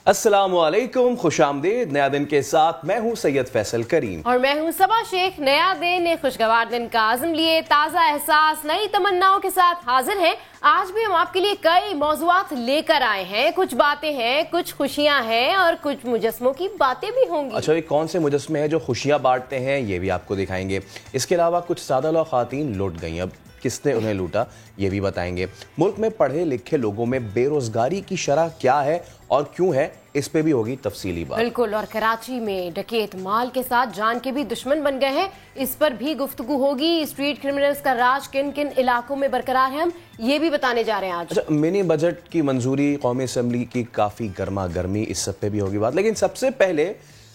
अस्सलामुअलैकुम, खुशामदीद। नया दिन के साथ मैं हूं सैयद फैसल करीम और मैं हूं सबा शेख। नया दिन, एक खुशगवार दिन का आज़म लिए ताज़ा एहसास, नई तमन्नाओं के साथ हाजिर हैं। आज भी हम आपके लिए कई मौज़ूआत लेकर आए हैं। कुछ बातें हैं, कुछ खुशियां हैं और कुछ मुजस्मों की बातें भी होंगी। अच्छा, ये कौन से मुजस्मे हैं जो खुशियां बांटते हैं, ये भी आपको दिखाएंगे। इसके अलावा कुछ सादा लौ खातीन लुट गई, अब किसने उन्हें लूटा ये भी बताएंगे। मुल्क में पढ़े लिखे लोगों में बेरोजगारी की शरह क्या है और क्यों है, इस पे भी होगी तफसीली बात। बिल्कुल। और कराची में डकैत माल के साथ जान के भी दुश्मन बन गए हैं, इस पर भी गुफ्तगू होगी। स्ट्रीट क्रिमिनल्स का राज किन किन इलाकों में बरकरार है, हम ये भी बताने जा रहे हैं आज। अच्छा, मिनी बजट की मंजूरी, कौमी असम्बली की काफी गर्मा गर्मी, इस सब पे भी होगी बात। लेकिन सबसे पहले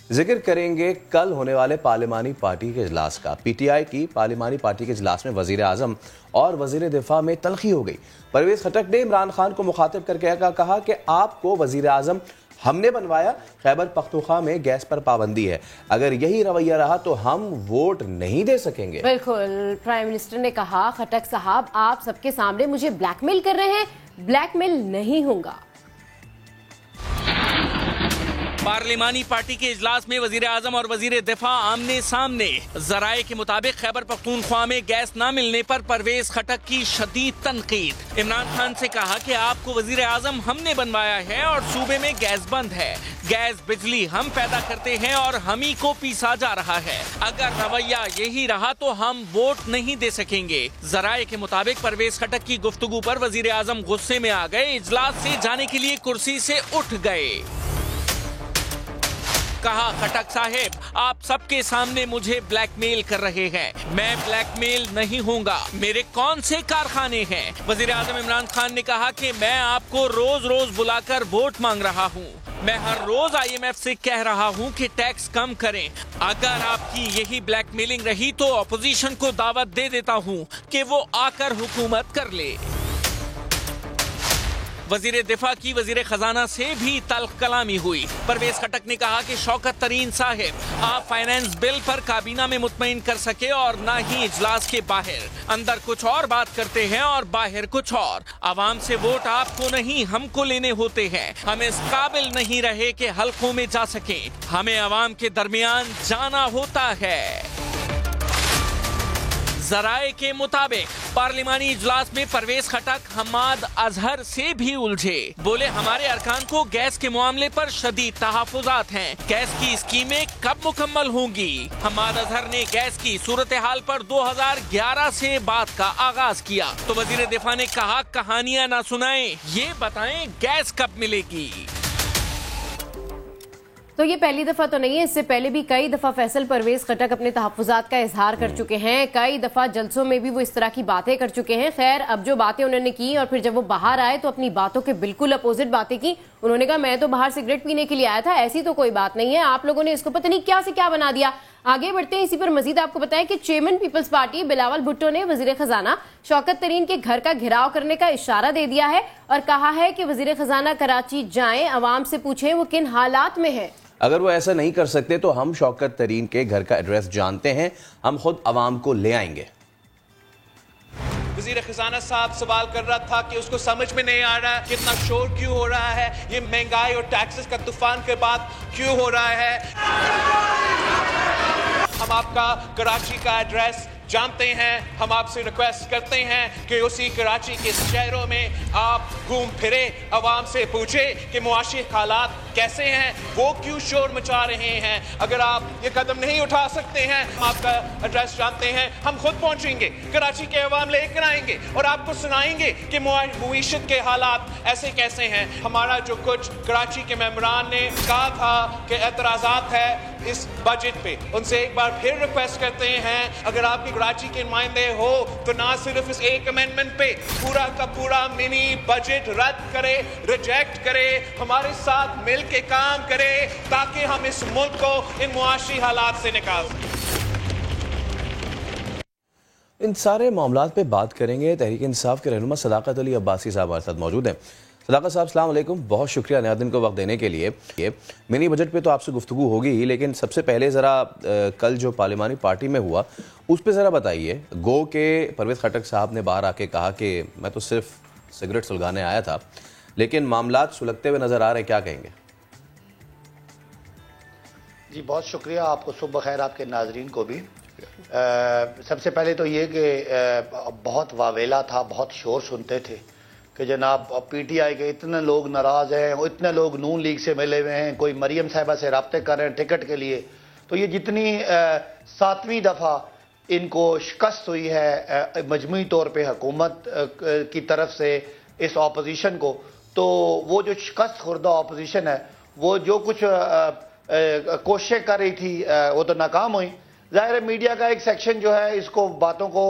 जिक्र करेंगे कल होने वाले पार्लिमानी पार्टी के इजलास का। पीटीआई की पार्लिमानी पार्टी के इजलास में वजीर आजम और वजीर दिफा में तलखी हो गई। परवेज खटक ने इमरान खान को मुखातिब करके कहा कि आपको वजीर आजम हमने बनवाया, खैबर पख्तूनख्वा में गैस पर पाबंदी है, अगर यही रवैया रहा तो हम वोट नहीं दे सकेंगे। बिल्कुल। प्राइम मिनिस्टर ने कहा, खटक साहब आप सबके सामने मुझे ब्लैकमेल कर रहे हैं, ब्लैकमेल नहीं होगा। पार्लिमानी पार्टी के इजलास में वजीर आजम और वजीर दिफा आमने सामने। जराये के मुताबिक खैबर पख्तूनख्वा में गैस न मिलने पर परवेज खटक की शदीद तनकीद। इमरान खान से कहा कि आपको वजीर आजम हमने बनवाया है और सूबे में गैस बंद है, गैस बिजली हम पैदा करते हैं और हम ही को पीसा जा रहा है, अगर रवैया यही रहा तो हम वोट नहीं दे सकेंगे। जराये के मुताबिक परवेज खटक की गुफ्तगू पर वजीर आजम गुस्से में आ गए, इजलास से जाने के लिए कुर्सी से उठ गए। कहा, खटक साहेब आप सबके सामने मुझे ब्लैकमेल कर रहे हैं, मैं ब्लैकमेल नहीं होऊंगा, मेरे कौन से कारखाने हैं। वजीर आजम इमरान खान ने कहा कि मैं आपको रोज रोज बुलाकर वोट मांग रहा हूँ, मैं हर रोज IMF से कह रहा हूँ कि टैक्स कम करें, अगर आपकी यही ब्लैकमेलिंग रही तो अपोजिशन को दावत दे देता हूँ कि वो आकर हुकूमत कर ले। वजीर दिफा की वजीर खजाना से भी तल्ख कलामी हुई। परवेज खटक ने कहा कि शौकत तरीन साहिब आप फाइनेंस बिल पर काबीना में मुतमईन कर सके और ना ही इजलास के बाहर, अंदर कुछ और बात करते हैं और बाहर कुछ और। आवाम से वोट आपको नहीं हमको लेने होते हैं, हम इस काबिल नहीं रहे कि हल्कों में जा सके, हमें आवाम के दरमियान जाना होता है। जराये के मुताबिक पार्लिमानी इजलास में परवेज खटक हमाद अजहर से भी उलझे। बोले, हमारे अरकान को गैस के मामले पर शदीद तहफुजात हैं, गैस की स्कीमें कब मुकम्मल होंगी। हमाद अजहर ने गैस की सूरत हाल पर 2011 से बात का आगाज किया तो वजीर दिफा ने कहा, कहानियां ना सुनाएं, ये बताएं गैस कब मिलेगी। तो ये पहली दफा तो नहीं है, इससे पहले भी कई दफा फैसल परवेज खटक अपने तहफ्फुजात का इजहार कर चुके हैं, कई दफा जलसों में भी वो इस तरह की बातें कर चुके हैं। खैर, अब जो बातें उन्होंने की और फिर जब वो बाहर आए तो अपनी बातों के बिल्कुल अपोजिट बातें की। उन्होंने कहा, मैं तो बाहर सिगरेट पीने के लिए आया था, ऐसी तो कोई बात नहीं है, आप लोगों ने इसको पता नहीं क्या से क्या बना दिया। आगे बढ़ते हैं, इसी पर मजीद आपको बताएं कि chairman People's Party Bilawal Bhutto ने वजीर खजाना शौकत तरीन के घर का घेराव करने का इशारा दे दिया है और कहा है कि वजीर खजाना कराची जाएं, अवाम से पूछें वो किन हालात में है। अगर वो ऐसा नहीं कर सकते तो हम शौकत तरीन के घर का एड्रेस जानते हैं, हम खुद अवाम को ले आएंगे। वजीर खजाना साहब सवाल कर रहा था कि उसको समझ में नहीं आ रहा है कितना शोर क्यों हो रहा है, ये महंगाई और टैक्सेस का तूफान के बाद क्यों हो रहा है। हम आपका कराची का एड्रेस जानते हैं, हम आपसे रिक्वेस्ट करते हैं कि उसी कराची के शहरों में आप घूम फिरे, आवाम से पूछे कि मुआशी हालात कैसे हैं, वो क्यों शोर मचा रहे हैं। अगर आप ये कदम नहीं उठा सकते हैं, हम आपका एड्रेस जानते हैं, हम खुद पहुंचेंगे, कराची के अवाम लेकर आएंगे और आपको सुनाएंगे कि मुईशत के हालात ऐसे कैसे हैं। हमारा जो कुछ कराची के मेंबरान ने कहा था कि एतराज़ात है इस बजट पे, उनसे एक बार फिर रिक्वेस्ट करते हैं, अगर आपके कराची के नुमाइंदे हो तो ना सिर्फ इस एक अमेंडमेंट पे पूरा का पूरा मिनी बजट रद्द करे, रिजेक्ट करे, हमारे साथ मिल के काम करे ताकि हम इस मुल्क को इन मुआशी हालात से निकाल सकें। इन सारे मामलात पे बात करेंगे। तहरीक इंसाफ के रहनुमा सदाकत अली अब्बासी साहब हमारे साथ मौजूद हैं। सदाकत साहब, अस्सलाम वालेकुम, बहुत शुक्रिया नया दिन को वक्त देने के लिए। मिनी बजट पे तो आपसे गुफ्तगू होगी ही, लेकिन सबसे पहले ज़रा कल जो पार्लिमानी पार्टी में हुआ उस पर ज़रा बताइए। गो के परवेज खटक साहब ने बाहर आके कहा कि मैं तो सिर्फ सिगरेट सुलगाने आया था, लेकिन मामलात सुलगते हुए नज़र आ रहे, क्या कहेंगे? जी बहुत शुक्रिया आपको, सुबह खैर आपके नाजरीन को भी। सबसे पहले तो ये कि बहुत वावेला था, बहुत शोर सुनते थे कि जनाब पीटीआई के इतने लोग नाराज़ हैं, इतने लोग नून लीग से मिले हुए हैं, कोई मरियम साहिबा से रब्ते कर रहे हैं टिकट के लिए। तो ये जितनी 7वीं दफ़ा इनको शिकस्त हुई है मजमूई तौर पे हुकूमत की तरफ से इस ऑपोजिशन को, तो वो जो शिकस्त खुर्दा ऑपोजिशन है वो जो कुछ कोशिशें कर रही थी वो तो नाकाम हुई। ज़ाहिर है मीडिया का एक सेक्शन जो है इसको बातों को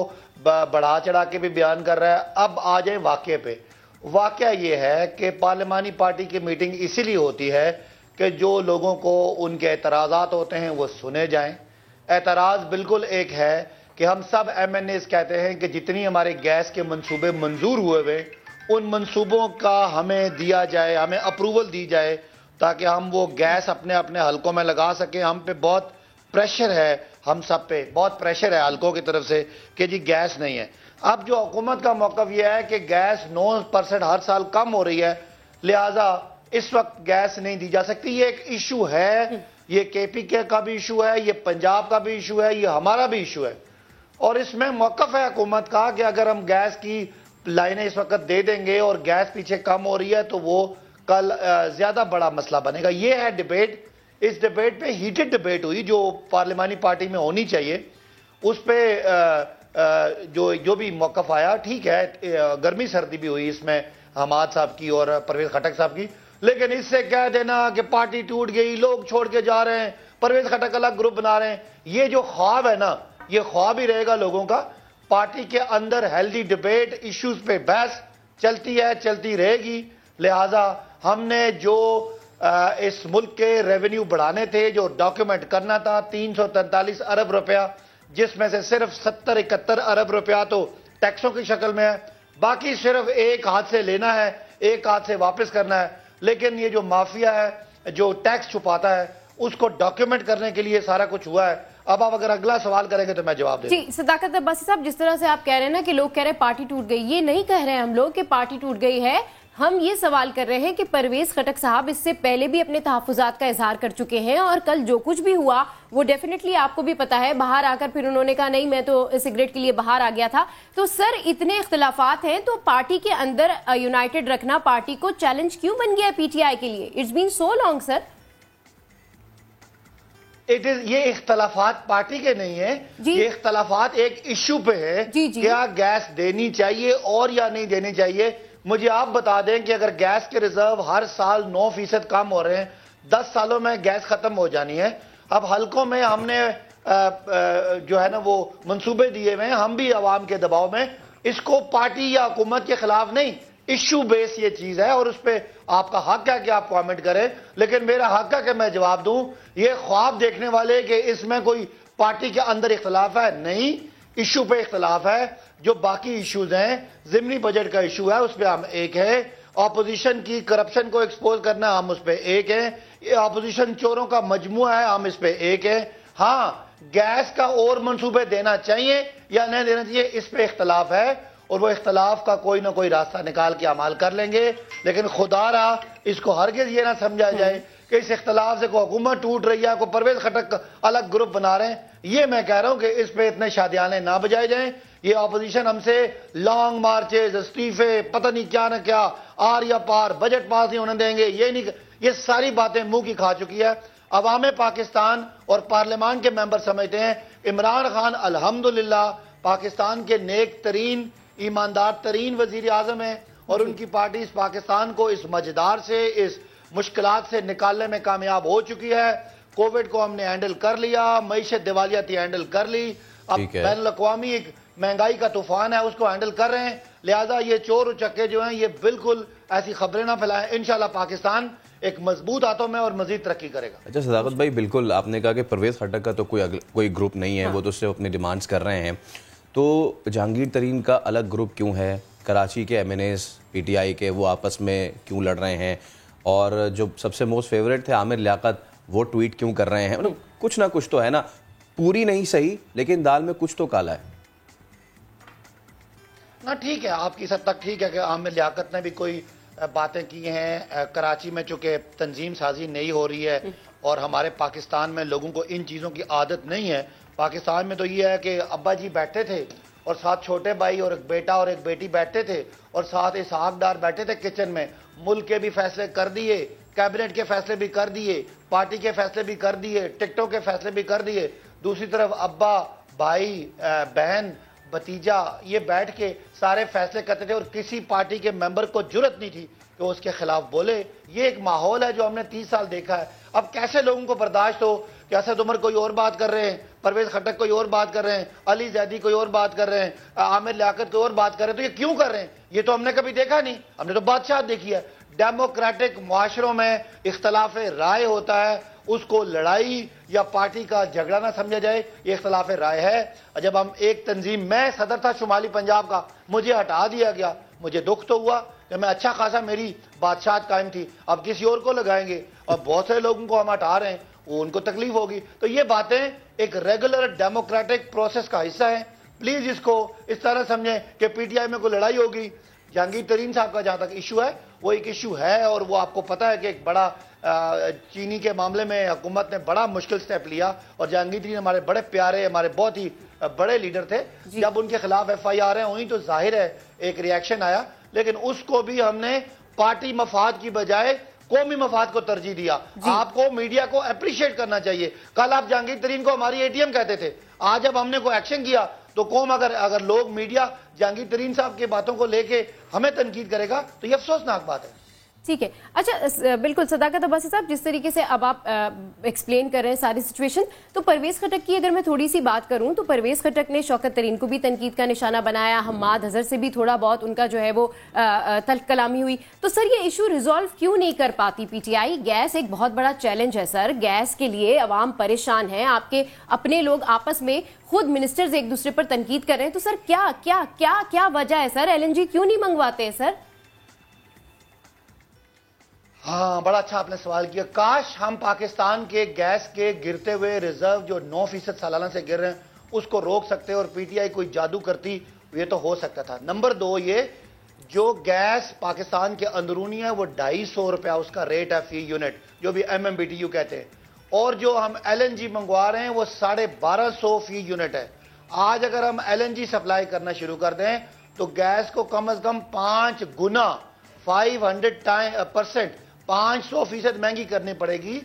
बढ़ा चढ़ा के भी बयान कर रहा है। अब आ जाए वाक़े पे। वाक़या ये है कि पार्लिमानी पार्टी की मीटिंग इसीलिए होती है कि जो लोगों को उनके एतराज़ात होते हैं वो सुने जाएं। एतराज़ बिल्कुल एक है कि हम सब MNAs कहते हैं कि जितनी हमारे गैस के मंसूबे मंजूर हुए हुए उन मंसूबों का हमें दिया जाए, हमें अप्रूवल दी जाए ताकि हम वो गैस अपने अपने हलकों में लगा सकें। हम पे बहुत प्रेशर है, हम सब पे बहुत प्रेशर है हलकों की तरफ से कि जी गैस नहीं है। अब जो हुकूमत का मौक़िफ़ यह है कि गैस 9% हर साल कम हो रही है, लिहाजा इस वक्त गैस नहीं दी जा सकती। ये एक इशू है, ये KPK का भी इशू है, ये पंजाब का भी इशू है, ये हमारा भी इशू है। और इसमें मौक़िफ़ है हुकूमत का कि अगर हम गैस की लाइनें इस वक्त दे देंगे और गैस पीछे कम हो रही है तो वो कल ज़्यादा बड़ा मसला बनेगा। ये है डिबेट। इस डिबेट पे हीटेड डिबेट हुई जो पार्लिमानी पार्टी में होनी चाहिए। उस पर जो भी मौक़िफ़ आया ठीक है, गर्मी सर्दी भी हुई इसमें हमाद साहब की और परवेज़ खटक साहब की, लेकिन इससे कह देना कि पार्टी टूट गई, लोग छोड़ के जा रहे हैं, परवेज़ खटक अलग ग्रुप बना रहे हैं, ये जो ख्वाब है ना, ये ख्वाब ही रहेगा लोगों का। पार्टी के अंदर हेल्दी डिबेट, इश्यूज पे बहस चलती है, चलती रहेगी। लिहाजा हमने जो इस मुल्क के रेवेन्यू बढ़ाने थे, जो डॉक्यूमेंट करना था 343 अरब रुपया, जिसमें से सिर्फ 70-71 अरब रुपया तो टैक्सों की शक्ल में है, बाकी सिर्फ एक हाथ से लेना है, एक हाथ से वापस करना है। लेकिन ये जो माफिया है जो टैक्स छुपाता है उसको डॉक्यूमेंट करने के लिए सारा कुछ हुआ है। अब आप अगर अगला सवाल करेंगे तो मैं जवाब दूंगा। जी सदाकत अब्बासी साहब, जिस तरह से आप कह रहे हैं ना कि लोग कह रहे हैं पार्टी टूट गई, ये नहीं कह रहे हैं हम लोग कि पार्टी टूट गई है। हम ये सवाल कर रहे हैं कि परवेज़ खटक साहब इससे पहले भी अपने तहफ़्फ़ुज़ात का इजहार कर चुके हैं और कल जो कुछ भी हुआ वो डेफिनेटली आपको भी पता है, बाहर आकर फिर उन्होंने कहा नहीं मैं तो सिगरेट के लिए बाहर आ गया था। तो सर इतने इख्तिलाफात हैं तो पार्टी के अंदर यूनाइटेड रखना पार्टी को चैलेंज क्यों बन गया है PTI के लिए? It's been so long sir. ये इख्तलाफात पार्टी के नहीं है, ये इख्तलाफात एक इश्यू पे है। क्या गैस देनी चाहिए और या नहीं देनी चाहिए? मुझे आप बता दें कि अगर गैस के रिजर्व हर साल 9% कम हो रहे हैं, 10 सालों में गैस खत्म हो जानी है। अब हलकों में हमने जो है ना वो मंसूबे दिए हुए हैं, हम भी अवाम के दबाव में, इसको पार्टी या हुकूमत के खिलाफ नहीं, इश्यू बेस ये चीज है और उस पर आपका हक है कि आप कमेंट करें, लेकिन मेरा हक है कि मैं जवाब दूं। ये ख्वाब देखने वाले कि इसमें कोई पार्टी के अंदर इख्तलाफ है, नहीं, इशू पे इख्तलाफ है। जो बाकी इश्यूज हैं, ज़िमनी बजट का इशू है उस पर हम एक है, ऑपोजिशन की करप्शन को एक्सपोज करना हम उस पर एक है, ये ऑपोजिशन चोरों का मजमुआ है हम इस पर एक है। हाँ, गैस का और मंसूबे देना चाहिए या नहीं देना चाहिए इस पर इख्तलाफ है और वो इख्तलाफ का कोई ना कोई रास्ता निकाल के अमल कर लेंगे। लेकिन खुदारा इसको हरगिज ये ना समझा जाए कि इस इख्तलाफ से कोई हुकूमत टूट रही है, कोई परवेज़ खटक अलग ग्रुप बना रहे हैं। ये मैं कह रहा हूं कि इस पे इतने शादियाने ना बजाए जाएं। ये ऑपोजिशन हमसे लॉन्ग मार्चेज, इस्तीफे, पता नहीं क्या ना क्या, आर या पार, बजट पास नहीं होने देंगे, ये नहीं, ये सारी बातें मुंह की खा चुकी है। अवाम पाकिस्तान और पार्लियामान के मेंबर समझते हैं इमरान खान अल्हम्दुलिल्लाह पाकिस्तान के नेक तरीन, ईमानदार तरीन वजीर आजम है और उनकी पार्टी इस पाकिस्तान को इस मजदार से, इस मुश्किलात से निकालने में कामयाब हो चुकी है। कोविड को हमने हैंडल कर लिया, मईशत दिवालियाती हैंडल कर ली, अब बैनुल अक़वामी एक महंगाई का तूफान है उसको हैंडल कर रहे हैं। लिहाजा ये चोर उचक्के जो हैं ये बिल्कुल ऐसी खबरें ना फैलाएं। इंशाल्लाह पाकिस्तान एक मजबूत हाथों में और मजीद तरक्की करेगा। अच्छा सदाकत भाई, बिल्कुल आपने कहा कि परवेज़ खटक का तो कोई ग्रुप नहीं है, वो तो सिर्फ अपनी डिमांड्स कर रहे हैं, तो जहांगीर तरीन का अलग ग्रुप क्यों है? कराची के MNAs PTI के वो आपस में क्यों लड़ रहे हैं? और जो सबसे मोस्ट फेवरेट थे आमिर लियाकत, वो ट्वीट क्यों कर रहे हैं? मतलब कुछ ना कुछ तो है ना, पूरी नहीं सही लेकिन दाल में कुछ तो काला है ना। ठीक है, आपकी हद तक ठीक है कि आमिर लियाकत ने भी कोई बातें की हैं। कराची में चूंकि तंजीम साजी नहीं हो रही है, और हमारे पाकिस्तान में लोगों को इन चीज़ों की आदत नहीं है। पाकिस्तान में तो ये है कि अब्बा जी बैठते थे और साथ छोटे भाई और एक बेटा और एक बेटी बैठते थे और साथ इसहाक डार बैठे थे किचन में। मुल्क के भी फैसले कर दिए, कैबिनेट के फैसले भी कर दिए, पार्टी के फैसले भी कर दिए, टिकटों के फैसले भी कर दिए। दूसरी तरफ अब्बा, भाई, बहन, भतीजा ये बैठ के सारे फैसले करते थे और किसी पार्टी के मेंबर को जुर्रत नहीं थी कि वो उसके खिलाफ बोले। ये एक माहौल है जो हमने 30 साल देखा है। अब कैसे लोगों को बर्दाश्त हो कि असद उमर कोई और बात कर रहे हैं, परवेज खट्टक कोई और बात कर रहे हैं, अली जैदी कोई और बात कर रहे हैं, आमिर लियाकत कोई और बात कर रहे हैं, तो ये क्यों कर रहे हैं? ये तो हमने कभी देखा नहीं, हमने तो बादशाह देखी है। डेमोक्रेटिक मुआशरों में इख्तलाफ राय होता है, उसको लड़ाई या पार्टी का झगड़ा ना समझा जाए, ये इख्तलाफ राय है। जब हम एक तंजीम, मैं सदर था शुमाली पंजाब का, मुझे हटा दिया गया, मुझे दुख तो हुआ कि मैं अच्छा खासा मेरी बादशाह कायम थी, अब किसी और को लगाएंगे और बहुत सारे लोगों को हम हटा रहे हैं, वो उनको तकलीफ होगी। तो ये बातें एक रेगुलर डेमोक्रेटिक प्रोसेस का हिस्सा है। प्लीज इसको इस तरह समझें कि पीटीआई में कोई लड़ाई होगी। जहांगीर तरीन साहब का जहां तक इशू है, वो एक इशू है और वो आपको पता है कि एक बड़ा चीनी के मामले में हुकूमत ने बड़ा मुश्किल स्टेप लिया और जहांगीर तरीन हमारे बड़े प्यारे, हमारे बहुत ही बड़े लीडर थे। जब उनके खिलाफ FIR है वहीं तो जाहिर है एक रिएक्शन आया, लेकिन उसको भी हमने पार्टी मफाद की बजाय कौमी मफाद को तरजीह दिया। आपको मीडिया को अप्रिशिएट करना चाहिए। कल आप जहांगीर तरीन को हमारी ATM कहते थे, आज जब हमने कोई एक्शन किया तो कौम अगर लोग मीडिया जहांगीर तरीन साहब की बातों को लेके हमें तनकीद करेगा तो ये अफसोसनाक बात है। ठीक है, अच्छा बिल्कुल सदाकत अब्बासी साहब, जिस तरीके से अब आप एक्सप्लेन कर रहे हैं सारी सिचुएशन, तो परवेज खट्टक की अगर मैं थोड़ी सी बात करूं तो परवेज खट्टक ने शौकत तरीन को भी तनकीद का निशाना बनाया, हम्माद अजहर से भी थोड़ा बहुत उनका जो है वो तल्ख कलामी हुई। तो सर ये इशू रिजॉल्व क्यों नहीं कर पाती पीटीआई? गैस एक बहुत बड़ा चैलेंज है सर, गैस के लिए अवाम परेशान है, आपके अपने लोग आपस में खुद मिनिस्टर्स एक दूसरे पर तनकीद कर रहे हैं। तो सर क्या क्या क्या क्या वजह है सर? LNG क्यों नहीं मंगवाते हैं सर? हाँ, बड़ा अच्छा आपने सवाल किया। काश हम पाकिस्तान के गैस के गिरते हुए रिजर्व जो 9% सालाना से गिर रहे हैं उसको रोक सकते और पीटीआई कोई जादू करती, ये तो हो सकता था। नंबर 2, ये जो गैस पाकिस्तान के अंदरूनी है वो 250 रुपया उसका रेट है फी यूनिट, जो भी MMBTU कहते हैं, और जो हम LNG मंगवा रहे हैं वो 1250 फी यूनिट है। आज अगर हम LNG सप्लाई करना शुरू कर दें तो गैस को कम से कम 5 गुना 500% 500% महंगी करनी पड़ेगी,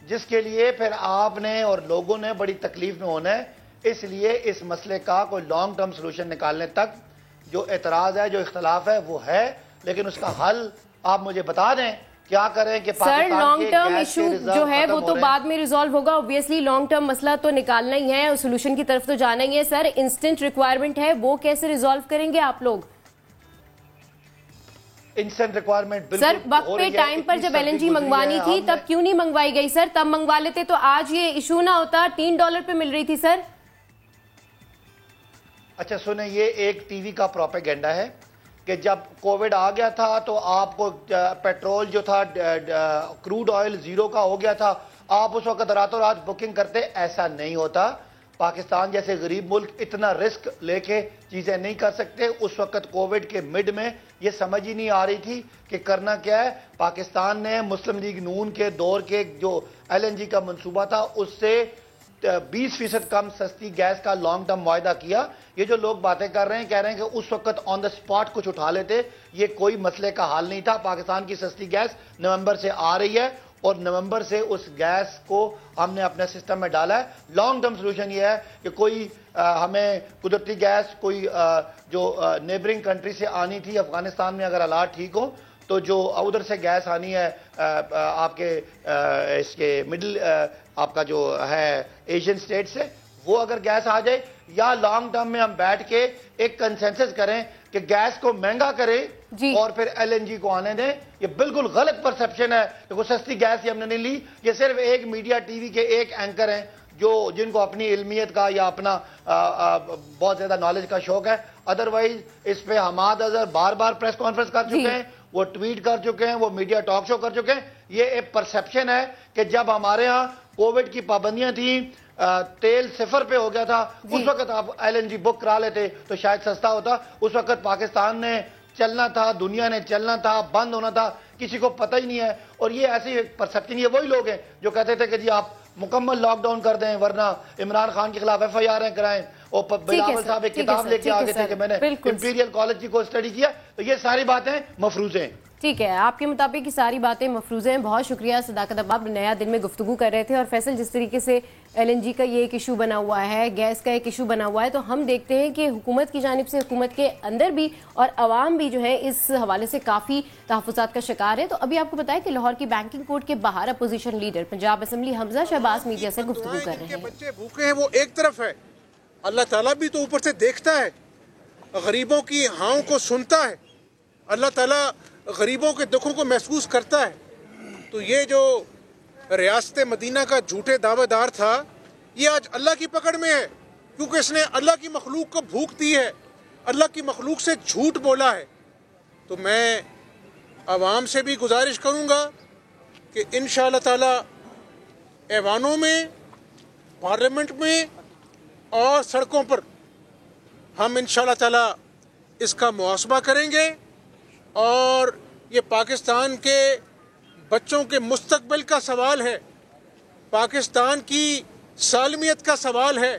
जिसके लिए फिर आपने और लोगों ने बड़ी तकलीफ में होना है। इसलिए इस मसले का कोई लॉन्ग टर्म सोल्यूशन निकालने तक जो एतराज है, जो इख्तलाफ है वो है, लेकिन उसका हल आप मुझे बता दें क्या करें कि सर लॉन्ग टर्म इशू जो है वो तो बाद में रिजॉल्व होगा। ऑब्वियसली लॉन्ग टर्म मसला तो निकालना ही है, सोल्यूशन की तरफ तो जाना ही है। सर इंस्टेंट रिक्वायरमेंट है, वो कैसे रिजॉल्व करेंगे आप लोग? इंस्टेंट रिक्वायरमेंट सर वक्त पे टाइम पर जब LNG मंगवानी थी तब क्यों नहीं मंगवाई गई सर? तब मंगवा लेते तो आज ये इशू ना होता। $3 पे मिल रही थी सर। अच्छा सुने, ये एक टीवी का प्रोपेगेंडा है कि जब कोविड आ गया था तो आपको पेट्रोल जो था क्रूड ऑयल 0 का हो गया था, आप उस वक्त रातों रात बुकिंग करते। ऐसा नहीं होता। पाकिस्तान जैसे गरीब मुल्क इतना रिस्क लेके चीजें नहीं कर सकते। उस वक्त कोविड के मिड में ये समझ ही नहीं आ रही थी कि करना क्या है। पाकिस्तान ने मुस्लिम लीग नून के दौर के जो LNG का मंसूबा था उससे 20% कम सस्ती गैस का लॉन्ग टर्म वायदा किया। ये जो लोग बातें कर रहे हैं, कह रहे हैं कि उस वक्त ऑन द स्पॉट कुछ उठा लेते, ये कोई मसले का हल नहीं था। पाकिस्तान की सस्ती गैस नवंबर से आ रही है और नवंबर से उस गैस को हमने अपने सिस्टम में डाला है। लॉन्ग टर्म सोल्यूशन ये है कि कोई हमें कुदरती गैस कोई जो नेबरिंग कंट्री से आनी थी, अफगानिस्तान में अगर हालात ठीक हो तो जो उधर से गैस आनी है आपके इसके मिडिल आपका जो है एशियन स्टेट से, वो अगर गैस आ जाए, या लॉन्ग टर्म में हम बैठ के एक कंसेंसस करें कि गैस को महंगा करें और फिर LNG को आने दें। ये बिल्कुल गलत परसेप्शन है कि कोई सस्ती गैस ही हमने नहीं ली। ये सिर्फ एक मीडिया टीवी के एक एंकर हैं जो जिनको अपनी इल्मियत का या अपना बहुत ज्यादा नॉलेज का शौक है। अदरवाइज इस पे हम्माद अजहर बार बार प्रेस कॉन्फ्रेंस कर चुके हैं, वो ट्वीट कर चुके हैं, वो मीडिया टॉक शो कर चुके हैं। ये एक परसेप्शन है कि जब हमारे यहाँ कोविड की पाबंदियां थी, तेल 0 पे हो गया था, उस वक्त आप LNG बुक करा लेते तो शायद सस्ता होता। उस वक्त पाकिस्तान ने चलना था, दुनिया ने चलना था, बंद होना था। किसी को पता ही नहीं है। और ये ऐसी परसेप्शन, ये वही लोग हैं जो कहते थे कि जी आप मुकम्मल लॉकडाउन कर दें वरना इमरान खान के खिलाफ FIR कराएं। और बिलावल साहब एक किताब लेके आ गए थे कि मैंने इंपीरियल कॉलेज की कोर्स स्टडी किया। तो ये सारी बातें मफरूज़े हैं। ठीक है, आपके मुताबिक की सारी बातें मफरूज़े हैं। बहुत शुक्रिया सदाकत अब्बाब, नया दिन में गुफ्तगू कर रहे थे। और फैसल, जिस तरीके से LNG का ये एक इशू बना हुआ है, गैस का एक इशू बना हुआ है, तो हम देखते हैं कि हुकूमत की जानिब से, हुकूमत के अंदर भी और अवाम भी जो है इस हवाले से काफ़ी तहफ़्फ़ुज़ात का शिकार है। तो अभी आपको बताया कि लाहौर की बैंकिंग कोर्ट के बाहर opposition leader Punjab assembly Hamza Shahbaz media से गुफ्तगू कर रहे हैं। बच्चे भूखे हैं वो एक तरफ है, अल्लाह ताला भी तो ऊपर से देखता है, गरीबों की हाओं को सुनता है, अल्लाह ताला गरीबों के दुखों को महसूस करता है। तो ये जो रियासत मदीना का झूठे दावेदार था, ये आज अल्लाह की पकड़ में है, क्योंकि इसने अल्लाह की मखलूक को भूख दी है, अल्लाह की मखलूक से झूठ बोला है। तो मैं आवाम से भी गुजारिश करूँगा कि इंशाअल्लाह ताला ऐवानों में, पार्लियामेंट में और सड़कों पर हम इंशाअल्लाह ताला इसका मुहासबा करेंगे। और ये पाकिस्तान के बच्चों के मुस्तकबिल का सवाल है, पाकिस्तान की सालमियत का सवाल है।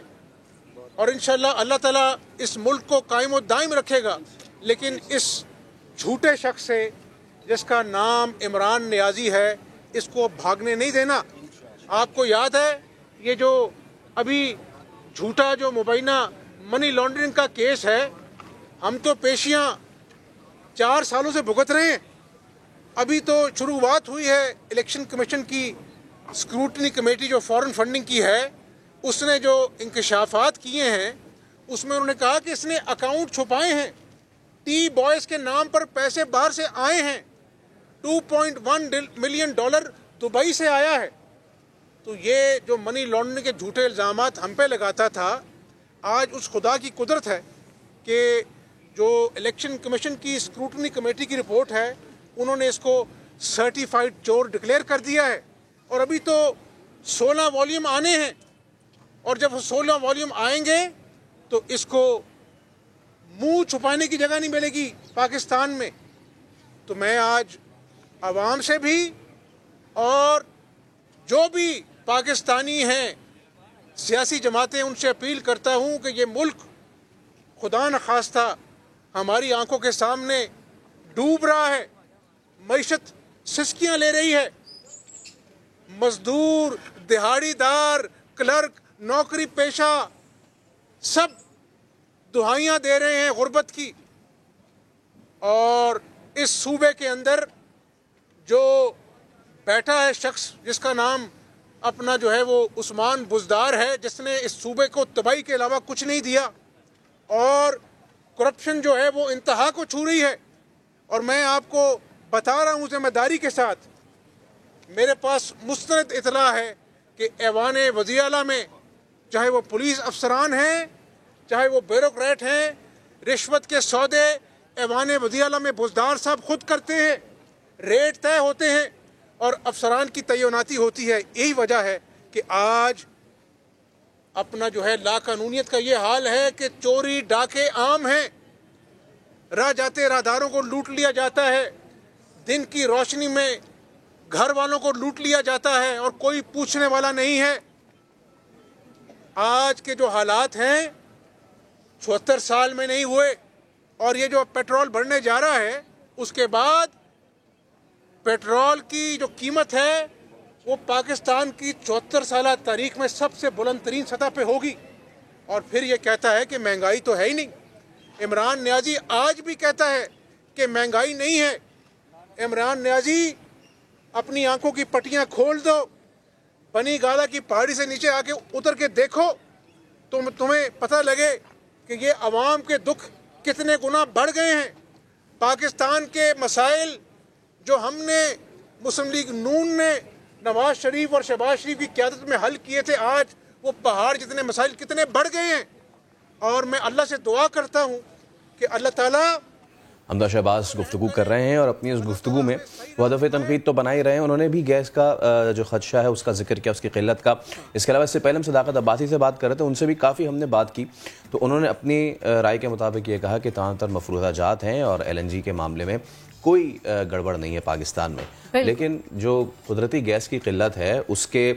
और इंशाअल्लाह अल्लाह ताला इस मुल्क को कायम और दायम रखेगा। लेकिन इस झूठे शख्स से जिसका नाम इमरान नियाजी है, इसको भागने नहीं देना। आपको याद है ये जो अभी झूठा जो मुबैना मनी लॉन्ड्रिंग का केस है, हम तो पेशियां 4 सालों से भुगत रहे हैं। अभी तो शुरुआत हुई है इलेक्शन कमीशन की स्क्रूटनी कमेटी जो फॉरेन फंडिंग की है, उसने जो इंकशाफात किए हैं उसमें उन्होंने कहा कि इसने अकाउंट छुपाए हैं, टी बॉयज़ के नाम पर पैसे बाहर से आए हैं, $2.1 मिलियन दुबई से आया है। तो ये जो मनी लॉन्ड्रिंग के झूठे इल्ज़ामात हम पे लगाता था, आज उस खुदा की कुदरत है कि जो इलेक्शन कमीशन की स्क्रूटनी कमेटी की रिपोर्ट है, उन्होंने इसको सर्टिफाइड चोर डिक्लेयर कर दिया है। और अभी तो 16 वॉल्यूम आने हैं, और जब 16 वॉल्यूम आएंगे तो इसको मुंह छुपाने की जगह नहीं मिलेगी पाकिस्तान में। तो मैं आज आवाम से भी और जो भी पाकिस्तानी हैं, सियासी जमातें, उनसे अपील करता हूँ कि ये मुल्क खुदा न खास्ता हमारी आंखों के सामने डूब रहा है, मईशत सिसकियाँ ले रही है, मजदूर, दिहाड़ीदार, क्लर्क, नौकरी पेशा सब दुहाइयाँ दे रहे हैं गुर्बत की। और इस सूबे के अंदर जो बैठा है शख्स जिसका नाम अपना जो है वो उस्मान बुज़दार है, जिसने इस सूबे को तबाही के अलावा कुछ नहीं दिया, और करप्शन जो है वो इंतहा को छू रही है। और मैं आपको बता रहा हूँ जिम्मेदारी के साथ, मेरे पास मुस्तनद इतला है कि ऐवान वज़ीर आला में चाहे वो पुलिस अफसरान हैं, चाहे वो ब्यूरोक्रेट हैं, रिश्वत के सौदे ऐवान वज़ीर आला में बुज़दार साहब खुद करते हैं, रेट तय होते हैं और अफसरान की तैनाती होती है। यही वजह है कि आज अपना जो है लाकानूनियत का ये हाल है कि चोरी डाके आम हैं, राह जाते राहदारों को लूट लिया जाता है, दिन की रोशनी में घर वालों को लूट लिया जाता है और कोई पूछने वाला नहीं है। आज के जो हालात हैं 74 साल में नहीं हुए। और ये जो पेट्रोल बढ़ने जा रहा है, उसके बाद पेट्रोल की जो कीमत है वो पाकिस्तान की 74 साल तारीख में सबसे बुलंद तरीन सतह पे होगी। और फिर ये कहता है कि महंगाई तो है ही नहीं। इमरान नियाजी आज भी कहता है कि महंगाई नहीं है। इमरान नियाजी, अपनी आंखों की पट्टियां खोल दो, बनी गाला की पहाड़ी से नीचे आके उतर के देखो, तो तुम्हें पता लगे कि ये अवाम के दुख कितने गुना बढ़ गए हैं। पाकिस्तान के मसाइल जो हमने मुस्लिम लीग नून ने नवाज शरीफ और शहबाज शरीफ की क़यादत में हल किए थे, आज वो पहाड़ जितने मसाइल कितने बढ़ गए हैं। और मैं अल्लाह से दुआ करता हूँ कि अल्लाह ताला। हमजा शहबाज गुफ्तगू कर रहे हैं और अपनी इस गुफ्तगू में वो हदफ़ तनक़ीद तो बना ही रहे हैं। उन्होंने भी गैस का जो खदशा है उसका जिक्र किया, उसकी क़िल्लत का। इसके अलावा इससे पहले हम सदाकत अब्बासी से बात कर रहे थे, उनसे भी काफ़ी हमने बात की, तो उन्होंने अपनी राय के मुताबिक ये कहा कि तमाम तर मफरूज़ा जात हैं और LNG के मामले में कोई गड़बड़ नहीं है पाकिस्तान में, लेकिन जो कुदरती गैस की किल्लत है उसके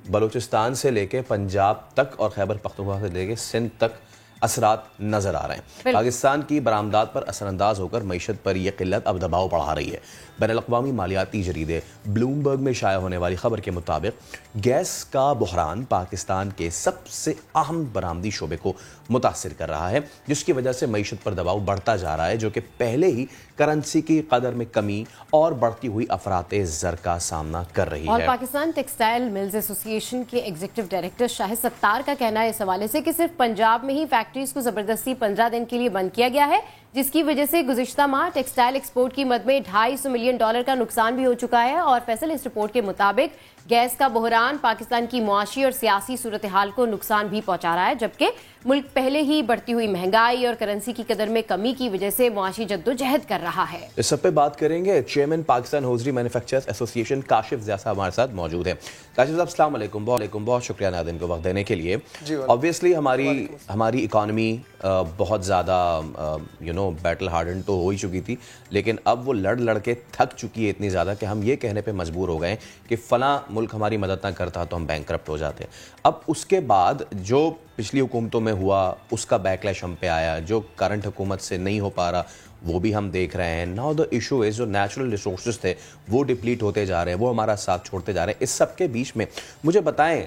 बलूचिस्तान से लेके पंजाब तक और खैबर पख्तूनख्वा से लेके सिंध तक असरात नजर आ रहे हैं। पाकिस्तान की बरामदात पर असरअंदाज होकर मईशत पर यह किल्लत अब दबाव बढ़ा रही है। बैनुल-अक़वामी मालियाती जरीदे ब्लूमबर्ग में शाया होने वाली खबर के मुताबिक गैस का बहरान पाकिस्तान के सबसे अहम बरामदी शोबे को मुतासिर कर रहा है, जिसकी वजह से मईशत पर दबाव बढ़ता जा रहा है, जो कि पहले ही करेंसी की कदर में कमी और बढ़ती हुई अफराते ज़र का सामना कर रही और है। पाकिस्तान टेक्सटाइल मिल्स एसोसिएशन के एग्जीक्यूटिव डायरेक्टर शाहिद सत्तार का कहना है इस हवाले से कि सिर्फ पंजाब में ही फैक्ट्रीज को जबरदस्ती 15 दिन के लिए बंद किया गया है, जिसकी वजह से गुज़िश्ता माह टेक्सटाइल एक्सपोर्ट की मद में $250 मिलियन का नुकसान भी हो चुका है। और फैसल इस रिपोर्ट के मुताबिक गैस का बहरान पाकिस्तान की मुआशी और सियासी सूरत हाल को नुकसान भी पहुंचा रहा है, जबकि मुल्क पहले ही बढ़ती हुई महंगाई और करेंसी की कदर में कमी की वजह से मुआशी जद्दोजहद कर रहा है। इस सब पे बात करेंगे। Chairman Pakistan hosiery manufacturers association Kashif Zia साहब हमारे साथ मौजूद है। काशिफ साहब अस्सलाम वालेकुम। बहुत शुक्रिया नादिन को वक्त देने के लिए। ऑब्वियसली हमारी इकॉनमी बहुत ज़्यादा बैटल हार्डन तो हो ही चुकी थी, लेकिन अब वो लड़ के थक चुकी है इतनी ज़्यादा कि हम ये कहने पे मजबूर हो गए कि फ़लाँ मुल्क हमारी मदद ना करता तो हम बैंकरप्ट हो जाते। अब उसके बाद जो पिछली हुकूमतों में हुआ उसका बैकलैश हम पे आया, जो करंट हुकूमत से नहीं हो पा रहा वो भी हम देख रहे हैं। नाउ द इशू इज़ जो नेचुरल रिसोर्सेज थे वो डिप्लीट होते जा रहे हैं, वो हमारा साथ छोड़ते जा रहे हैं। इस सब के बीच में मुझे बताएं,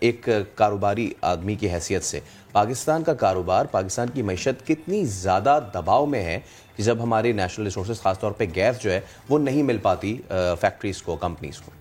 एक कारोबारी आदमी की हैसियत से पाकिस्तान का कारोबार, पाकिस्तान की मईशत कितनी ज़्यादा दबाव में है कि जब हमारे नेशनल रिसोर्सेज ख़ासतौर पे गैस जो है वो नहीं मिल पाती फैक्ट्रीज़ को, कंपनीज़ को।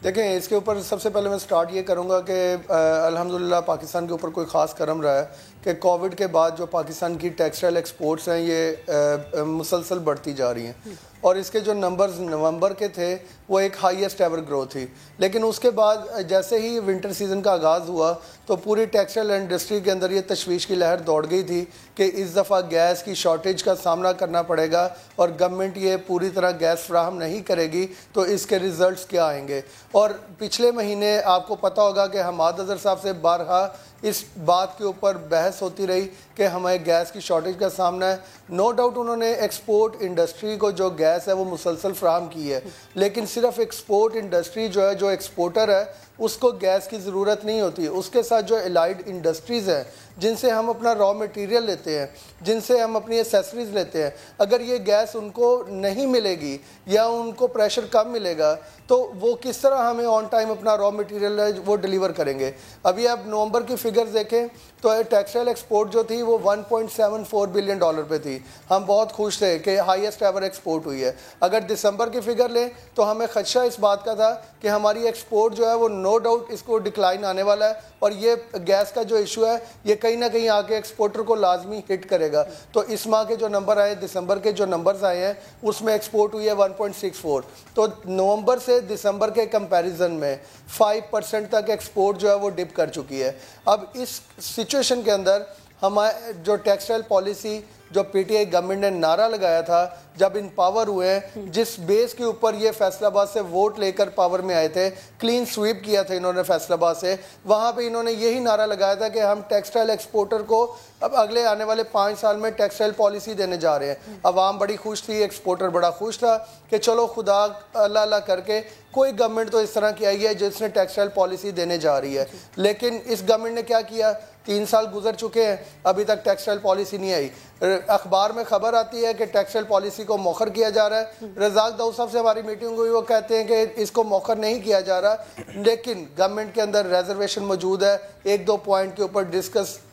देखें, इसके ऊपर सबसे पहले मैं स्टार्ट ये करूँगा कि अल्हम्दुलिल्लाह पाकिस्तान के ऊपर कोई ख़ास करम रहा है कि कोविड के बाद जो पाकिस्तान की टेक्सटाइल एक्सपोर्ट्स हैं ये मुसलसल बढ़ती जा रही हैं, और इसके जो नंबर्स नवंबर के थे वो एक हाईएस्ट एवर ग्रोथ थी। लेकिन उसके बाद जैसे ही विंटर सीज़न का आगाज़ हुआ तो पूरी टेक्सटाइल इंडस्ट्री के अंदर ये तशवीश की लहर दौड़ गई थी कि इस दफ़ा गैस की शॉर्टेज का सामना करना पड़ेगा और गवर्नमेंट ये पूरी तरह गैस फ्राहम नहीं करेगी तो इसके रिज़ल्ट्स क्या आएंगे। और पिछले महीने आपको पता होगा कि हमाद अज़हर साहब से बारहा इस बात के ऊपर बहस होती रही कि हमें गैस की शॉर्टेज का सामना है। नो डाउट उन्होंने एक्सपोर्ट इंडस्ट्री को जो गैस है वो मुसलसल फ्राहम की है, लेकिन सिर्फ एक्सपोर्ट इंडस्ट्री जो है, जो एक्सपोर्टर है, उसको गैस की ज़रूरत नहीं होती। उसके साथ जो एलाइड इंडस्ट्रीज़ हैं जिनसे हम अपना रॉ मटेरियल लेते हैं, जिनसे हम अपनी एसेसरीज़ लेते हैं, अगर ये गैस उनको नहीं मिलेगी या उनको प्रेशर कम मिलेगा तो वो किस तरह हमें ऑन टाइम अपना रॉ मटेरियल वो डिलीवर करेंगे। अभी आप नवंबर की फिगर्स देखें तो टेक्सटाइल एक्सपोर्ट जो थी वो $1.74 बिलियन पे थी। हम बहुत खुश थे कि हाईएस्ट एवर एक्सपोर्ट हुई है। अगर दिसंबर की फिगर लें तो हमें खदशा इस बात का था कि हमारी एक्सपोर्ट जो है वो नो डाउट इसको डिक्लाइन आने वाला है, और ये गैस का जो इशू है ये कहीं ना कहीं आके एक्सपोर्टर को लाजमी हिट करेगा। तो इस माह के जो नंबर आए, दिसंबर के जो नंबर्स आए हैं, उसमें एक्सपोर्ट हुई है 1.64। तो नवंबर से दिसंबर के कंपैरिजन में 5% तक एक्सपोर्ट जो है वो डिप कर चुकी है। अब इस सिचुएशन के अंदर हमारे जो टेक्सटाइल पॉलिसी जो पीटीआई गवर्नमेंट ने नारा लगाया था जब इन पावर हुए, जिस बेस के ऊपर ये फैसलाबाद से वोट लेकर पावर में आए थे, क्लीन स्वीप किया था इन्होंने फैसलाबाद से, वहाँ पे इन्होंने यही नारा लगाया था कि हम टेक्सटाइल एक्सपोर्टर को अब अगले आने वाले 5 साल में टेक्सटाइल पॉलिसी देने जा रहे हैं। अवाम बड़ी खुश थी, एक्सपोर्टर बड़ा खुश था कि चलो खुदा अल्लाह अल्लाह करके कोई गवर्नमेंट तो इस तरह की आई है जिसने टेक्सटाइल पॉलिसी देने जा रही है। लेकिन इस गवर्नमेंट ने क्या किया, 3 साल गुजर चुके हैं, अभी तक टेक्सटाइल पॉलिसी नहीं आई। अखबार में खबर आती है कि टेक्सटाइल पॉलिसी को मौखर किया जा रहा है। रज़ाक दाऊद साहब से हमारी मीटिंग हुई, वो कहते हैं कि इसको मौखर नहीं किया जा रहा, लेकिन गवर्नमेंट के अंदर रिजर्वेशन मौजूद है। 1-2 पॉइंट के ऊपर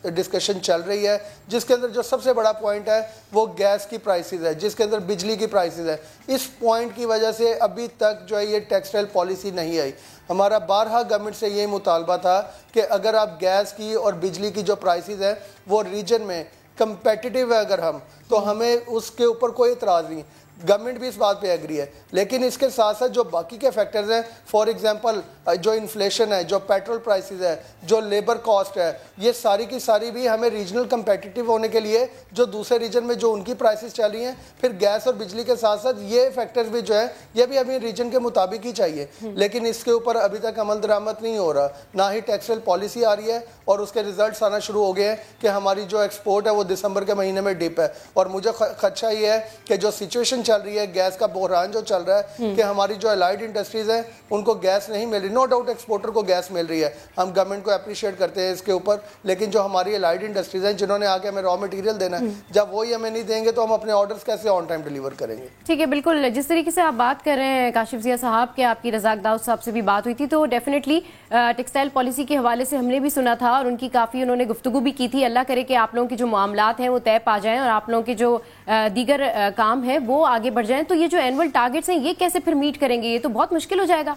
डिस्कशन चल रही है, जिसके अंदर जो सबसे बड़ा पॉइंट है वो गैस की प्राइसेस है, जिसके अंदर बिजली की प्राइसेस है। इस पॉइंट की वजह से अभी तक जो है ये टेक्सटाइल पॉलिसी नहीं आई। हमारा बारहा गवर्नमेंट से ये मुतालबा था कि अगर आप गैस की और बिजली की जो प्राइसेस है वो रीजन में कंपेटिटिव है अगर हम, तो हमें उसके ऊपर कोई एतराज़ नहीं। गवर्नमेंट भी इस बात पे एग्री है, लेकिन इसके साथ साथ जो बाकी के फैक्टर्स हैं, फॉर एग्जांपल जो इन्फ्लेशन है, जो पेट्रोल प्राइसेस है, जो लेबर कॉस्ट है, ये सारी की सारी भी हमें रीजनल कंपेटिटिव होने के लिए जो दूसरे रीजन में जो उनकी प्राइसेस चल रही हैं, फिर गैस और बिजली के साथ साथ ये फैक्टर्स भी जो है ये भी हमें रीजन के मुताबिक ही चाहिए। लेकिन इसके ऊपर अभी तक अमल दरामद नहीं हो रहा, ना ही टैक्सटाइल पॉलिसी आ रही है और उसके रिजल्ट्स आना शुरू हो गए हैं कि हमारी जो एक्सपोर्ट है वो दिसंबर के महीने में डिप है। और मुझे खदशा ये है कि जो सिचुएशन चल रही है, गैस का बहरान जो चल रहा है कि हमारी जो अलाइड इंडस्ट्रीज हैं उनको गैस नहीं मिल रही। नो डाउट एक्सपोर्टर को गैस मिल रही है, हम गवर्नमेंट को अप्रिशिएट करते हैं इसके ऊपर, लेकिन जो हमारी अलाइड इंडस्ट्रीज हैं जिन्होंने आके हमें रॉ मटेरियल देना है, जब वही हमें नहीं देंगे तो हम अपने ऑर्डर्स कैसे ऑन टाइम डिलीवर करेंगे। ठीक है, बिल्कुल जिस तरीके से आप बात कर रहे हैं काशिफ जिया साहब के, आपकी रज़ाक दाऊद साहब से भी बात हुई थी, तो डेफिनेटली टेक्सटाइल पॉलिसी के हवाले से हमने भी सुना था और उनकी काफ़ी उन्होंने गुफ्तगू भी की थी। अल्लाह करे कि आप लोगों के जो मामलात हैं वो तय पा जाएं और आप लोगों के जो दीगर काम है वो आगे बढ़ जाएं। तो ये जो एनुअल टारगेट्स हैं ये कैसे फिर मीट करेंगे? ये तो बहुत मुश्किल हो जाएगा।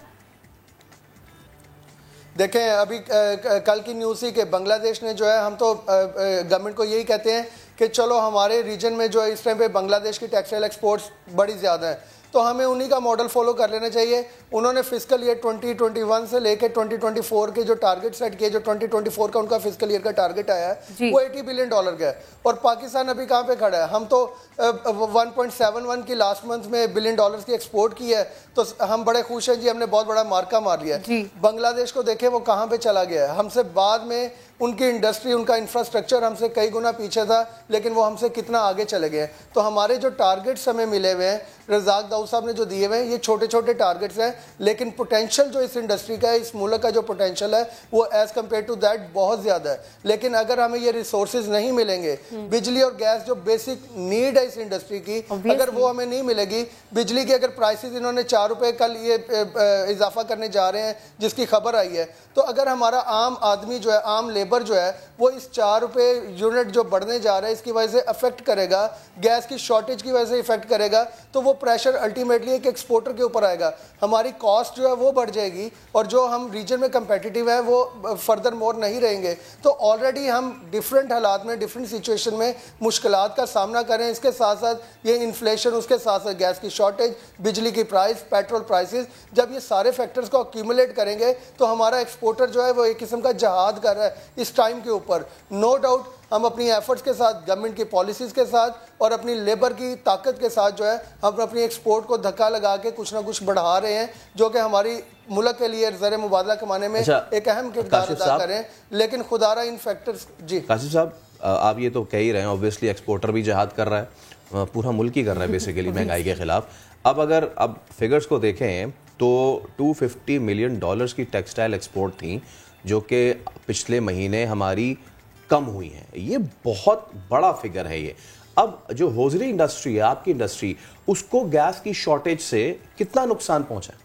देखें, अभी कल की न्यूज़ थी कि बांग्लादेश ने जो है, हम तो गवर्नमेंट को यही कहते हैं कि चलो हमारे रीजन में जो है इस टाइम पे बांग्लादेश की टेक्सटाइल एक्सपोर्ट्स बड़ी ज़्यादा है, तो हमें उन्हीं का मॉडल फॉलो कर लेना चाहिए। उन्होंने फिस्कल ईयर 2021 से लेकर 2024 के जो टारगेट सेट किए, जो 2024 का उनका फिस्कल ईयर का टारगेट आया है वो $80 बिलियन का है। और पाकिस्तान अभी कहाँ पे खड़ा है? हम तो 1.71 की लास्ट मंथ में $1 बिलियन की एक्सपोर्ट की है, तो हम बड़े खुश हैं जी, हमने बहुत बड़ा मार्का मार लिया है। बांग्लादेश को देखें वो कहाँ पे चला गया है, हमसे बाद में उनकी इंडस्ट्री, उनका इंफ्रास्ट्रक्चर हमसे कई गुना पीछे था, लेकिन वो हमसे कितना आगे चले गए। तो हमारे जो टारगेट्स हमें मिले हुए हैं, रज़ाक दाऊद साहब ने जो दिए हुए हैं, ये छोटे छोटे टारगेट्स हैं, लेकिन पोटेंशियल जो इस इंडस्ट्री का है, इस मुल्क का जो पोटेंशियल है वो एज़ कम्पेयर टू दैट बहुत ज़्यादा है। लेकिन अगर हमें ये रिसोर्सेज नहीं मिलेंगे, बिजली और गैस जो बेसिक नीड है इस इंडस्ट्री की, अगर वो हमें नहीं मिलेगी, बिजली की अगर प्राइसेस इन्होंने ₹4 कल ये इजाफा करने जा रहे हैं जिसकी खबर आई है, तो अगर हमारा आम आदमी जो है, आम लेबर जो है, वो इस ₹4 यूनिट जो बढ़ने जा रहा है इसकी वजह से अफेक्ट करेगा, गैस की शॉर्टेज की वजह से इफेक्ट करेगा, तो वो प्रेशर अल्टीमेटली एक एक्सपोर्टर के ऊपर आएगा, हमारी कॉस्ट जो है वो बढ़ जाएगी और जो हम रीजन में कंपेटिटिव है वो फर्दर मोर नहीं रहेंगे। तो ऑलरेडी हम डिफरेंट हालात में, डिफरेंट सिचुएशन में मुश्किलात का सामना करें, इसके साथ साथ ये इन्फ्लेशन, उसके साथ साथ गैस की शॉर्टेज, बिजली की प्राइस, पेट्रोल प्राइसेस, जब ये सारे फैक्टर्स को अक्यूमुलेट करेंगे तो हमारा एक्सपोर्टर जो है वो एक किस्म का जहाद कर रहा है इस टाइम के ऊपर। नो डाउट हम अपनी एफर्ट्स के साथ, गवर्नमेंट की पॉलिसीज़ के साथ और अपनी लेबर की ताकत के साथ जो है हम अपनी एक्सपोर्ट को धक्का लगा के कुछ ना कुछ बढ़ा रहे हैं, जो कि हमारी मुल्क के लिए ज़र मुबादला कमाने में एक अहम किरदार अदा करें। लेकिन खुदारा इन फैक्टर्स। जी काशिफ साहब, आप ये तो कह ही रहे हैं, ऑब्वियसली एक्सपोर्टर भी जहाद कर रहा है, पूरा मुल्क ही कर रहा है बेसिकली महंगाई के खिलाफ। अब फिगर्स को देखें तो $250 मिलियन की टेक्सटाइल एक्सपोर्ट थी जो कि पिछले महीने हमारी कम हुई हैं। ये बहुत बड़ा फिगर है ये। अब जो हौजरी इंडस्ट्री है, आपकी इंडस्ट्री, उसको गैस की शॉर्टेज से कितना नुकसान पहुंचा है?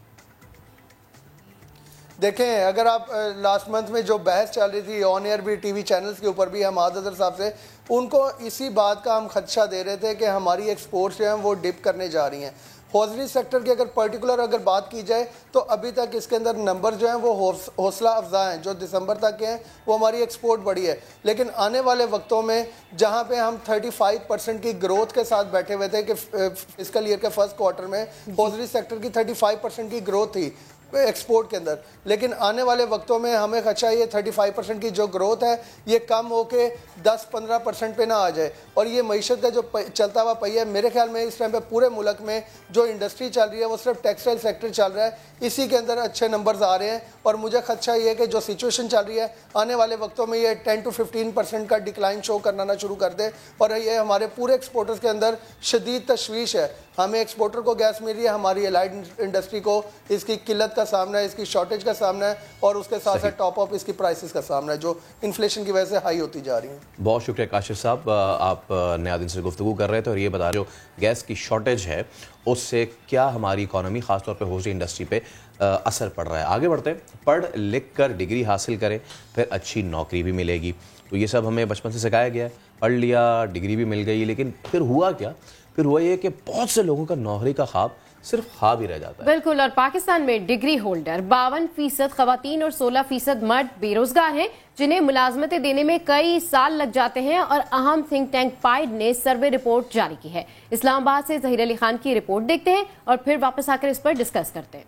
देखें, अगर आप लास्ट मंथ में जो बहस चल रही थी ऑन एयर भी, टीवी चैनल्स के ऊपर भी, हम आदर साहब से उनको इसी बात का हम खदशा दे रहे थे कि हमारी एक्सपोर्ट्स जो हैं वो डिप करने जा रही हैं। हौजरी सेक्टर की अगर पर्टिकुलर अगर बात की जाए तो अभी तक इसके अंदर नंबर जो हैं वो हौसला अफजा हैं, जो दिसंबर तक के हैं वो हमारी एक्सपोर्ट बढ़ी है। लेकिन आने वाले वक्तों में जहां पे हम 35% की ग्रोथ के साथ बैठे हुए थे कि फिस्कल ईयर के फर्स्ट क्वार्टर में हौजरी सेक्टर की 35% की ग्रोथ थी एक्सपोर्ट के अंदर, लेकिन आने वाले वक्तों में हमें खदशा ये 35% की जो ग्रोथ है ये कम होके 10-15% पे ना आ जाए। और ये मईशत का जो चलता हुआ पहिया, मेरे ख्याल में इस टाइम पे पूरे मुल्क में जो इंडस्ट्री चल रही है वो सिर्फ टेक्सटाइल सेक्टर चल रहा है, इसी के अंदर अच्छे नंबर्स आ रहे हैं। और मुझे खदशा ये है कि जो सिचुएशन चल रही है आने वाले वक्तों में ये 10-15% का डिक्लाइन शो करना शुरू कर दे और ये हमारे पूरे एक्सपोर्टर्स के अंदर शदीद तशवीश है। हमें एक्सपोर्टर को गैस मिल रही है, हमारी एलाइड इंडस्ट्री को इसकी किल्लत का सामना है, इसकी शॉर्टेज का सामना है और उसके साथ साथ टॉप अप इसकी प्राइसेस का सामना है जो इन्फ्लेशन की वजह से हाई होती जा रही है। बहुत शुक्रिया काशिफ साहब, आप नया दिन से गुफ्तगू कर रहे थे और ये बता रहे हो गैस की शॉर्टेज है उससे क्या हमारी इकॉनमी, खासतौर पर हौजरी इंडस्ट्री पे असर पड़ रहा है। आगे बढ़ते हैं, पढ़ लिख कर डिग्री हासिल करें फिर अच्छी नौकरी भी मिलेगी, तो ये सब हमें बचपन से सिखाया गया है। पढ़ लिया, डिग्री भी मिल गई, लेकिन फिर हुआ क्या? फिर हुआ ये कि बहुत से लोगों का नौकरी का ख्वाब सिर्फ ख्वाब ही रह जाता है। बिल्कुल। और पाकिस्तान में डिग्री होल्डर 52% खवातीन और 16% मर्द बेरोजगार हैं, जिन्हें मुलाजमतें देने में कई साल लग जाते हैं। और अहम थिंक टैंक पाइड ने सर्वे रिपोर्ट जारी की है। इस्लामाबाद से ज़हीर अली खान की रिपोर्ट देखते हैं और फिर वापस आकर इस पर डिस्कस करते हैं।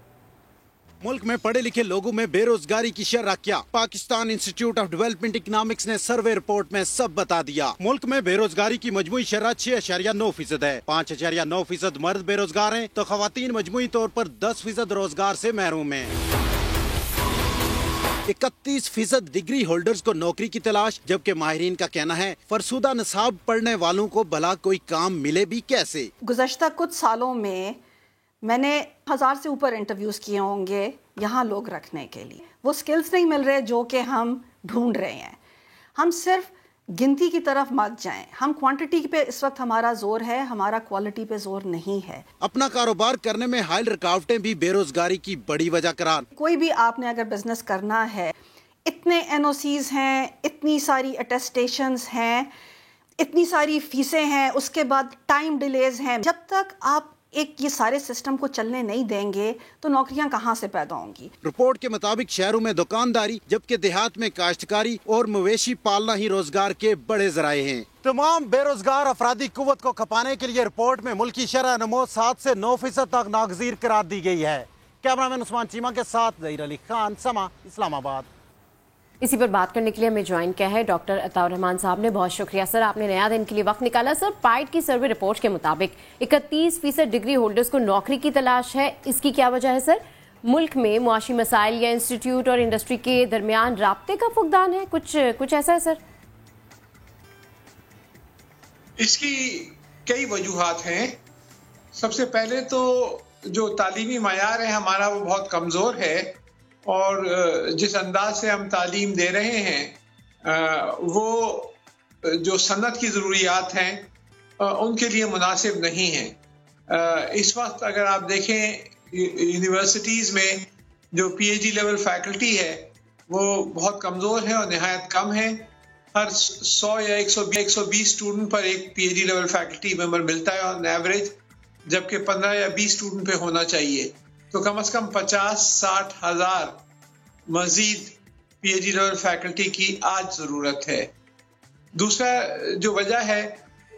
मुल्क में पढ़े लिखे लोगों में बेरोजगारी की शरह क्या? Pakistan institute of development economics ने सर्वे रिपोर्ट में सब बता दिया। मुल्क में बेरोजगारी की मजमूई शरह 6.9% है। 5.9% मर्द बेरोजगार हैं, तो खवातीन मजमूई तौर पर 10% रोजगार से महरूम हैं। 31% डिग्री होल्डर्स को नौकरी की तलाश, जबकि माहिरीन का कहना है फरसुदा निसाब पढ़ने वालों को भला कोई काम मिले भी कैसे। गुज़श्ता कुछ सालों में मैंने 1000 से ऊपर इंटरव्यूज़ किए होंगे यहाँ लोग रखने के लिए। वो स्किल्स नहीं मिल रहे जो कि हम ढूंढ रहे हैं। हम सिर्फ गिनती की तरफ मत जाएं। हम क्वांटिटी पे इस वक्त हमारा जोर है, हमारा क्वालिटी पे जोर नहीं है। अपना कारोबार करने में हाल रुकावटें भी बेरोजगारी की बड़ी वजह करार। कोई भी आपने अगर बिजनेस करना है, इतने NOCs हैं, इतनी सारी अटेस्टेशंस हैं, इतनी सारी फीसें हैं, उसके बाद टाइम डिलेज हैं। जब तक आप ये सारे सिस्टम को चलने नहीं देंगे तो नौकरियां कहां से पैदा होंगी। रिपोर्ट के मुताबिक शहरों में दुकानदारी, जबकि देहात में काश्तकारी और मवेशी पालना ही रोजगार के बड़े जराए हैं। तमाम बेरोजगार अफरादी कुव्वत को खपाने के लिए रिपोर्ट में मुल्की शरह नमो 7 से 9% तक नागजीर करार दी गई है। कैमरामैन उस्मान चीमा के साथ ज़हीर अली खान, समा, इस्लामाबाद। इसी पर बात करने के लिए हमें ज्वाइन किया है डॉक्टर अताउर रहमान साहब ने। बहुत शुक्रिया सर, आपने नया दिन के लिए वक्त निकाला। सर, पाइड की सर्वे रिपोर्ट के मुताबिक 31% डिग्री होल्डर्स को नौकरी की तलाश है। इसकी क्या वजह है सर? मुल्क में मुआशी मसाइल या इंस्टीट्यूट और इंडस्ट्री के दरमियान राब्ते का फुकदान है, कुछ ऐसा है सर? इसकी कई वजूहात हैं। सबसे पहले तो जो तालीमी मयार है हमारा वो बहुत कमज़ोर है, और जिस अंदाज से हम तालीम दे रहे हैं वो जो सनत की ज़रूरियात हैं उनके लिए मुनासिब नहीं है। इस वक्त अगर आप देखें यूनिवर्सिटीज़ में जो PhD लेवल फैकल्टी है वो बहुत कमज़ोर है और नहायत कम है। हर 100 या 120 स्टूडेंट पर एक PhD लेवल फैकल्टी मेंबर मिलता है ऑन एवरेज, जबकि 15 या 20 स्टूडेंट पे होना चाहिए। तो कम से कम 50-60 हज़ार मजीद PhD लेवल फैकल्टी की आज ज़रूरत है। दूसरा जो वजह है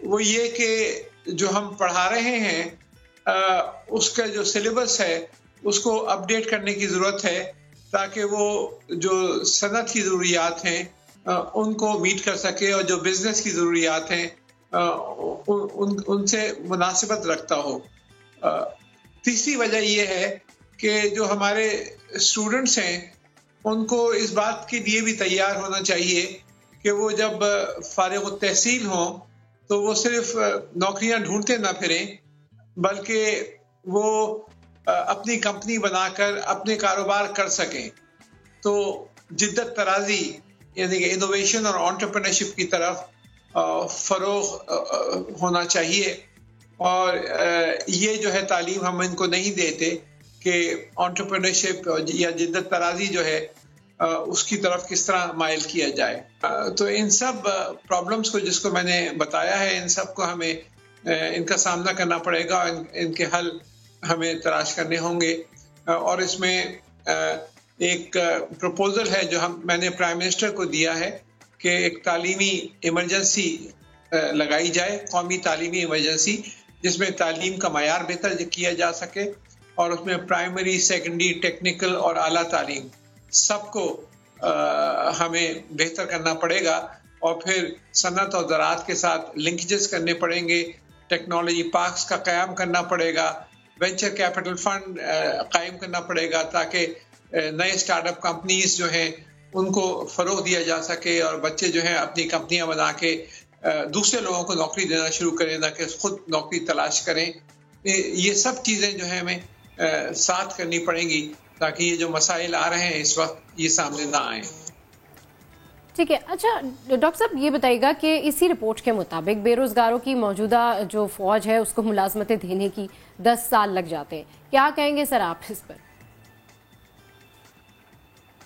वो ये कि जो हम पढ़ा रहे हैं उसका जो सिलेबस है उसको अपडेट करने की ज़रूरत है, ताकि वो जो सनत की ज़रूरियात हैं उनको मीट कर सके और जो बिज़नेस की ज़रूरियात हैं उनसे मुनासिबत रखता हो। तीसरी वजह ये है कि जो हमारे स्टूडेंट्स हैं उनको इस बात के लिए भी तैयार होना चाहिए कि वो जब फारिग तहसील हों तो वो सिर्फ नौकरियां ढूंढते ना फिरें, बल्कि वो अपनी कंपनी बनाकर अपने कारोबार कर सकें। तो जिद्दत तराजी यानी कि इनोवेशन और एंटरप्रेन्योरशिप की तरफ फरोग होना चाहिए। और ये जो है तालीम हम इनको नहीं देते कि एंटरप्रेन्योरशिप या जिद्दत तराजी जो है उसकी तरफ किस तरह माइल किया जाए। तो इन सब प्रॉब्लम्स को जिसको मैंने बताया है, इन सब को हमें इनका सामना करना पड़ेगा और इनके हल हमें तलाश करने होंगे। और इसमें एक प्रपोजल है जो मैंने प्राइम मिनिस्टर को दिया है कि एक तालीमी इमरजेंसी लगाई जाए, कौमी तालीमी इमरजेंसी, जिसमें तालीम का मयार बेहतर किया जा सके और उसमें प्राइमरी, सेकेंडरी, टेक्निकल और आला तालीम सबको हमें बेहतर करना पड़ेगा। और फिर सनत और ज़राअत के साथ लिंकेजेस करने पड़ेंगे, टेक्नोलॉजी पार्क्स का क़याम करना पड़ेगा, वेंचर कैपिटल फंड कायम करना पड़ेगा, ताकि नए स्टार्टअप कंपनीज जो हैं उनको फ़रोग़ दिया जा सके और बच्चे जो हैं अपनी कंपनियां बना के दूसरे लोगों को नौकरी देना शुरू करें, ना कि खुद नौकरी तलाश करें। ये सब चीज़ें जो है हमें साथ करनी पड़ेंगी ताकि ये जो मसाइल आ रहे हैं इस वक्त ये सामने ना आए। ठीक है। अच्छा डॉक्टर साहब, ये बताइएगा कि इसी रिपोर्ट के मुताबिक बेरोजगारों की मौजूदा जो फौज है उसको मुलाजमतें देने की 10 साल लग जाते हैं। क्या कहेंगे सर आप इस पर?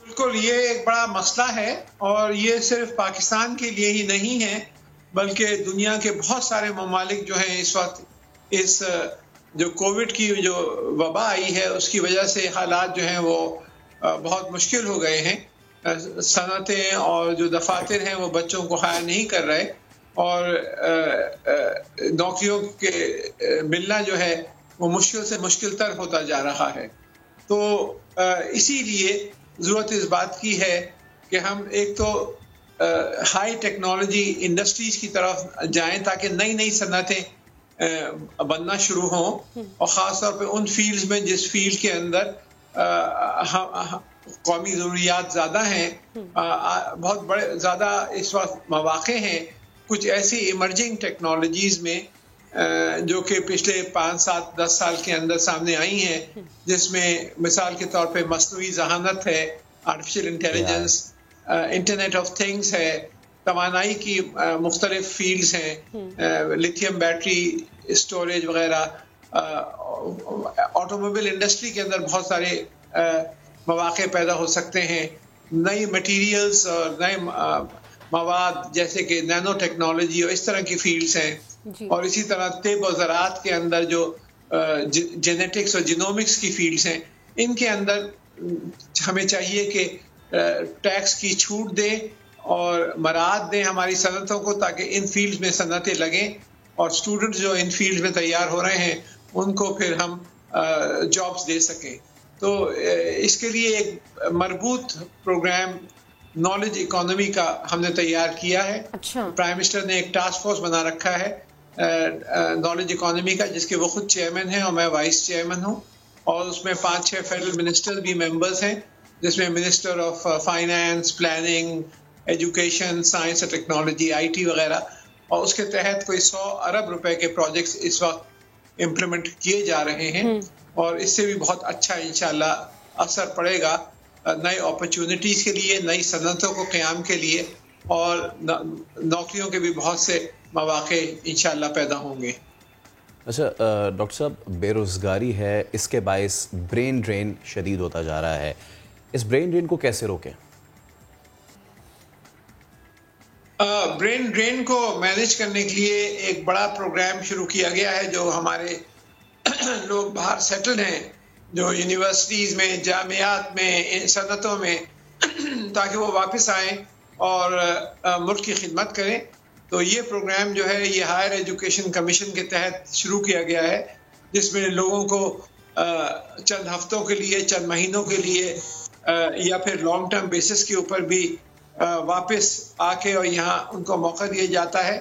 बिल्कुल, ये एक बड़ा मसला है और ये सिर्फ पाकिस्तान के लिए ही नहीं है, बल्कि दुनिया के बहुत सारे ममालिक जो हैं इस वक्त इस जो कोविड की जो वबा आई है उसकी वजह से हालात जो हैं वो बहुत मुश्किल हो गए हैं। सनतें और जो दफातर हैं वो बच्चों को हायर नहीं कर रहे और नौकरियों के मिलना जो है वो मुश्किल से मुश्किल तर होता जा रहा है। तो इसीलिए ज़रूरत इस बात की है कि हम एक तो हाई टेक्नोलॉजी इंडस्ट्रीज की तरफ जाएं ताकि नई नई सनतें बनना शुरू हों और ख़ास तौर पे उन फील्ड्स में जिस फील्ड के अंदर कौमी ज़रूरियात ज़्यादा हैं, बहुत बड़े ज़्यादा इस वक्त मौक़े हैं कुछ ऐसी इमर्जिंग टेक्नोलॉजीज़ में जो कि पिछले 5, 7, 10 साल के अंदर सामने आई हैं, जिसमें मिसाल के तौर पे मस्नूई ज़हानत है, artificial intelligence, internet of things है, तवानाई की मुख्तलिफ फील्ड्स हैं, लिथियम बैटरी स्टोरेज वगैरह, ऑटोमोबाइल इंडस्ट्री के अंदर बहुत सारे मौक़े पैदा हो सकते हैं, नई मटेरियल्स और नए मवाद जैसे कि नैनो टेक्नोलॉजी और इस तरह की फील्ड्स हैं। और इसी तरह तिब और ज़राअत के अंदर जो जेनेटिक्स और जीनोमिक्स की फील्ड्स हैं, इनके अंदर हमें चाहिए कि टैक्स की छूट दें और मराहत दें हमारी सनतों को ताकि इन फील्ड्स में सनतें लगें और स्टूडेंट्स जो इन फील्ड्स में तैयार हो रहे हैं उनको फिर हम जॉब्स दे सकें। तो इसके लिए एक मरबूत प्रोग्राम नॉलेज इकोनॉमी का हमने तैयार किया है। प्राइम मिनिस्टर ने एक टास्क फोर्स बना रखा है नॉलेज इकोनॉमी का, जिसके वो खुद चेयरमैन हैं और मैं वाइस चेयरमैन हूँ, और उसमें 5-6 फेडरल मिनिस्टर्स भी मेंबर्स हैं, जिसमें minister of finance, planning, education, science और टेक्नोलॉजी, IT वगैरह, और उसके तहत कोई 100 अरब रुपए के प्रोजेक्ट्स इस वक्त इम्प्लीमेंट किए जा रहे हैं और इससे भी बहुत अच्छा इंशाल्लाह असर पड़ेगा नई अपॉर्चुनिटीज़ के लिए, नई सनतों को क़याम के लिए, और नौकरियों के भी बहुत से मौक़े इंशाल्लाह पैदा होंगे। अच्छा डॉक्टर साहब, बेरोज़गारी है, इसके बायस ब्रेन ड्रेन शदीद होता जा रहा है, इस ब्रेन ड्रेन को कैसे रोकें? ब्रेन ड्रेन को मैनेज करने के लिए एक बड़ा प्रोग्राम शुरू किया गया है। जो हमारे लोग बाहर सेटल्ड हैं, जो यूनिवर्सिटीज़ में, जामियात में, सनतों में, ताकि वो वापस आएँ और मुल्क की खिदमत करें। तो ये प्रोग्राम जो है ये हायर एजुकेशन कमीशन के तहत शुरू किया गया है, जिसमें लोगों को चंद हफ्तों के लिए, चंद महीनों के लिए या फिर लॉन्ग टर्म बेसिस के ऊपर भी वापस आके और यहाँ उनको मौका दिया जाता है।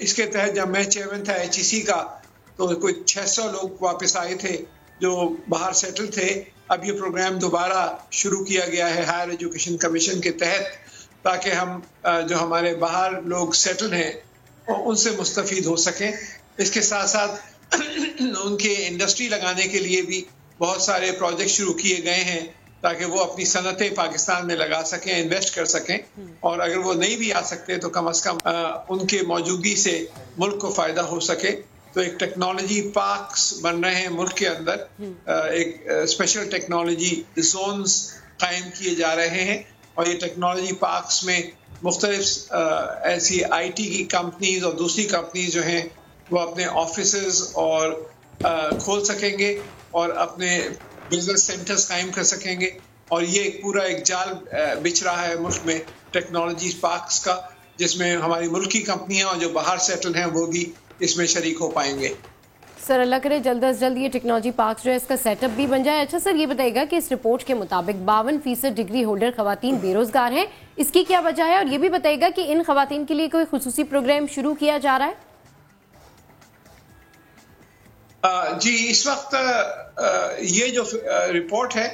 इसके तहत जब मैं चेयरमैन था HEC का, तो कोई 600 लोग वापस आए थे जो बाहर सेटल थे। अब ये प्रोग्राम दोबारा शुरू किया गया है हायर एजुकेशन कमीशन के तहत, ताकि हम जो हमारे बाहर लोग सेटल हैं उनसे मुस्तफ़ीद हो सकें। इसके साथ साथ उनके इंडस्ट्री लगाने के लिए भी बहुत सारे प्रोजेक्ट शुरू किए गए हैं, ताकि वो अपनी सनतें पाकिस्तान में लगा सकें, इन्वेस्ट कर सकें, और अगर वो नहीं भी आ सकते तो कम से कम उनके मौजूदगी से मुल्क को फ़ायदा हो सके। तो एक टेक्नोलॉजी पार्क्स बन रहे हैं मुल्क के अंदर, एक स्पेशल टेक्नोलॉजी जोन्स कायम किए जा रहे हैं, और ये टेक्नोलॉजी पार्क्स में मुख्तलिफ ऐसी IT की कंपनीज और दूसरी कंपनीज जो हैं वो अपने ऑफिसेज और खोल सकेंगे और अपने बिजनेस सेंटर्स कायम कर सकेंगे। और ये पूरा एक जाल बिछ रहा है मुल्क में टेक्नोलॉजी पार्क्स का, जिसमें हमारी मुल्क की कंपनियां और जो बाहर सेटल हैं वो भी इसमें शरीक हो पाएंगे। सर अल्लाह करे जल्द अज जल्द ये टेक्नोलॉजी पार्क जो है इसका सेटअप भी बन जाए। अच्छा सर, ये बताइएगा कि इस रिपोर्ट के मुताबिक 52% डिग्री होल्डर खवातीन बेरोजगार हैं, इसकी क्या वजह है? और ये भी बताइएगा कि इन खवातीन के लिए कोई खुसूसी प्रोग्राम शुरू किया जा रहा है? जी, इस वक्त ये जो रिपोर्ट है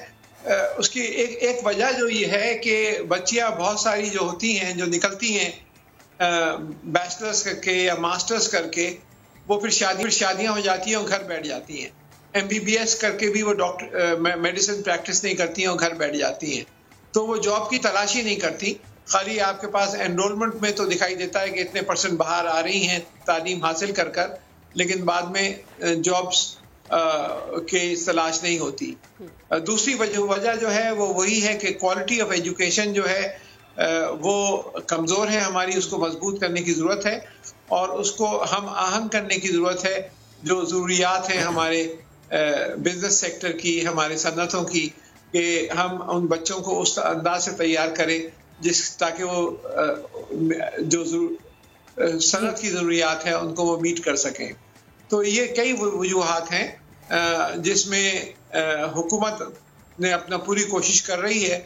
उसकी एक वजह जो ये है कि बच्चियां बहुत सारी जो होती हैं, जो निकलती हैं बैचलर्स करके या मास्टर्स करके, वो फिर शादियां हो जाती हैं और घर बैठ जाती हैं। MBBS करके भी वो डॉक्टर मेडिसिन प्रैक्टिस नहीं करती हैं और घर बैठ जाती हैं, तो वो जॉब की तलाशी नहीं करती। खाली आपके पास एनरोलमेंट में तो दिखाई देता है कि इतने % बाहर आ रही हैं तालीम हासिल कर, लेकिन बाद में जॉब्स के तलाश नहीं होती। दूसरी वजह जो है वो वही है कि क्वालिटी ऑफ एजुकेशन जो है वो कमज़ोर है हमारी, उसको मजबूत करने की ज़रूरत है और उसको हम आहंग करने की ज़रूरत है जो ज़रूरियात हैं हमारे बिजनेस सेक्टर की, हमारे सन्नतों की, कि हम उन बच्चों को उस अंदाज से तैयार करें ताकि वो जो सनत की ज़रूरियात है उनको वो मीट कर सकें। तो ये कई वजूहात हैं जिसमें हुकूमत ने अपना पूरी कोशिश कर रही है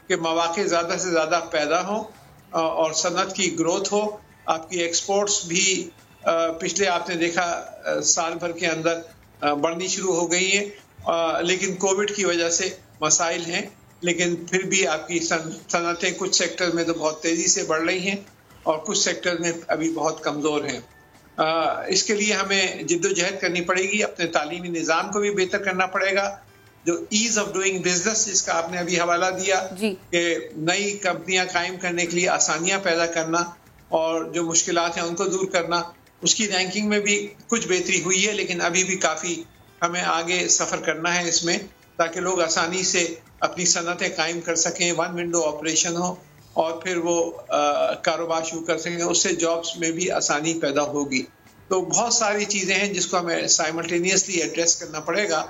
कि मौक़े ज़्यादा से ज़्यादा पैदा हों और सनत की ग्रोथ हो। आपकी एक्सपोर्ट्स भी पिछले आपने देखा साल भर के अंदर बढ़नी शुरू हो गई है, लेकिन कोविड की वजह से मसाइल हैं, लेकिन फिर भी आपकी सनतें कुछ सेक्टर में तो बहुत तेज़ी से बढ़ रही हैं और कुछ सेक्टर में अभी बहुत कमज़ोर हैं। इसके लिए हमें जिद्दोजहद करनी पड़ेगी, अपने तालीमी निज़ाम को भी बेहतर करना पड़ेगा। जो ईज़ ऑफ डूइंग बिजनेस जिसका आपने अभी हवाला दिया कि नई कंपनियां कायम करने के लिए आसानियां पैदा करना और जो मुश्किलात हैं उनको दूर करना, उसकी रैंकिंग में भी कुछ बेहतरी हुई है, लेकिन अभी भी काफ़ी हमें आगे सफ़र करना है इसमें, ताकि लोग आसानी से अपनी सनतें कायम कर सकें, वन विंडो ऑपरेशन हो और फिर वो कारोबार शुरू कर सकें, उससे जॉब्स में भी आसानी पैदा होगी। तो बहुत सारी चीज़ें हैं जिसको हमें साइमल्टेनियसली एड्रेस करना पड़ेगा,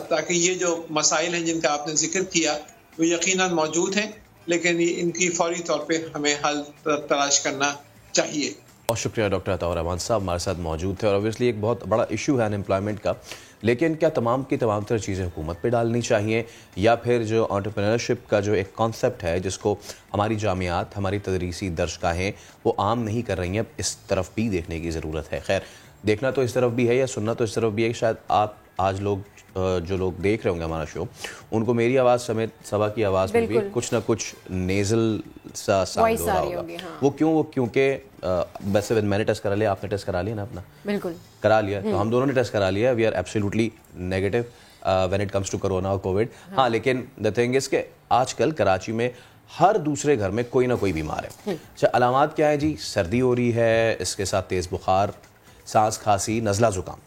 ताकि ये जो मसाइल हैं जिनका आपने जिक्र किया वो यकीनन मौजूद हैं, लेकिन इनकी फौरी तौर पे हमें हल तलाश करना चाहिए। बहुत शुक्रिया डॉक्टर अताउर रहमान साहब हमारे साथ मौजूद थे। और ऑब्वियसली एक बहुत बड़ा इशू है अनएम्प्लॉयमेंट का, लेकिन क्या तमाम की तमाम तरह चीज़ें हुकूमत पे डालनी चाहिए, या फिर जो एंटरप्रेन्योरशिप का जो एक कॉन्सेप्ट है जिसको हमारी जामियात, हमारी तदरीसी दर्शगाहें वो आम नहीं कर रही हैं, इस तरफ भी देखने की ज़रूरत है। खैर, देखना तो इस तरफ भी है या सुनना तो इस तरफ भी है। शायद आप आज लोग जो लोग देख रहे होंगे हमारा शो, उनको मेरी आवाज़ समेत सबा की आवाज़ में भी कुछ ना कुछ नेज़ल सा साउंड हो रहा होगा। हाँ। वो क्योंकि वैसे मैंने टेस्ट करा लिया, आपने टेस्ट करा लिया ना अपना? बिल्कुल करा लिया, तो हम दोनों ने टेस्ट करा लिया। We are absolutely negative when it comes to corona और कोविड। हाँ, लेकिन द थिंग इज के आजकल कराची में हर दूसरे घर में कोई ना कोई बीमार है। अच्छा, अलामात क्या है जी? सर्दी हो रही है, इसके साथ तेज़ बुखार, सांस, खांसी, नज़ला, ज़ुकाम।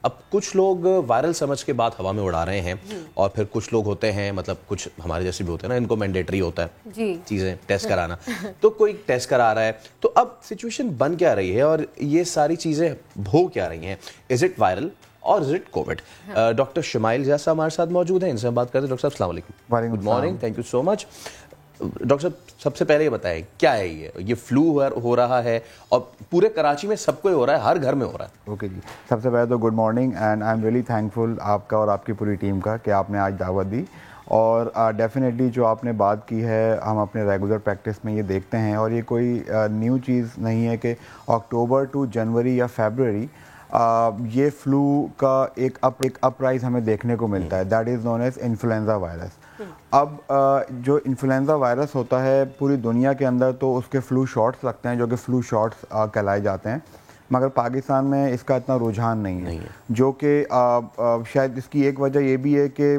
अब कुछ लोग वायरल समझ के बात हवा में उड़ा रहे हैं, और फिर कुछ लोग होते हैं, मतलब कुछ हमारे जैसे भी होते हैं ना, इनको मैंडेटरी होता है चीज़ें टेस्ट कराना। तो कोई टेस्ट करा रहा है, तो अब सिचुएशन बन क्या रही है और ये सारी चीज़ें हो क्या रही हैं? इज इट वायरल और is it covid? Doctor Shamail Zia sahab हमारे साथ मौजूद हैं, इनसे हम बात करते हैं। डॉक्टर साहब अस्सलाम वालेकुम। Good morning, thank you so much. Doctor साहब, सबसे पहले ये बताएं, क्या है ये फ्लू हो रहा है और पूरे कराची में सबको हो रहा है, हर घर में हो रहा है? ओके जी, सबसे पहले तो good morning and I am really thankful आपका और आपकी पूरी टीम का कि आपने आज दावत दी। और डेफिनेटली जो आपने बात की है, हम अपने रेगुलर प्रैक्टिस में ये देखते हैं, और ये कोई न्यू चीज़ नहीं है कि अक्टूबर टू जनवरी या फरवरी ये फ्लू का एक अपराइज हमें देखने को मिलता है, that is known as influenza virus. अब जो इन्फ्लुएंजा वायरस होता है पूरी दुनिया के अंदर, तो उसके फ्लू शॉट्स लगते हैं जो कि फ्लू शॉट्स कहलाए जाते हैं, मगर पाकिस्तान में इसका इतना रुझान नहीं है। जो कि शायद इसकी एक वजह ये भी है कि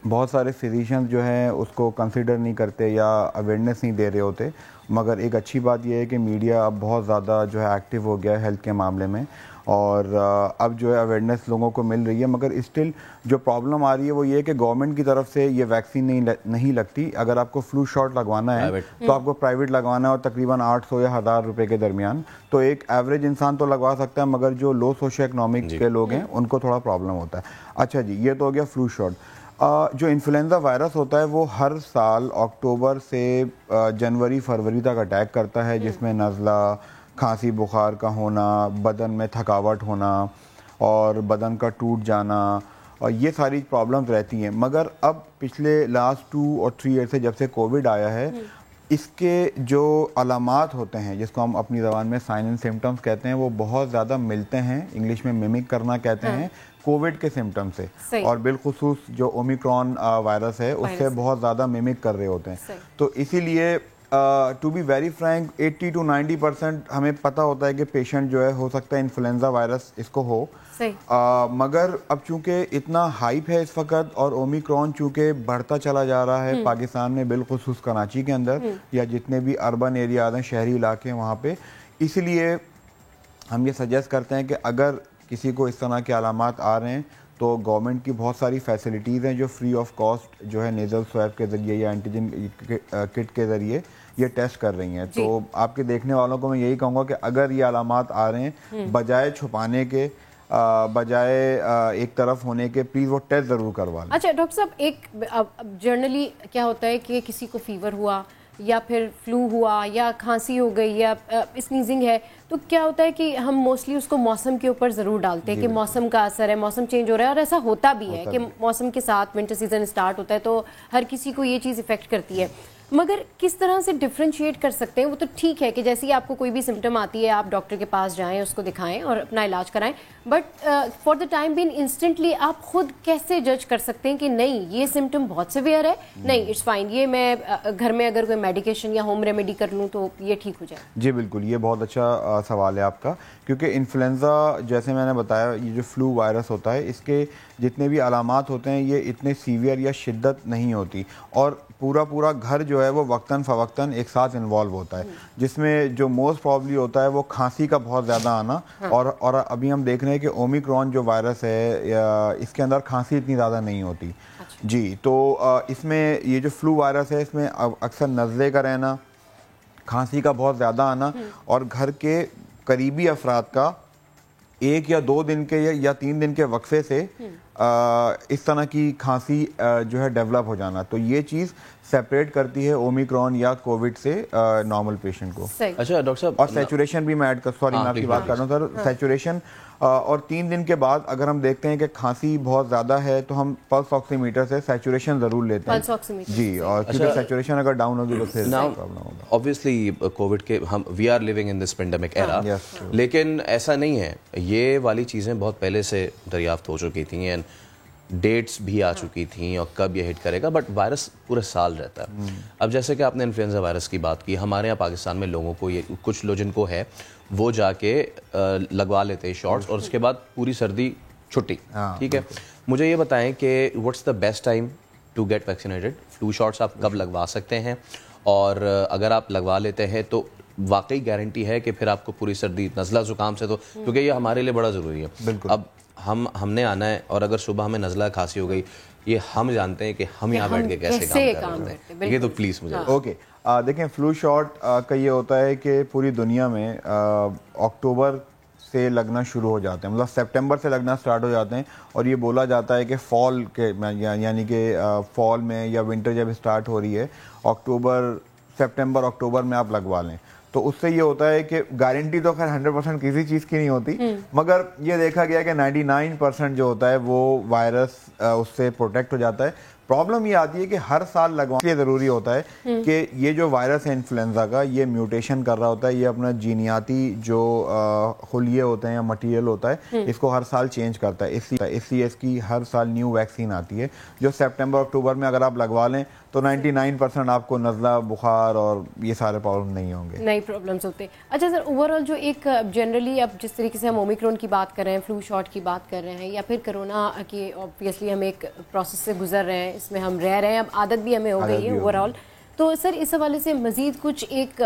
बहुत सारे फिजिशियंस जो हैं उसको कंसिडर नहीं करते या अवेयरनेस नहीं दे रहे होते। मगर एक अच्छी बात यह है कि मीडिया अब बहुत ज़्यादा जो है एक्टिव हो गया है हेल्थ के मामले में, और अब जो है अवेयरनेस लोगों को मिल रही है। मगर स्टिल जो प्रॉब्लम आ रही है वो ये है कि गवर्नमेंट की तरफ से ये वैक्सीन नहीं लगती। अगर आपको फ्लू शॉट लगवाना है तो आपको प्राइवेट लगवाना है, और तकरीबन 800 या 1000 रुपये के दरमियान। तो एक एवरेज इंसान तो लगवा सकता है, मगर जो लो सोशो इकनॉमिक के लोग हैं उनको थोड़ा प्रॉब्लम होता है। अच्छा जी, ये तो हो गया फ्लू शॉट। जो इन्फ्लुएंजा वायरस होता है वो हर साल अक्टूबर से जनवरी फरवरी तक अटैक करता है, जिसमें नज़ला, खांसी, बुखार का होना, बदन में थकावट होना और बदन का टूट जाना, और ये सारी प्रॉब्लम्स रहती हैं। मगर अब पिछले लास्ट 2 और 3 ईयर से जब से कोविड आया है, इसके जो अलामात होते हैं, जिसको हम अपनी ज़बान में साइन एंड सिम्टम्स कहते हैं, वो बहुत ज़्यादा मिलते हैं। इंग्लिश में मिमिक करना कहते हैं कोविड के सिम्टम से, और बिलखुसूस जो ओमिक्रॉन वायरस है उससे बहुत ज़्यादा मिमिक कर रहे होते हैं। तो इसीलिए to be very frank 80 to 90% हमें पता होता है कि पेशेंट जो है हो सकता है इन्फ्लुएंजा वायरस इसको हो। मगर अब चूंकि इतना हाइप है इस वक्त, और ओमिक्रॉन चूंकि बढ़ता चला जा रहा है पाकिस्तान में, बिलखुसूस कराची के अंदर या जितने भी अर्बन एरियाज हैं, शहरी इलाके हैं वहाँ पे, इसलिए हम ये सजेस्ट करते हैं कि अगर किसी को इस तरह के अलामात आ रहे हैं तो गवर्नमेंट की बहुत सारी फैसिलिटीज़ हैं जो फ्री ऑफ कॉस्ट जो है नेज़ल स्वैब के ज़रिए या एंटीजन किट के ज़रिए ये टेस्ट कर रही हैं। तो आपके देखने वालों को मैं यही कहूँगा कि अगर ये अलामात आ रहे हैं, बजाय छुपाने के बजाय एक तरफ होने के प्लीज़ वो टेस्ट ज़रूर करवा लें। अच्छा डॉक्टर साहब, एक जनरली क्या होता है कि किसी को फीवर हुआ या फिर फ्लू हुआ या खांसी हो गई या स्नीजिंग है, तो क्या होता है कि हम मोस्टली उसको मौसम के ऊपर ज़रूर डालते हैं कि मौसम का असर है, मौसम चेंज हो रहा है, और ऐसा होता भी है कि मौसम के साथ विंटर सीजन स्टार्ट होता है तो हर किसी को ये चीज़ इफेक्ट करती है। मगर किस तरह से डिफ्रेंशिएट कर सकते हैं? वो तो ठीक है कि जैसे ही आपको कोई भी सिम्टम आती है आप डॉक्टर के पास जाएं, उसको दिखाएं और अपना इलाज कराएं, but for the time being instantly आप खुद कैसे जज कर सकते हैं कि नहीं ये सिम्टम बहुत सिवियर है, नहीं इट्स फाइन, ये मैं घर में अगर कोई मेडिकेशन या होम रेमेडी कर लूँ तो ये ठीक हो जाए? जी बिल्कुल, ये बहुत अच्छा सवाल है आपका, क्योंकि इन्फ्लुएंज़ा जैसे मैंने बताया ये जो फ्लू वायरस होता है इसके जितने भी अलामात होते हैं ये इतने सीवियर या शिद्दत नहीं होती, और पूरा घर जो है वो वक्तन फ़वक्तन एक साथ इन्वॉल्व होता है, जिसमें जो मोस्ट प्रॉब्ली होता है वो खांसी का बहुत ज़्यादा आना। और अभी हम देख रहे हैं कि ओमिक्रॉन जो वायरस है इसके अंदर खांसी इतनी ज़्यादा नहीं होती। जी, तो इसमें ये जो फ्लू वायरस है इसमें अक्सर नज़ले का रहना, खांसी का बहुत ज़्यादा आना, और घर के करीबी अफराद का 1 या 2 दिन के या 3 दिन के वक्फे से इस तरह की खांसी जो है डेवलप हो जाना, तो ये चीज़ सेपरेट करती है ओमिक्रॉन या कोविड से नॉर्मल पेशेंट को। अच्छा डॉक्टर साहब, और सैचुरेशन भी मैं ऐड कर, सॉरी मैं आपकी बात कर रहा हूँ सर, सैचुरेशन और 3 दिन के बाद अगर हम देखते हैं कि खांसी बहुत ज़्यादा है तो हम पल्स ऑक्सीमीटर से सैचुरेशन ज़रूर लेते हैं जी, और क्योंकि सैचुरेशन अगर डाउन होगी तो फिर प्रॉब्लम होगा। ऑब्वियसली कोविड के हम we are living in this pandemic era, लेकिन ऐसा नहीं है, ये वाली चीज़ें बहुत पहले से दरियाफ्त हो चुकी थी एंड डेट्स भी आ चुकी थी और कब ये हिट करेगा, बट वायरस पूरे साल रहता है। अब जैसे कि आपने इन्फ्लुएंजा वायरस की बात की, हमारे यहाँ पाकिस्तान में लोगों को ये, कुछ लोग जिनको है वो जाके लगवा लेते हैं शॉट्स और उसके बाद पूरी सर्दी छुट्टी, ठीक है। मुझे ये बताएं कि what's the best time to get vaccinated? Flu shots आप कब लगवा सकते हैं, और अगर आप लगवा लेते हैं तो वाकई गारंटी है कि फिर आपको पूरी सर्दी नज़ला ज़ुकाम से, तो क्योंकि ये हमारे लिए बड़ा ज़रूरी है। बिल्कुल, अब हमने आना है और अगर सुबह हमें नज़ला खांसी हो गई, ये हम जानते हैं कि हम यहाँ बैठ के कैसे काम कर रहे हैं, ये तो प्लीज़ मुझे ओके देखें, फ्लू शॉट का ये होता है कि पूरी दुनिया में अक्टूबर से लगना शुरू हो जाते हैं, मतलब सितंबर से लगना स्टार्ट हो जाते हैं, और ये बोला जाता है कि फॉल के यानी कि फॉल में या विंटर जब स्टार्ट हो रही है सितंबर अक्टूबर में आप लगवा लें, तो उससे ये होता है कि गारंटी तो खैर 100% किसी चीज़ की नहीं होती, मगर ये देखा गया कि 99% जो होता है वो वायरस उससे प्रोटेक्ट हो जाता है। प्रॉब्लम ये आती है कि हर साल लगवाना ये ज़रूरी होता है कि ये जो वायरस है इन्फ्लुएंजा का, ये म्यूटेशन कर रहा होता है, ये अपना जीनियाती जो खुलिये होते हैं या मटेरियल होता है इसको हर साल चेंज करता है। इसलिए इसकी हर साल न्यू वैक्सीन आती है जो सितंबर अक्टूबर में अगर आप लगवा लें तो 99% आपको नज़ला, बुखार और ये सारे प्रॉब्लम नहीं होंगे, नई प्रॉब्लम्स होते। अच्छा सर, ओवरऑल जो एक जनरली अब जिस तरीके से हम ओमिक्रॉन की बात कर रहे हैं, फ्लू शॉट की बात कर रहे हैं, या फिर कोरोना की ऑब्वियसली हम एक प्रोसेस से गुजर रहे हैं, इसमें हम रह रहे हैं, अब आदत भी हमें हो गई है ओवरऑल, तो सर इस हवाले से मजीद कुछ एक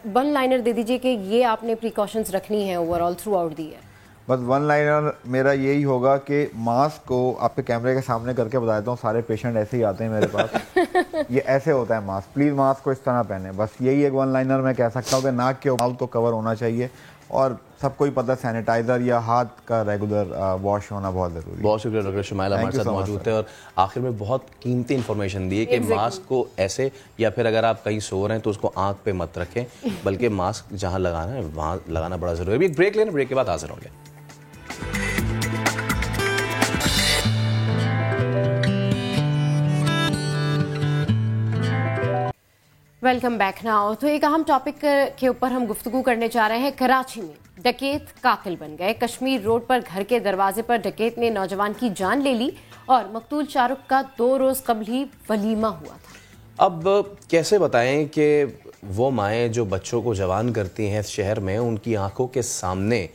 वन लाइनर दे दीजिए कि ये आपने प्रिकॉशंस रखनी है ओवरऑल थ्रू आउट दी है। बस वन लाइनर मेरा यही होगा कि मास्क को आपके कैमरे के सामने करके बता देता हूँ, सारे पेशेंट ऐसे ही आते हैं मेरे पास ये ऐसे होता है मास्क, प्लीज़ मास्क को इस तरह पहने, बस यही एक वन लाइनर मैं कह सकता हूँ कि नाक के माउथ तो कवर होना चाहिए, और सबको ही पता सैनिटाइजर या हाथ का रेगुलर वॉश होना बहुत ज़रूरी है। बहुत शुक्रिया डॉक्टर शुमाइल हमारे साथ मौजूद थे और आखिर में बहुत कीमती इन्फॉर्मेशन दी है कि मास्क को ऐसे, या फिर अगर आप कहीं सो रहे हैं तो उसको आंख पे मत रखें, बल्कि मास्क जहाँ लगाना है वहाँ लगाना बड़ा ज़रूरी है। अभी एक ब्रेक लेना, ब्रेक के बाद हाजिर होंगे। Welcome back now. तो एक अहम टॉपिक के ऊपर हम गुफ्तगू करने जा रहे हैं। कराची में डकैत कातिल बन गए। कश्मीर रोड पर घर के दरवाजे पर डकैत ने नौजवान की जान ले ली और मकतूल शाहरुख का 2 रोज कबल ही वलीमा हुआ था। अब कैसे बताएं कि वो माएँ जो बच्चों को जवान करती हैं इस शहर में, उनकी आंखों के सामने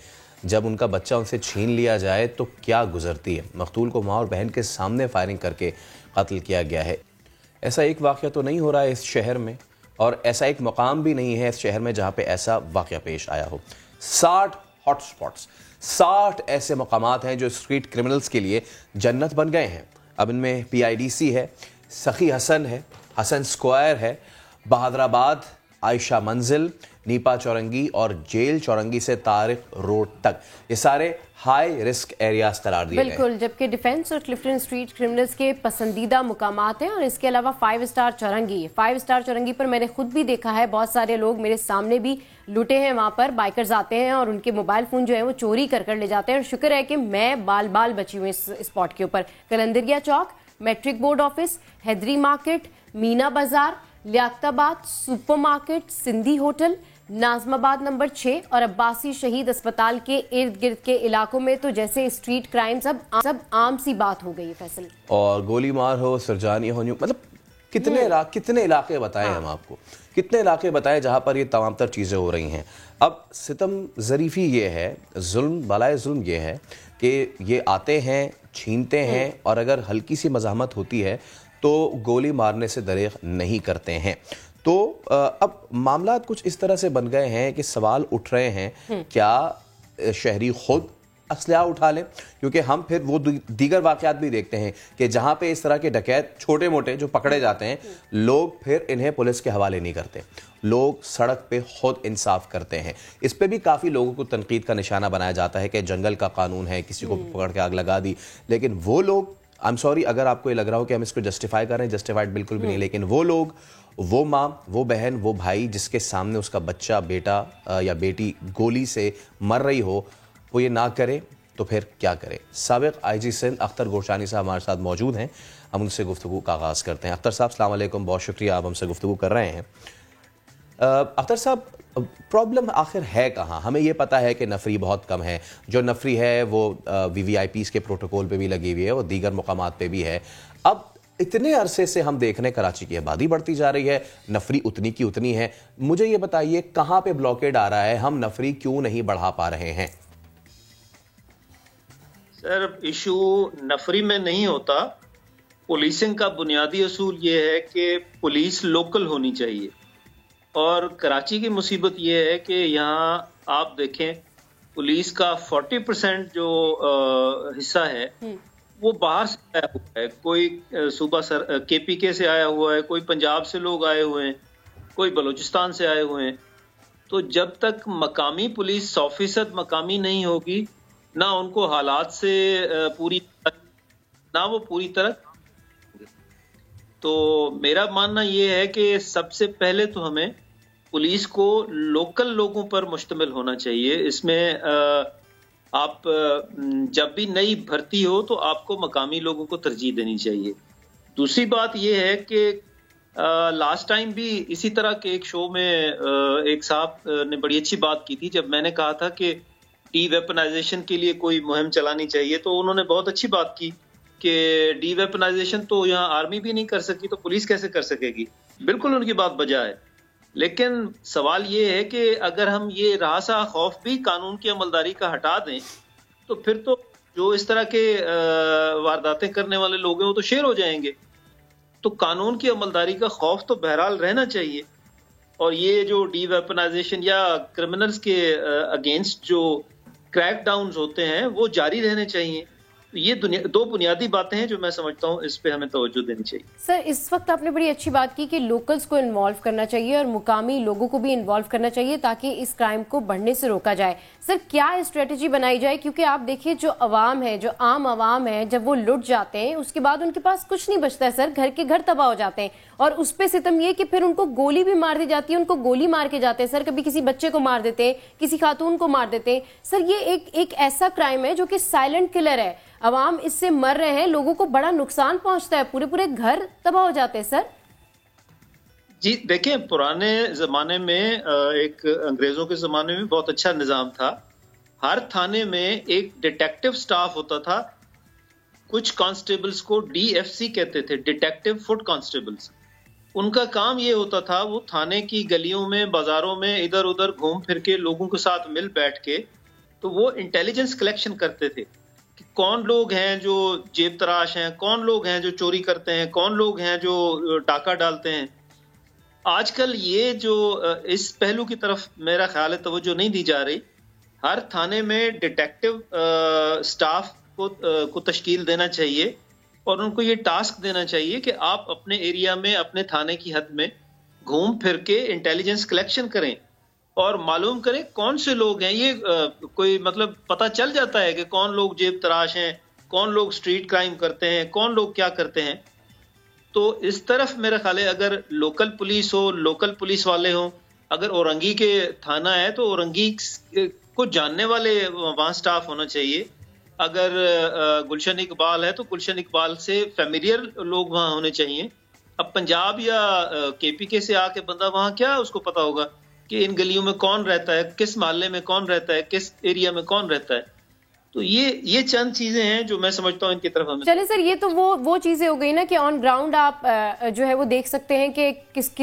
जब उनका बच्चा उनसे छीन लिया जाए तो क्या गुजरती है। मकतूल को माँ और बहन के सामने फायरिंग करके कत्ल किया गया है। ऐसा एक वाक़या तो नहीं हो रहा है इस शहर में, और ऐसा एक मकाम भी नहीं है इस शहर में जहाँ पे ऐसा वाक़या पेश आया हो। 60 हॉट स्पॉट्स, 60 ऐसे मकामात हैं जो स्ट्रीट क्रिमिनल्स के लिए जन्नत बन गए हैं। अब इनमें PIDC है, सखी हसन है, हसन स्क्वायर है, बहादराबाद, आयशा मंजिल, नीपा चौरंगी और जेल चौरंगी से तारिक रोड तक, ये सारे हाई रिस्क एरियाज करार दिए गए। बिल्कुल, जबकि डिफेंस और क्लिफ्टन स्ट्रीट क्रिमिनल्स के पसंदीदा मुकामात हैं। और इसके अलावा 5 स्टार चौरंगी, 5 स्टार चौरंगी पर मैंने खुद भी देखा है, बहुत सारे लोग मेरे सामने भी लुटे हैं। वहां पर बाइकर्स आते हैं और उनके मोबाइल फोन जो है वो चोरी कर ले जाते हैं। और शुक्र है कि मैं बाल बाल बची हूँ इस स्पॉट के ऊपर। Kalandaria Chowk, matric board office, Haidery market, Meena Bazaar, Liaquatabad supermarket, Sindhi hotel, Nazimabad number 6 और अब्बासी शहीद अस्पताल के इर्द गिर्द के इलाकों में तो जैसे स्ट्रीट क्राइम सब आम सी बात हो गई है फैसल। और गोली मार हो, सरजानी हो, मतलब कितने इलाके बताएं हम आपको, कितने इलाके बताएं जहां पर ये तमाम तर चीज़ें हो रही हैं। अब सितम ज़रीफ़ी ये है, जुल्म बलाए जुल्म ये है कि ये आते हैं, छीनते हैं और अगर हल्की सी मज़ाहमत होती है तो गोली मारने से दरेग नहीं करते हैं। तो अब मामला कुछ इस तरह से बन गए हैं कि सवाल उठ रहे हैं, क्या शहरी खुद असलहा उठा लें? क्योंकि हम फिर वो दीगर वाक़यात भी देखते हैं कि जहां पे इस तरह के डकैत छोटे मोटे जो पकड़े जाते हैं, लोग फिर इन्हें पुलिस के हवाले नहीं करते, लोग सड़क पे खुद इंसाफ करते हैं। इस पे भी काफ़ी लोगों को तनकीद का निशाना बनाया जाता है कि जंगल का कानून है, किसी को पकड़ के आग लगा दी। लेकिन वो लोग, आई एम सॉरी अगर आपको ये लग रहा हो कि हम इसको जस्टिफाई कर रहे हैं, जस्टिफाइड बिल्कुल भी नहीं, लेकिन वो लोग, वो माँ, वो बहन, वो भाई जिसके सामने उसका बच्चा, बेटा या बेटी गोली से मर रही हो, वो ये ना करे तो फिर क्या करे? साबिक IG सिंध अख्तर गोशानी साहब हमारे साथ मौजूद हैं, हम उनसे गुफ्तगू का आगाज़ करते हैं। अख्तर साहब अस्सलाम वालेकुम, बहुत शुक्रिया आप हमसे गुफ्तगू कर रहे हैं। अख्तर साहब, प्रॉब्लम आखिर है कहाँ? हमें ये पता है कि नफरी बहुत कम है, जो नफरी है वो VVIPs के प्रोटोकॉल पे भी लगी हुई है और दीगर मुकामात पे भी है। अब इतने अरसे से हम देख रहे हैं कराची की आबादी बढ़ती जा रही है, नफरी उतनी की उतनी है। मुझे ये बताइए कहाँ पे ब्लॉकेड आ रहा है, हम नफरी क्यों नहीं बढ़ा पा रहे हैं? सर, इशू नफरी में नहीं होता। पुलिसिंग का बुनियादी असूल ये है कि पुलिस लोकल होनी चाहिए। और कराची की मुसीबत ये है कि यहाँ आप देखें, पुलिस का 40% जो हिस्सा है वो बाहर से आया हुआ है। कोई सूबा KPK से आया हुआ है, कोई पंजाब से लोग आए हुए हैं, कोई बलूचिस्तान से आए हुए हैं। तो जब तक मकामी पुलिस 100% मकामी नहीं होगी, ना उनको हालात से वो पूरी तरह। तो मेरा मानना ये है कि सबसे पहले तो हमें पुलिस को लोकल लोगों पर मुश्तमिल होना चाहिए। इसमें आप जब भी नई भर्ती हो तो आपको मकामी लोगों को तरजीह देनी चाहिए। दूसरी बात यह है कि लास्ट टाइम भी इसी तरह के एक शो में एक साहब ने बड़ी अच्छी बात की थी। जब मैंने कहा था कि डी वेपनाइजेशन के लिए कोई मुहिम चलानी चाहिए, तो उन्होंने बहुत अच्छी बात की कि डी वेपनाइजेशन तो यहाँ आर्मी भी नहीं कर सकी तो पुलिस कैसे कर सकेगी। बिल्कुल उनकी बात बजा है, लेकिन सवाल ये है कि अगर हम ये रासा खौफ भी कानून की अमलदारी का हटा दें तो फिर तो जो इस तरह के वारदातें करने वाले लोग हैं वो तो शेर हो जाएंगे। तो कानून की अमलदारी का खौफ तो बहरहाल रहना चाहिए। और ये जो डी वेपनाइजेशन या क्रिमिनल्स के अगेंस्ट जो क्रैक डाउन्स होते हैं वो जारी रहने चाहिए। ये दो बुनियादी बातें हैं जो मैं समझता हूँ इस पे हमें तवज्जो देनी चाहिए। सर, इस वक्त आपने बड़ी अच्छी बात की कि लोकल्स को इन्वॉल्व करना चाहिए और मुकामी लोगों को भी इन्वॉल्व करना चाहिए ताकि इस क्राइम को बढ़ने से रोका जाए। सर, क्या स्ट्रेटेजी बनाई जाए? क्योंकि आप देखिए जो अवाम है, जो आम आवाम है, जब वो लुट जाते हैं उसके बाद उनके पास कुछ नहीं बचता है सर, घर के घर तबाह हो जाते हैं। और उस पे सितम ये कि फिर उनको गोली भी मार दी जाती है, उनको गोली मार के जाते हैं सर। कभी किसी बच्चे को मार देते हैं, किसी खातून को मार देते हैं। सर, ये एक ऐसा क्राइम है जो कि साइलेंट किलर है। अवाम इससे मर रहे हैं, लोगों को बड़ा नुकसान पहुंचता है, पूरे पूरे घर तबाह हो जाते हैं सर। जी देखें, पुराने जमाने में एक अंग्रेजों के जमाने में बहुत अच्छा निजाम था। हर थाने में एक डिटेक्टिव स्टाफ होता था। कुछ कांस्टेबल्स को DFC कहते थे, डिटेक्टिव फुट कांस्टेबल्स। उनका काम ये होता था, वो थाने की गलियों में, बाजारों में इधर उधर घूम फिर के लोगों के साथ मिल बैठ के तो वो इंटेलिजेंस कलेक्शन करते थे कि कौन लोग हैं जो जेब तराश हैं, कौन लोग हैं जो चोरी करते हैं, कौन लोग हैं जो डाका डालते हैं। आजकल ये जो इस पहलू की तरफ मेरा ख्याल है तवज्जो नहीं दी जा रही। हर थाने में डिटेक्टिव स्टाफ को तश्कील देना चाहिए और उनको ये टास्क देना चाहिए कि आप अपने एरिया में, अपने थाने की हद में घूम फिर के इंटेलिजेंस कलेक्शन करें और मालूम करें कौन से लोग हैं ये। कोई मतलब पता चल जाता है कि कौन लोग जेब तराश हैं, कौन लोग स्ट्रीट क्राइम करते हैं, कौन लोग क्या करते हैं। तो इस तरफ मेरा ख्याल है अगर लोकल पुलिस हो, लोकल पुलिस वाले हों, अगर औरंगी के थाना है तो औरंगी को जानने वाले वहाँ स्टाफ होना चाहिए। अगर गुलशन इकबाल है तो गुलशन इकबाल से फेमिलियर लोग वहाँ होने चाहिए। अब पंजाब या केपीके से आके बंदा वहाँ क्या उसको पता होगा कि इन गलियों में कौन रहता है, किस मोहल्ले में कौन रहता है, किस एरिया में कौन रहता है। तो ये चंद चीजें हैं जो मैं समझता हूँ इनकी तरफ हमें। चलिए सर, ये तो वो चीजें हो गई ना कि ऑन ग्राउंड आप जो है वो देख सकते हैं कि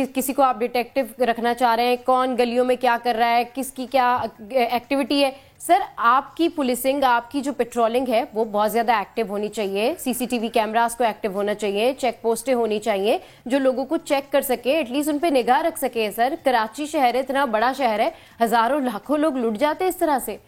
किसी को आप डिटेक्टिव रखना चाह रहे हैं, कौन गलियों में क्या कर रहा है, किसकी क्या एक्टिविटी है। सर, आपकी पुलिसिंग, आपकी जो पेट्रोलिंग है वो बहुत ज्यादा एक्टिव होनी चाहिए। सीसीटीवी कैमरास को एक्टिव होना चाहिए, चेक पोस्टें होनी चाहिए जो लोगों को चेक कर सके, एटलीस्ट उन पे निगाह रख सके। सर, कराची शहर है, इतना बड़ा शहर है, हजारों लाखों लोग लुट जाते हैं इस तरह से।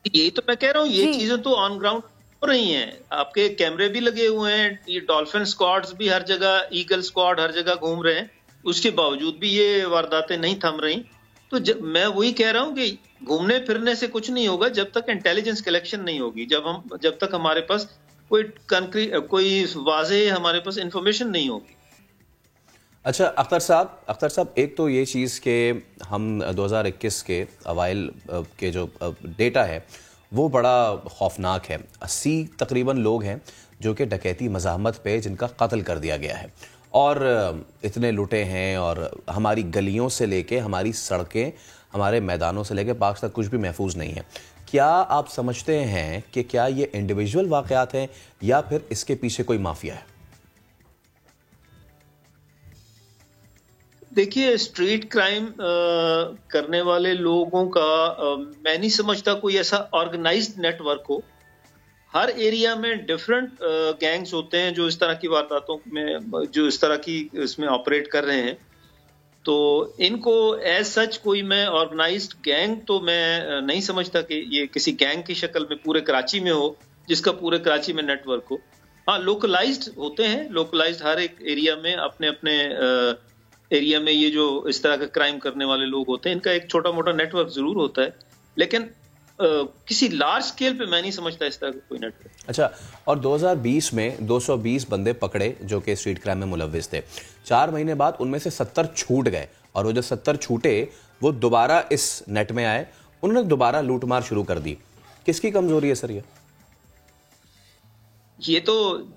यही तो मैं कह रहा हूँ, ये चीजें तो ऑन ग्राउंड हो रही हैं। आपके कैमरे भी लगे हुए हैं, ये डॉल्फिन स्क्वाड्स भी हर जगह, ईगल स्क्वाड हर जगह घूम रहे हैं, उसके बावजूद भी ये वारदातें नहीं थम रही। तो मैं वही कह रहा हूँ कि घूमने फिरने से कुछ नहीं होगा जब तक इंटेलिजेंस कलेक्शन नहीं होगी, जब तक हमारे पास कोई वाज़ेह हमारे पास इंफॉर्मेशन नहीं होगी। अच्छा अख्तर साहब, एक तो ये चीज़ के हम 2021 के अवाइल के जो डेटा है वो बड़ा खौफनाक है। 80 तकरीबन लोग हैं जो कि डकैती मज़ाहमत पे जिनका कत्ल कर दिया गया है, और इतने लुटे हैं, और हमारी गलियों से लेके हमारी सड़कें, हमारे मैदानों से लेके पार्क तक कुछ भी महफूज नहीं है। क्या आप समझते हैं कि क्या ये इंडिविजुअल वाक़यात हैं या फिर इसके पीछे कोई माफिया है? देखिए, स्ट्रीट क्राइम करने वाले लोगों का मैं नहीं समझता कोई ऐसा ऑर्गेनाइज्ड नेटवर्क हो। हर एरिया में डिफरेंट गैंग्स होते हैं जो इस तरह की वारदातों में, जो इस तरह की इसमें ऑपरेट कर रहे हैं। तो इनको एज सच कोई मैं ऑर्गेनाइज्ड गैंग तो मैं नहीं समझता कि ये किसी गैंग की शक्ल में पूरे कराची में हो, जिसका पूरे कराची में नेटवर्क हो। हाँ, लोकलाइज्ड होते हैं, लोकलाइज्ड हर एक एरिया में अपने अपने एरिया में ये जो इस तरह का क्राइम करने वाले लोग होते हैं, इनका एक छोटा मोटा नेटवर्क जरूर होता है, लेकिन किसी लार्ज स्केल पे मैं नहीं समझता इस तरह का कोई नेटवर्क। अच्छा, और 2020 में 220 बंदे पकड़े जो कि स्ट्रीट क्राइम में मुलव्विस थे। 4 महीने बाद उनमें से 70 छूट गए, और वो जो 70 छूटे वो दोबारा इस नेट में आए, उन्होंने दोबारा लूटमार शुरू कर दी। किसकी कमजोरी है सर ये तो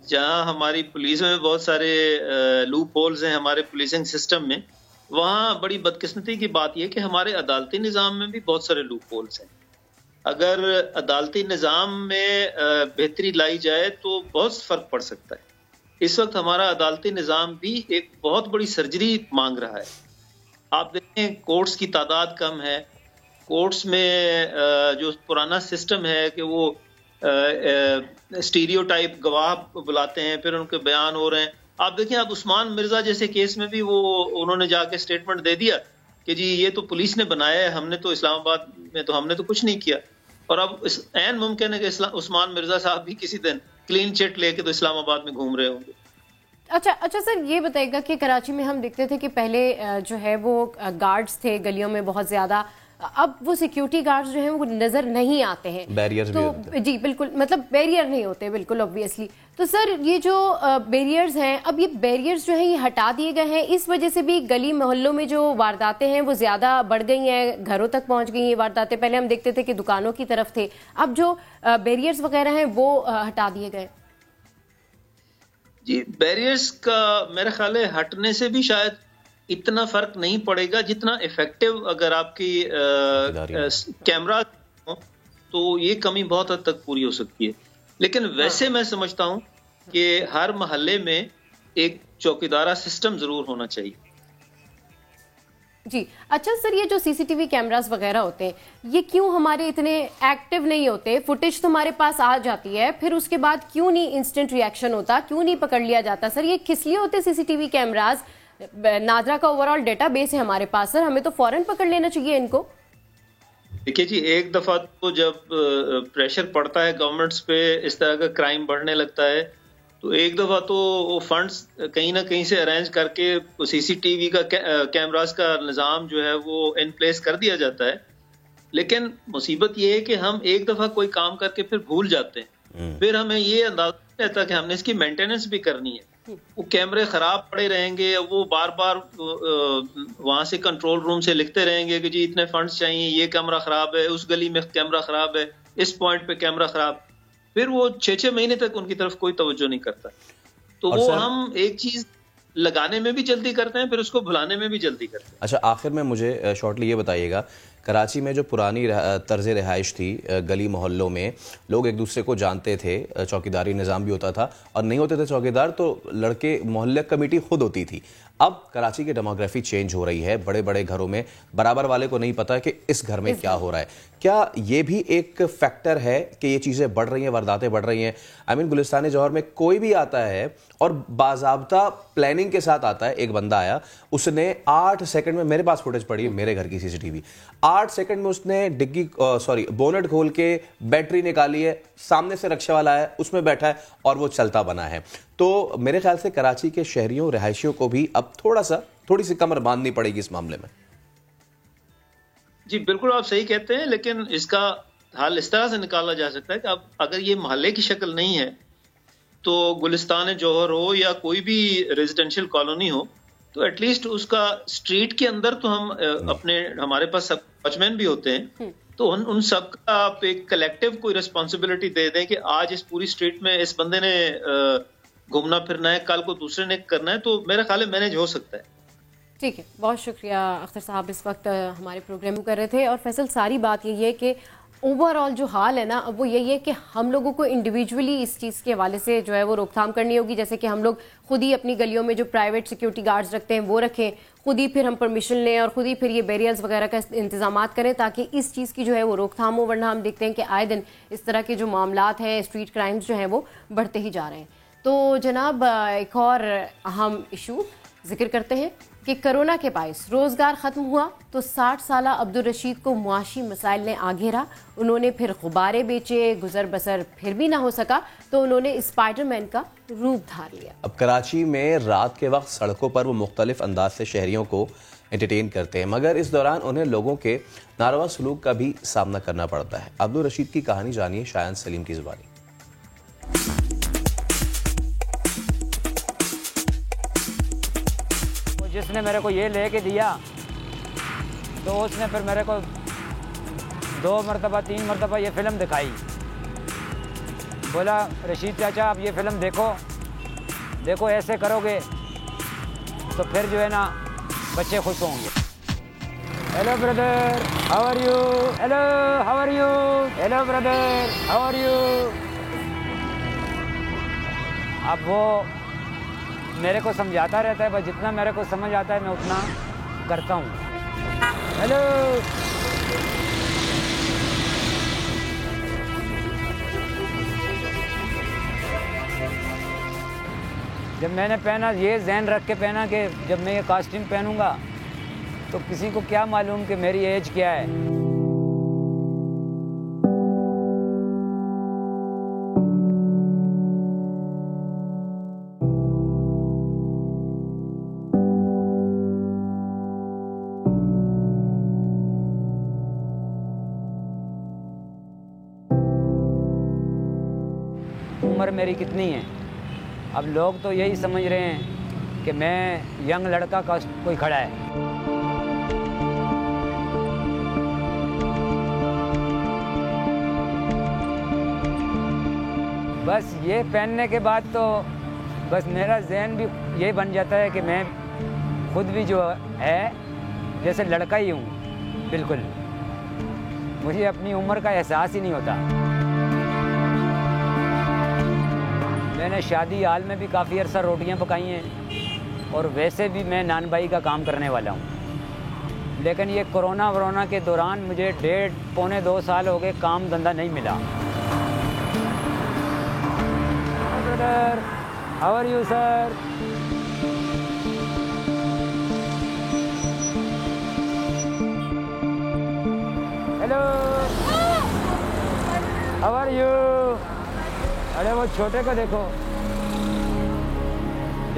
जहां हमारी पुलिस में बहुत सारे लूप होल्स हैं हमारे पुलिसिंग सिस्टम में, वहां बड़ी बदकिस्मती की बात यह कि हमारे अदालती निज़ाम में भी बहुत सारे लूप होल्स हैं। अगर अदालती निज़ाम में बेहतरी लाई जाए तो बहुत फर्क पड़ सकता है। इस वक्त हमारा अदालती निज़ाम भी एक बहुत बड़ी सर्जरी मांग रहा है। आप देखें, कोर्ट्स की तादाद कम है, कोर्ट्स में जो पुराना सिस्टम है कि वो स्टीरियोटाइप गवाह बुलाते हैं, फिर उनके बयान हो रहे हैं। आप देखें, अब उस्मान मिर्जा जैसे केस में भी वो उन्होंने जाके स्टेटमेंट दे दिया कि जी ये तो पुलिस ने बनाया है, हमने तो इस्लामाबाद में तो हमने तो कुछ नहीं किया। और अब ऐन मुमकिन है कि उस्मान मिर्जा साहब भी किसी दिन क्लीन चिट लेके तो इस्लामाबाद में घूम रहे होंगे। अच्छा सर, ये बताइएगा कि कराची में हम देखते थे कि पहले जो है वो गार्ड्स थे गलियों में बहुत ज्यादा, अब वो सिक्योरिटी गार्ड्स जो हैं वो नजर नहीं आते हैं, बैरियर्स तो भी जी बिल्कुल, मतलब बैरियर नहीं होते बिल्कुल ऑब्वियसली। तो सर ये जो बैरियर्स हैं, अब ये बैरियर्स जो हैं ये हटा दिए गए हैं, इस वजह से भी गली मोहल्लों में जो वारदातें हैं वो ज्यादा बढ़ गई हैं, घरों तक पहुंच गई हैं वारदातें। पहले हम देखते थे कि दुकानों की तरफ थे, अब जो बैरियर्स वगैरह हैं वो हटा दिए गए। जी, बैरियर्स का मेरा ख्याल है हटने से भी शायद इतना फर्क नहीं पड़ेगा जितना इफेक्टिव अगर आपकी कैमरा हो तो ये कमी बहुत हद तक पूरी हो सकती है। लेकिन वैसे मैं समझता हूं कि हर मोहल्ले में एक चौकीदारा सिस्टम जरूर होना चाहिए। जी अच्छा सर, ये जो सीसीटीवी कैमरास वगैरह होते हैं ये क्यों हमारे इतने एक्टिव नहीं होते? फुटेज तो हमारे पास आ जाती है, फिर उसके बाद क्यों नहीं इंस्टेंट रिएक्शन होता, क्यों नहीं पकड़ लिया जाता? सर ये किस लिए होते सीसीटीवी कैमरास? नादरा का ओवरऑल डेटाबेस है हमारे पास सर, हमें तो फौरन पकड़ लेना चाहिए इनको। देखिए जी, एक दफा तो जब प्रेशर पड़ता है गवर्नमेंट्स पे, इस तरह का क्राइम बढ़ने लगता है, तो एक दफा तो वो फंड्स कहीं ना कहीं से अरेंज करके CCTV का कैमरास का निज़ाम जो है वो इन प्लेस कर दिया जाता है, लेकिन मुसीबत ये है कि हम एक दफा कोई काम करके फिर भूल जाते हैं, फिर हमें ये अंदाजा रहता है कि हमने इसकी मेंटेनेंस भी करनी है। वो कैमरे खराब पड़े रहेंगे, वो बार बार वहां से कंट्रोल रूम से लिखते रहेंगे कि जी इतने फंड्स चाहिए, ये कैमरा खराब है, उस गली में कैमरा खराब है, इस पॉइंट पे कैमरा खराब, फिर वो 6-6 महीने तक उनकी तरफ कोई तवज्जो नहीं करता। तो वो हम एक चीज लगाने में भी जल्दी करते हैं, फिर उसको भुलाने में भी जल्दी करते हैं। अच्छा, आखिर में मुझे शॉर्टली ये बताइएगा, कराची में जो पुरानी तर्ज रिहाइश थी, गली मोहल्लों में लोग एक दूसरे को जानते थे, चौकीदारी निज़ाम भी होता था, और नहीं होते थे चौकीदार तो लड़के मोहल्ले कमेटी खुद होती थी। अब कराची की डेमोग्राफी चेंज हो रही है, बड़े बड़े घरों में बराबर वाले को नहीं पता कि इस घर में क्या हो रहा है। क्या ये भी एक फैक्टर है कि ये चीज़ें बढ़ रही हैं, वारदातें बढ़ रही हैं? आई मीन गुलिस्तान जौहर में कोई भी आता है और बाज़ाब्ता प्लानिंग के साथ आता है। एक बंदा आया, उसने 8 सेकंड में, मेरे पास फुटेज पड़ी है मेरे घर की CCTV, 8 सेकंड में उसने बोनेट खोल के बैटरी निकाली है, सामने से रक्षा वाला है, उसमें बैठा है और वो चलता बना है। तो मेरे ख्याल से कराची के शहरियों, रिहायशियों को भी अब थोड़ी सी कमर बांधनी पड़ेगी इस मामले में। जी बिल्कुल, आप सही कहते हैं, लेकिन इसका हल इस तरह से निकाला जा सकता है कि अब अगर ये मोहल्ले की शक्ल नहीं है तो गुलिस्तान जौहर हो या कोई भी रेजिडेंशियल कॉलोनी हो, तो एटलीस्ट उसका स्ट्रीट के अंदर तो हम हमारे पास सब वॉचमैन भी होते हैं, तो उन सब का आप एक कलेक्टिव कोई रिस्पॉन्सिबिलिटी दे दें कि आज इस पूरी स्ट्रीट में इस बंदे ने घूमना फिरना है, कल को दूसरे ने करना है, तो मेरा ख्याल है मैनेज हो सकता है। ठीक है, बहुत शुक्रिया अख्तर साहब, इस वक्त हमारे प्रोग्राम में कर रहे थे। और फैसल, सारी बात यही है कि ओवरऑल जो हाल है ना, अब वो यही है कि हम लोगों को इंडिविजुअली इस चीज़ के हवाले से जो है वो रोकथाम करनी होगी। जैसे कि हम लोग खुद ही अपनी गलियों में जो प्राइवेट सिक्योरिटी गार्ड्स रखते हैं वो रखें, खुद ही फिर हम परमिशन लें और खुद ही फिर ये बैरियर्स वगैरह का इंतजाम करें ताकि इस चीज़ की जो है वो रोकथाम हो। वरना हम देखते हैं कि आए दिन इस तरह के जो मामलात हैं, स्ट्रीट क्राइम्स जो हैं वो बढ़ते ही जा रहे हैं। तो जनाब, एक और अहम इशू जिक्र करते हैं कि कोरोना के बायस रोज़गार ख़त्म हुआ तो 60 साला अब्दुल रशीद को मुआशी मसाइल ने आ घेरा। उन्होंने फिर गुब्बारे बेचे, गुजर बसर फिर भी ना हो सका तो उन्होंने स्पाइडरमैन का रूप धार लिया। अब कराची में रात के वक्त सड़कों पर वो मुख्तलिफ अंदाज से शहरियों को एंटरटेन करते हैं, मगर इस दौरान उन्हें लोगों के नारवा सलूक का भी सामना करना पड़ता है। अब्दुल रशीद की कहानी जानिए शायान सलीम की जुबानी। जिसने मेरे को ये लेके दिया तो उसने फिर मेरे को 2 मरतबा 3 मरतबा ये फ़िल्म दिखाई। बोला रशीद चाचा आप ये फ़िल्म देखो ऐसे करोगे तो फिर जो है ना बच्चे खुश होंगे। Hello brother how are you, hello how are you, hello brother how are you. अब वो मेरे को समझाता रहता है, बस जितना मेरे को समझ आता है मैं उतना करता हूँ। हेलो जब मैंने पहना, ये ज़हन रख के पहना कि जब मैं ये कॉस्ट्यूम पहनूंगा तो किसी को क्या मालूम कि मेरी एज क्या है। उम्र मेरी कितनी है, अब लोग तो यही समझ रहे हैं कि मैं यंग लड़का का कोई खड़ा है। बस ये पहनने के बाद तो बस मेरा ज़हन भी यही बन जाता है कि मैं खुद भी जो है जैसे लड़का ही हूँ बिल्कुल। मुझे अपनी उम्र का एहसास ही नहीं होता। मैंने शादी हाल में भी काफ़ी अरसा रोटियां पकाई हैं और वैसे भी मैं नानबाई का काम करने वाला हूं, लेकिन ये कोरोना के दौरान मुझे 1.5-2 साल हो गए काम धंधा नहीं मिला। Brother how are you sir. Hello how are you. अरे वो छोटे को देखो,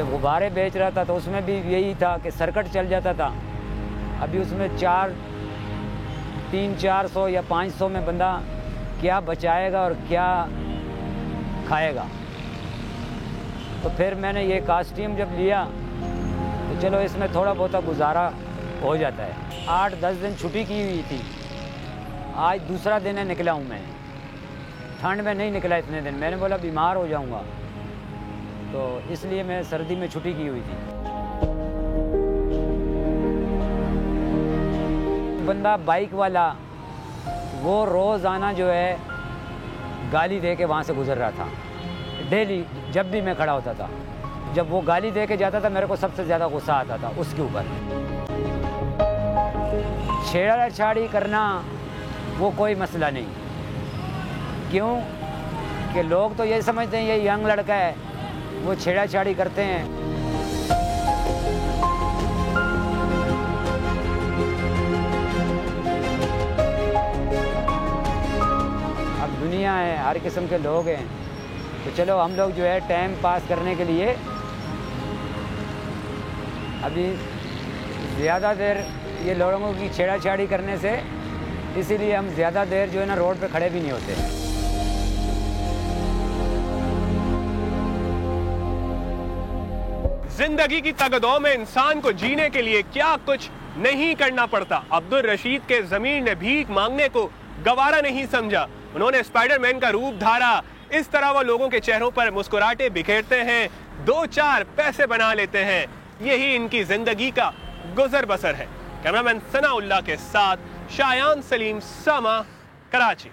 जब गुब्बारे बेच रहा था तो उसमें भी यही था कि सर्किट चल जाता था। अभी उसमें 300-400 या 500 में बंदा क्या बचाएगा और क्या खाएगा। तो फिर मैंने ये कास्ट्यूम जब लिया तो चलो इसमें थोड़ा बहुत गुजारा हो जाता है। 8-10 दिन छुट्टी की हुई थी, आज दूसरा दिन है निकला हूँ मैं। ठंड में नहीं निकला इतने दिन, मैंने बोला बीमार हो जाऊँगा, तो इसलिए मैं सर्दी में छुट्टी की हुई थी। बंदा बाइक वाला वो रोज़ाना जो है गाली दे के वहाँ से गुजर रहा था, डेली जब भी मैं खड़ा होता था। जब वो गाली दे के जाता था मेरे को सबसे ज़्यादा गुस्सा आता था उसके ऊपर। छेड़छाड़ी करना वो कोई मसला नहीं, क्यों कि लोग तो ये समझते हैं ये यंग लड़का है, वो छेड़छाड़ी करते हैं। अब दुनिया है, हर किस्म के लोग हैं, तो चलो हम लोग जो है टाइम पास करने के लिए अभी ज़्यादा देर ये लोगों की छेड़छाड़ी करने से, इसीलिए हम ज़्यादा देर जो है ना रोड पे खड़े भी नहीं होते। जिंदगी की तगदौ में इंसान को जीने के लिए क्या कुछ नहीं करना पड़ता। अब्दुल रशीद के ज़मीर ने भीख मांगने को गवारा नहीं समझा, उन्होंने स्पाइडरमैन का रूप धारा। इस तरह वो लोगों के चेहरों पर मुस्कुराहटें बिखेरते हैं, 2-4 पैसे बना लेते हैं, यही इनकी जिंदगी का गुजर बसर है। कैमरामैन सनाउल्लाह के साथ शायान सलीम, सामा, कराची।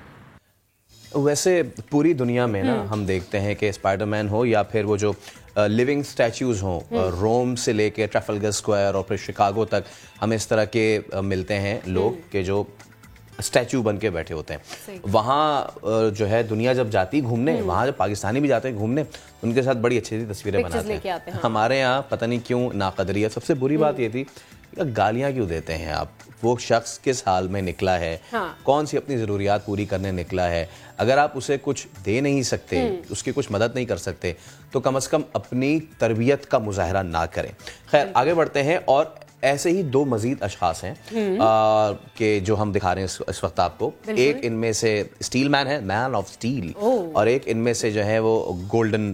वैसे पूरी दुनिया में ना हम देखते हैं कि स्पाइडरमैन हो या फिर वो जो लिविंग स्टैच्यूज हों, रोम से लेके ट्रैफल्गर स्क्वायर और फिर शिकागो तक हमें इस तरह के मिलते हैं लोग के जो स्टैचू बन के बैठे होते हैं। वहाँ जो है दुनिया जब जाती घूमने, वहाँ जब पाकिस्तानी भी जाते हैं घूमने, उनके साथ बड़ी अच्छी तस्वीरें बनाते हैं। हमारे यहाँ पता नहीं क्यों नाकदरियत। सबसे बुरी बात ये थी, गालियाँ क्यों देते हैं आप? वो शख्स किस हाल में निकला है, कौन सी अपनी ज़रूरियात पूरी करने निकला है। अगर आप उसे कुछ दे नहीं सकते, उसकी कुछ मदद नहीं कर सकते, तो कम से कम अपनी तरबियत का मुजाहरा ना करें। खैर आगे बढ़ते हैं, और ऐसे ही 2 मजीद अशखास हैं कि जो हम दिखा रहे हैं इस वक्त आपको। एक इनमें से स्टील मैन है, मैन ऑफ स्टील, और एक इनमें से जो है वो गोल्डन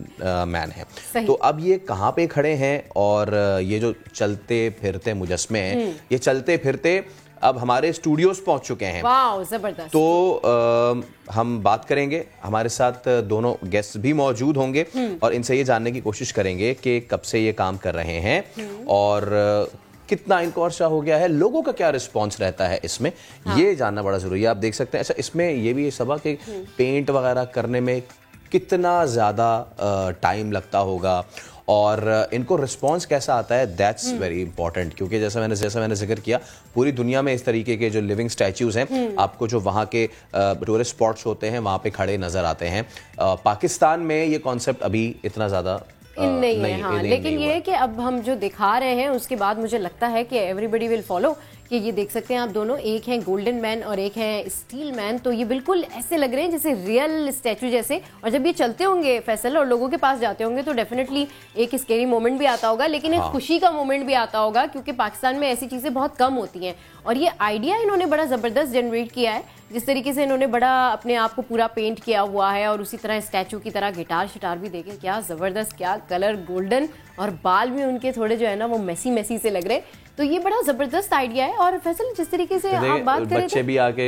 मैन है। तो अब ये कहाँ पे खड़े हैं, और ये जो चलते फिरते मुजस्मे हैं, ये चलते फिरते अब हमारे स्टूडियोज पहुंच चुके हैं। वाह, जबरदस्त। तो हम बात करेंगे, हमारे साथ दोनों गेस्ट भी मौजूद होंगे और इनसे ये जानने की कोशिश करेंगे कि कब से ये काम कर रहे हैं और कितना इनको अर्सा हो गया है, लोगों का क्या रिस्पांस रहता है इसमें, ये जानना बड़ा जरूरी है। आप देख सकते हैं, अच्छा इसमें ये भी सब कि पेंट वगैरह करने में कितना ज़्यादा टाइम लगता होगा और इनको रिस्पांस कैसा आता है, दैट्स वेरी इंपॉर्टेंट। क्योंकि जैसा मैंने जिक्र किया, पूरी दुनिया में इस तरीके के जो लिविंग स्टैच्यूज हैं आपको जो वहाँ के टूरिस्ट स्पॉट्स होते हैं वहाँ पे खड़े नजर आते हैं। पाकिस्तान में ये कॉन्सेप्ट अभी इतना ज़्यादा नहीं है। हाँ, लेकिन ये है कि अब हम जो दिखा रहे हैं उसके बाद मुझे लगता है कि एवरीबडी विल फॉलो। कि ये देख सकते हैं आप दोनों, एक हैं गोल्डन मैन और एक है स्टील मैन, तो ये बिल्कुल ऐसे लग रहे हैं जैसे रियल स्टैचू जैसे। और जब ये चलते होंगे फैसल और लोगों के पास जाते होंगे तो डेफिनेटली एक स्केरी मोमेंट भी आता होगा, लेकिन एक खुशी का मोमेंट भी आता होगा, क्योंकि पाकिस्तान में ऐसी चीज़ें बहुत कम होती हैं। और ये आइडिया इन्होंने बड़ा ज़बरदस्त जनरेट किया है, जिस तरीके से इन्होंने बड़ा अपने आप को पूरा पेंट किया हुआ है और उसी तरह स्टैचू की तरह गिटार शिटार भी देखें, क्या ज़बरदस्त, क्या कलर गोल्डन, और बाल भी उनके थोड़े जो है ना वो मैसी से लग रहे। तो ये बड़ा जबरदस्त आइडिया है। और फैसल जिस तरीके से आप बात कर रहे थे,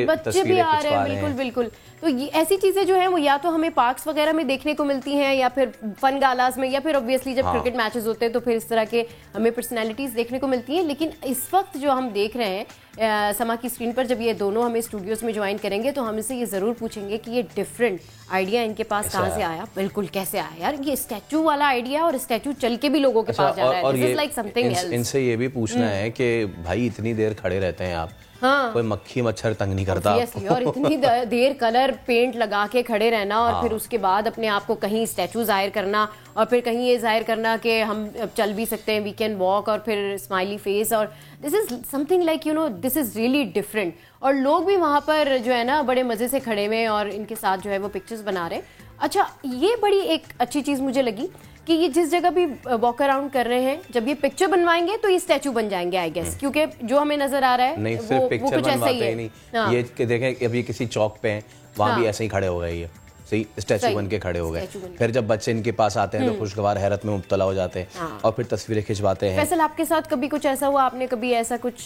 बच्चे भी आ रहे हैं, बिल्कुल। तो ये ऐसी चीजें जो हैं वो या तो हमें पार्क्स वगैरह में देखने को मिलती हैं या फिर फन गालास में, या फिर ऑब्वियसली जब क्रिकेट मैचेस होते हैं तो फिर इस तरह के हमें पर्सनैलिटीज देखने को मिलती हैं। लेकिन इस वक्त जो हम देख रहे हैं समा की स्क्रीन पर, जब ये दोनों हमें स्टूडियोज में ज्वाइन करेंगे तो हम इसे ये जरूर पूछेंगे कि ये डिफरेंट आइडिया इनके पास कहाँ से आया, बिल्कुल कैसे आया यार ये स्टैचू वाला आइडिया, और स्टैचू चल के भी लोगों के पास जा रहा है। This is like something else. इनसे ये भी पूछना है कि भाई इतनी देर खड़े रहते हैं आप, कोई मक्खी मच्छर तंग नहीं करता? और इतनी देर कलर पेंट लगा के खड़े रहना और फिर उसके बाद अपने आप को कहीं स्टैचू जाहिर करना और फिर कहीं ये जाहिर करना कि हम चल भी सकते हैं, वी कैन वॉक, और फिर स्माइली फेस, और this is something like this is really different. और लोग भी वहाँ पर जो है ना बड़े मज़े से खड़े हुए और इनके साथ जो है वो पिक्चर्स बना रहे हैं। अच्छा, ये बड़ी एक अच्छी चीज़ मुझे लगी कि ये जिस जगह भी वॉक अराउंड कर रहे हैं, जब ये पिक्चर बनवाएंगे तो ये स्टैचू बन जाएंगे आई गेस, क्योंकि जो हमें नजर आ रहा है नहीं सिर्फ पिक्चर बनवाते ही नहीं, ये कि देखें अभी किसी चौक पे हैं, वहाँ भी ऐसे ही खड़े हो गए ये, सही स्टैचू बन के खड़े हो गए। फिर जब बच्चे इनके पास आते हैं तो खुशगवार हैरत में मुब्तला हो जाते हैं और फिर तस्वीरें खिंचवाते हैं। फैसल, आपके साथ कभी कुछ ऐसा हुआ, आपने कभी ऐसा कुछ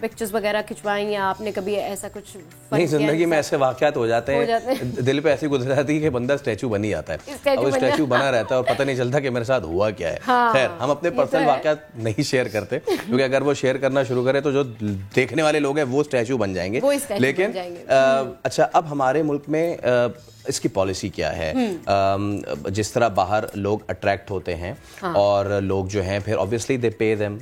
पिक्चर्स वगैरह खिंचवाई या आपने कभी ऐसा कुछ? नहीं, जिंदगी में ऐसे वाकयात हो जाते हैं, दिल पे ऐसी गुजर जाती है कि बंदा स्टैचू बन ही जाता है और स्टैचू बना रहता है और पता नहीं चलता कि मेरे साथ हुआ क्या है। खैर, हम अपने पर्सनल वाकयात नहीं शेयर करते, क्योंकि अगर वो शेयर करना शुरू करें तो जो देखने वाले लोग हैं वो स्टैचू बन जाएंगे। लेकिन अच्छा, अब हमारे मुल्क में इसकी पॉलिसी क्या है? जिस तरह बाहर लोग अट्रैक्ट होते हैं और लोग जो हैं फिर ऑब्वियसली दे पे देम,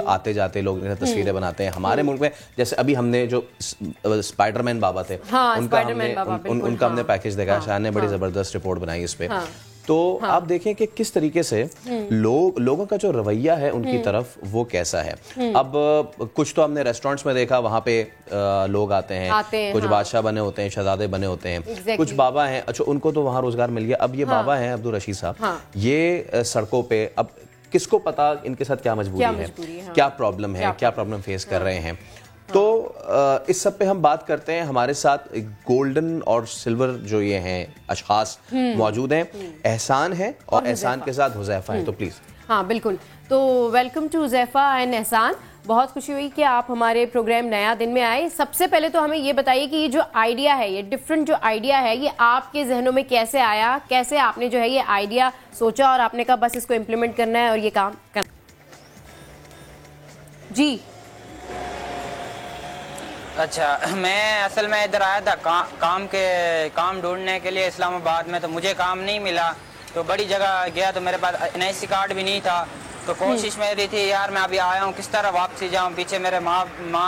आते जाते लोग तस्वीरें बनाते हैं। हमारे मुल्क में जैसे अभी हमने जो स्पाइडरमैन बाबा थे, उनका हमने पैकेज देखा, शाह ने बड़ी जबरदस्त रिपोर्ट बनाई इस पे। तो आप देखें कि किस तरीके से लोगों का जो रवैया है उनकी तरफ वो कैसा है। अब कुछ तो हमने रेस्टोरेंट्स में देखा, वहाँ पे लोग आते हैं, कुछ बादशाह बने होते हैं, शहजादे बने होते हैं, कुछ बाबा हैं, अच्छा उनको तो वहाँ रोजगार मिल गया। अब ये बाबा हैं अब्दुल रशीद साहब, ये सड़कों पे, अब किसको पता इनके साथ क्या मजबूरी है, क्या प्रॉब्लम है, क्या प्रॉब्लम फेस कर रहे हैं। तो इस सब पे हम बात करते हैं। हमारे साथ गोल्डन और सिल्वर जो ये हैं अशखास मौजूद हैं, एहसान है और एहसान के साथ हुज़ैफा है, तो प्लीज। हाँ बिल्कुल, तो वेलकम टू हुज़ैफा एंड एहसान। बहुत खुशी हुई कि आप हमारे प्रोग्राम नया दिन में आए। सबसे पहले तो हमें ये बताइए कि ये जो आइडिया है, ये डिफरेंट जो आइडिया है, ये आपके जहनों में कैसे आया, कैसे आपने जो है ये आइडिया सोचा और आपने कहा बस इसको इम्प्लीमेंट करना है और ये काम करना? जी अच्छा, मैं असल में इधर आया था काम ढूंढने के लिए इस्लामाबाद में, तो मुझे काम नहीं मिला, तो बड़ी जगह गया तो मेरे पास NIC कार्ड भी नहीं था। तो कोशिश मेरी थी यार मैं अभी आया हूँ, किस तरह वापसी जाऊँ, पीछे मेरे माँ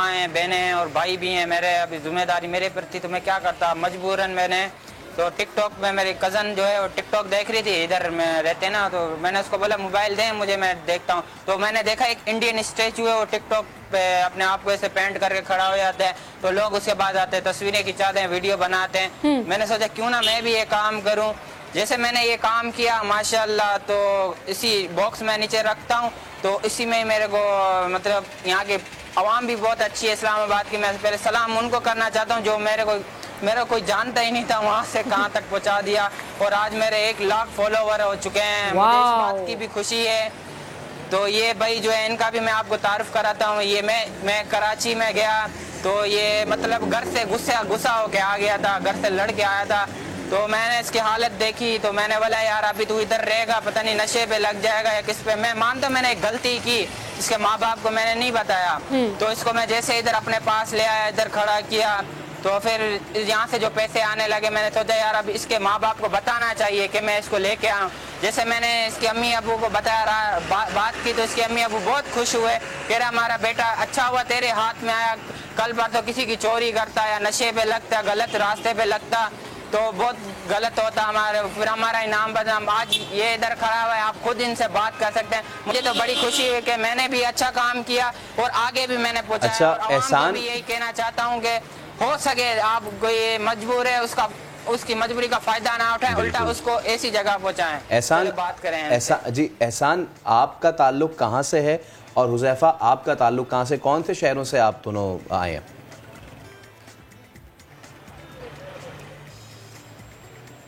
हैं, बहनें हैं और भाई भी हैं मेरे, अभी जिम्मेदारी मेरे पर थी, तो मैं क्या करता, मजबूरन मैंने तो टिकटॉक में मेरी कज़न जो है वो टिकटॉक देख रही थी, इधर में रहते ना, तो मैंने उसको बोला मोबाइल दें मुझे, मैं देखता हूँ। तो मैंने देखा एक इंडियन स्टैचू है, वो टिकटॉक पे अपने आप को ऐसे पेंट करके खड़ा हो जाता है, तो लोग उसके बाद आते हैं, तस्वीरें खिंचाते हैं, वीडियो बनाते हैं। मैंने सोचा क्यों ना मैं भी ये काम करूँ। जैसे मैंने ये काम किया माशाल्लाह, तो इसी बॉक्स में नीचे रखता हूँ, तो इसी में मेरे को मतलब यहाँ की आवाम भी बहुत अच्छी है इस्लामाबाद की। मैं पहले सलाम उनको करना चाहता हूँ जो मेरा कोई जानता ही नहीं था, वहाँ से कहाँ तक पहुँचा दिया, और आज मेरे 1 लाख फॉलोवर हो चुके हैं। मुझे इस बात की भी खुशी है। तो ये भाई जो है इनका भी मैं आपको तारुफ कराता हूँ। ये मैं कराची में गया तो ये मतलब घर से गुस्सा होके आ गया था, घर से लड़ के आया था, तो मैंने इसकी हालत देखी, तो मैंने बोला यार अभी तू इधर रहेगा, पता नहीं नशे पे लग जाएगा या किस पे। मैं मानता हूँ मैंने एक गलती की, इसके माँ बाप को मैंने नहीं बताया, तो इसको मैं जैसे इधर अपने पास ले आया, इधर खड़ा किया, तो फिर यहाँ से जो पैसे आने लगे, मैंने सोचा यार अब इसके माँ बाप को बताना चाहिए कि मैं इसको लेके आऊँ। जैसे मैंने इसके अम्मी अबू को बताया बात की, तो इसके अम्मी अबू बहुत खुश हुए, कह रहा हमारा बेटा अच्छा हुआ तेरे हाथ में आया, कल पर तो किसी की चोरी करता या नशे पे लगता, गलत रास्ते पे लगता तो बहुत गलत होता हमारे, फिर हमारा इनाम बदनाम। आज ये इधर खड़ा हुआ है, आप खुद इनसे बात कर सकते हैं। मुझे तो बड़ी खुशी है कि मैंने भी अच्छा काम किया और आगे भी मैंने पहुँचाया। अच्छा, एहसान भी यही कहना चाहता हूँ कि हो सके आप कोई मजबूर है उसकी मजबूरी का फायदा ना उठाएं, उल्टा उसको ऐसी जगह पहुंचाएं। एहसान बात करें जी, एहसान आपका ताल्लुक कहाँ से है और हुज़ैफा आपका ताल्लुक कहाँ से, कौन से शहरों से आप दोनों आए हैं?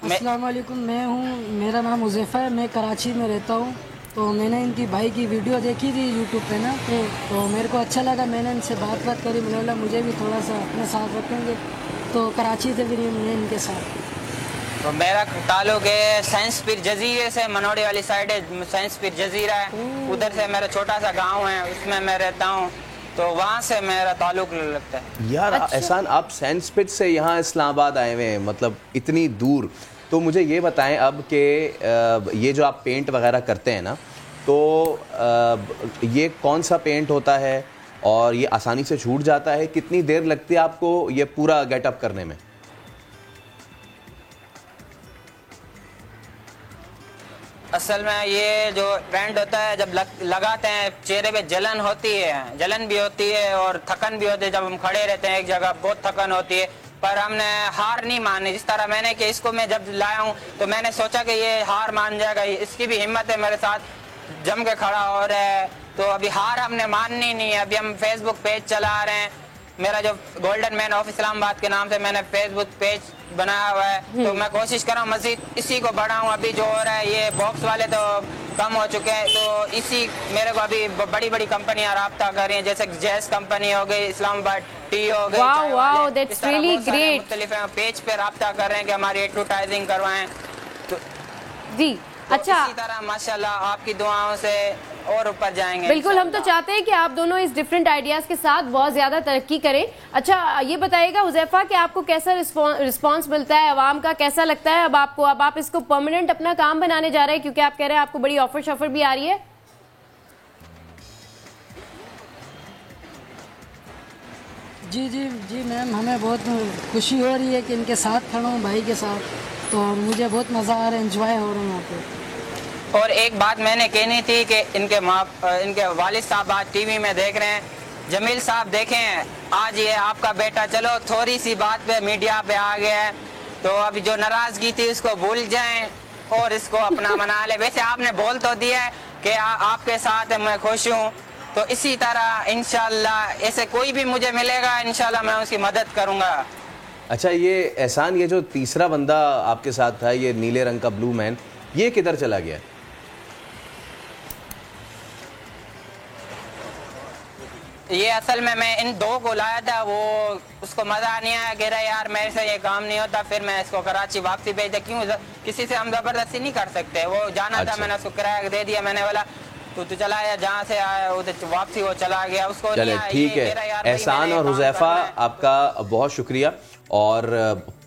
अस्सलाम वालेकुम, मैं हूँ, मेरा नाम हुज़ैफा है, मैं कराची में रहता हूँ। तो मैंने इनकी भाई की वीडियो देखी थी यूट्यूब पे ना, तो मेरे को अच्छा लगा, मैंने इनसे बात करी, मैंने बोला मुझे भी थोड़ा सा अपने साथ रखेंगे, तो कराची से फिर मैं इनके साथ। तो मेरा ताल्लुक है साइंस पीर जजीरे से, मनोड़ी वाली साइड है, साइंस पीर जजीरा है, उधर से मेरा छोटा सा गाँव है, उसमें मैं रहता हूँ, तो वहाँ से मेरा ताल्लुक लगता है। यार एहसान, आप सेंस पिट से यहाँ इस्लामाबाद आए हुए हैं, मतलब इतनी दूर। तो मुझे ये बताएं अब कि ये जो आप पेंट वगैरह करते हैं ना, तो ये कौन सा पेंट होता है और ये आसानी से छूट जाता है? कितनी देर लगती है आपको ये पूरा गेटअप करने में? असल में ये जो पेंट होता है जब लगाते हैं चेहरे पे जलन होती है, जलन भी होती है और थकन भी होती है। जब हम खड़े रहते हैं एक जगह बहुत थकन होती है, पर हमने हार नहीं मानी। जिस तरह मैंने कि इसको मैं जब लाया हूँ तो मैंने सोचा कि ये हार मान जाएगा, इसकी भी हिम्मत है, मेरे साथ जम के खड़ा हो रहा है। तो अभी हार हमने माननी नहीं है। अभी हम फेसबुक पेज चला रहे हैं, मेरा जो गोल्डन मैन ऑफ इस्लामाबाद के नाम से मैंने फेसबुक पेज बनाया हुआ है। तो मैं कोशिश कर रहा हूँ मजीद इसी को बढ़ाऊँ। अभी जो हो रहा है ये बॉक्स वाले तो कम हो चुके हैं, तो इसी मेरे को अभी बड़ी बड़ी कंपनियां राब्ता कर रही हैं, जैसे जैस कंपनी हो गई, इस्लामाबाद टी हो गई, वाओ दैट्स रियली ग्रेट। मुख्तलिफ पेज पे राब्ता कर रहे हैं कि हमारी एडवर्टाइजिंग करवाएं। तो जी अच्छा, इसी तरह माशाल्लाह आपकी दुआओं से और ऊपर जाएंगे। बिल्कुल, हम तो चाहते हैं कि आप दोनों इस डिफरेंट आइडियाज के साथ बहुत ज्यादा तरक्की करें। अच्छा ये बताइएगा हुज़ैफा कि आपको कैसा रिस्पांस मिलता है अवाम का, कैसा लगता है अब आपको? अब आप इसको परमानेंट अपना काम बनाने जा रहे हैं, क्योंकि आप कह रहे हैं आपको बड़ी ऑफर शफर भी आ रही है। जी जी जी मैम, हमें बहुत खुशी हो रही है कि इनके साथ खड़ा हूँ, भाई के साथ, तो मुझे बहुत मज़ा आ रहा है, एंजॉय हो रहा है यहाँ पे। और एक बात मैंने कहनी थी कि इनके वालिद साहब आज टीवी में देख रहे हैं। जमील साहब देखें, आज ये आपका बेटा चलो थोड़ी सी बात पे मीडिया पे आ गया है, तो अभी जो नाराजगी थी उसको भूल जाएं और इसको अपना मना ले। वैसे आपने बोल तो दिया है कि आपके साथ मैं खुश हूँ, तो इसी तरह इंशाल्लाह ऐसे कोई भी मुझे मिलेगा इंशाल्लाह मैं उसकी मदद करूँगा। अच्छा ये एहसान, ये जो तीसरा बंदा आपके साथ था, ये नीले रंग का ब्लू मैन, ये किधर चला गया? ये असल में मैं इन दो को लाया था, वो उसको मजा नहीं आया, कह रहा यार मेरे से ये काम नहीं होता, फिर मैं इसको कराची वापसी भेज दिया। क्यों, किसी से हम जबरदस्ती नहीं कर सकते। वो जाना था, मैंने उसको किराया दे दिया, मैंने बोला तो चला आया, जहाँ से आया उधर वापसी वो चला गया, उसको चले ठीक है। एहसान और हुज़ैफा आपका बहुत शुक्रिया। और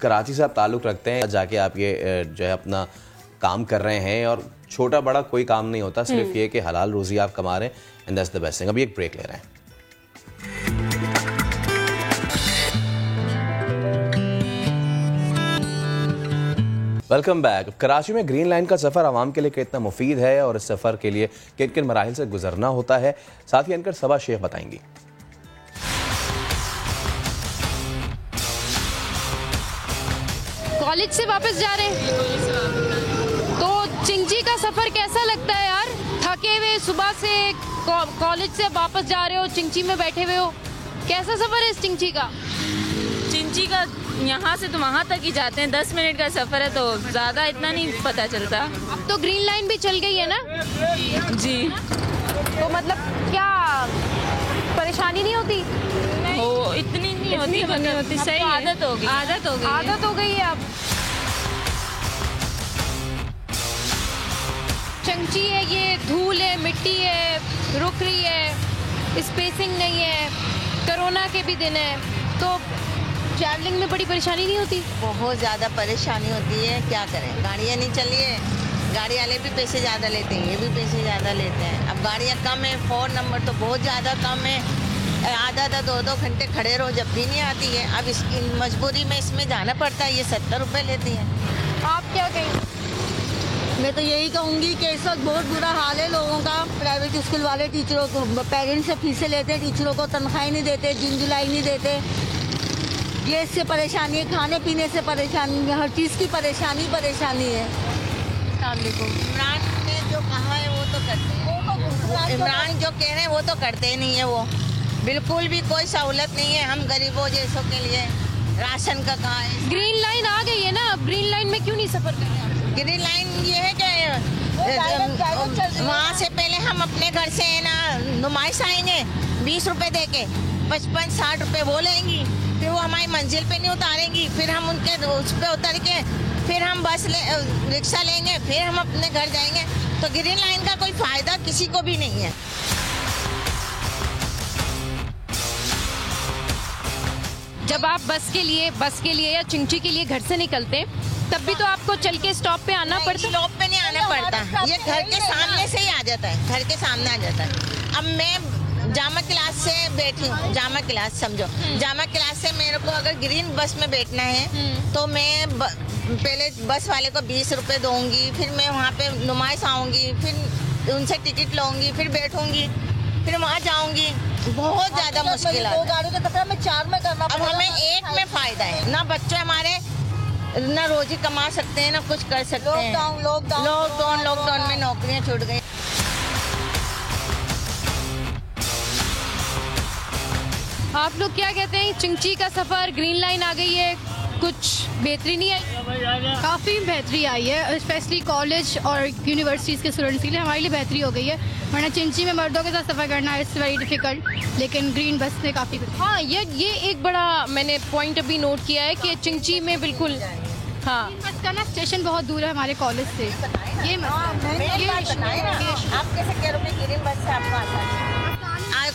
कराची से आप ताल्लुक़ रखते हैं, जाके आप ये जो है अपना काम कर रहे हैं, और छोटा बड़ा कोई काम नहीं होता, सिर्फ ये कि हलाल रोज़ी आप कमा रहे हैं, and that's the best thing. अभी एक ब्रेक ले रहे हैं। Welcome back. कराची में ग्रीन लाइन का सफ़र आवाम के लिए कितना मुफीद है और इस सफ़र के लिए किन किन मराहिल से गुजरना होता है, साथ ही एंकर सबा शेख बताएंगी। कॉलेज से वापस जा रहे हैं तो चिंची का सफ़र कैसा लगता है यार? थके हुए सुबह से कॉलेज से वापस जा रहे हो, चिंची में बैठे हुए हो, कैसा सफ़र है इस चिंची का? चिंची का यहाँ से तो वहाँ तक ही जाते हैं, 10 मिनट का सफ़र है, तो ज़्यादा इतना नहीं पता चलता। अब तो ग्रीन लाइन भी चल गई है ना? जी। तो मतलब क्या परेशानी नहीं होती? हो इतनी नहीं होती, सही है। आदत हो गई है अब। चंची है, ये धूल है, मिट्टी है, रुक रही है, स्पेसिंग नहीं है, कोरोना के भी दिन है, तो ट्रैवलिंग में बड़ी परेशानी नहीं होती? बहुत ज़्यादा परेशानी होती है, क्या करें, गाड़ियाँ नहीं चली है, गाड़ी वाले भी पैसे ज़्यादा लेते हैं, ये भी पैसे ज़्यादा लेते हैं। अब गाड़ियाँ कम है, 4 नंबर तो बहुत ज़्यादा कम है, आधा 2 घंटे खड़े रहो जब भी नहीं आती है। अब इसकी मजबूरी में इसमें जाना पड़ता है, ये 70 रुपये लेती हैं। आप क्या कहें? मैं तो यही कहूँगी कि इस वक्त बहुत बुरा हाल है लोगों का। प्राइवेट स्कूल वाले टीचरों को, पेरेंट्स से फीसें लेते हैं, टीचरों को तनख्वाही नहीं देते, जून जुलाई नहीं देते। गैस से परेशानी है, खाने पीने से परेशानी है, हर चीज़ की परेशानी है। इमरान ने जो कहा है वो तो करते हैं, इमरान जो कह रहे हैं वो तो करते ही नहीं है, वो बिल्कुल भी कोई सहूलत नहीं है हम गरीबों जैसों के लिए। राशन का कहा है, ग्रीन लाइन आ गई है ना, अब ग्रीन लाइन में क्यों नहीं सफर कर रहे? ग्रीन लाइन ये है कि वहाँ से पहले हम अपने घर से है ना नुमाइश आएंगे 20 रुपए दे के, 55-60 रुपए वो लेंगी, फिर वो हमारी मंजिल पे नहीं उतारेंगी, फिर हम उनके उस पर उतर के फिर हम रिक्शा लेंगे, फिर हम अपने घर जाएंगे। तो ग्रीन लाइन का कोई फायदा किसी को भी नहीं है। जब आप बस के लिए या चिंची के लिए घर से निकलते हैं, तब भी तो आपको चल के स्टॉप पे आना पड़ता है? स्टॉप पे नहीं आना पड़ता, ये घर के सामने से ही आ जाता है, घर के सामने आ जाता है। अब मैं जामा क्लास से बैठी हूँ, जामा क्लास समझो, जामा क्लास से मेरे को अगर ग्रीन बस में बैठना है तो मैं पहले बस वाले को 20 रुपए दूंगी, फिर मैं वहाँ पे नुमाइश आऊँगी, फिर उनसे टिकट लूँगी, फिर बैठूँगी, फिर वहाँ जाऊंगी, बहुत ज्यादा मुश्किल है। 2 गाड़ी के चक्कर में 4 में करना अब हमें एक में फायदा है ना, बच्चे हमारे ना रोजी कमा सकते हैं ना कुछ कर सकते हैं। लॉकडाउन में नौकरियां छूट गई। आप लोग क्या कहते हैं, चिंची का सफर, ग्रीन लाइन आ गई है, कुछ बेहतरी नहीं आई? काफ़ी बेहतरी आई है, स्पेशली कॉलेज और यूनिवर्सिटीज़ के स्टूडेंट्स के लिए हमारे लिए बेहतरी हो गई है। वरना चिंची में मर्दों के साथ सफ़र करना इट्स वेरी डिफिकल्ट, लेकिन ग्रीन बस ने काफ़ी कुछ। हाँ, ये एक बड़ा मैंने पॉइंट अभी नोट किया है कि चिंची में बिल्कुल, हाँ, बस का ना स्टेशन बहुत दूर है हमारे कॉलेज से। ये आप कैसे कह रहे हो ग्रीन बस से आपको आसानी?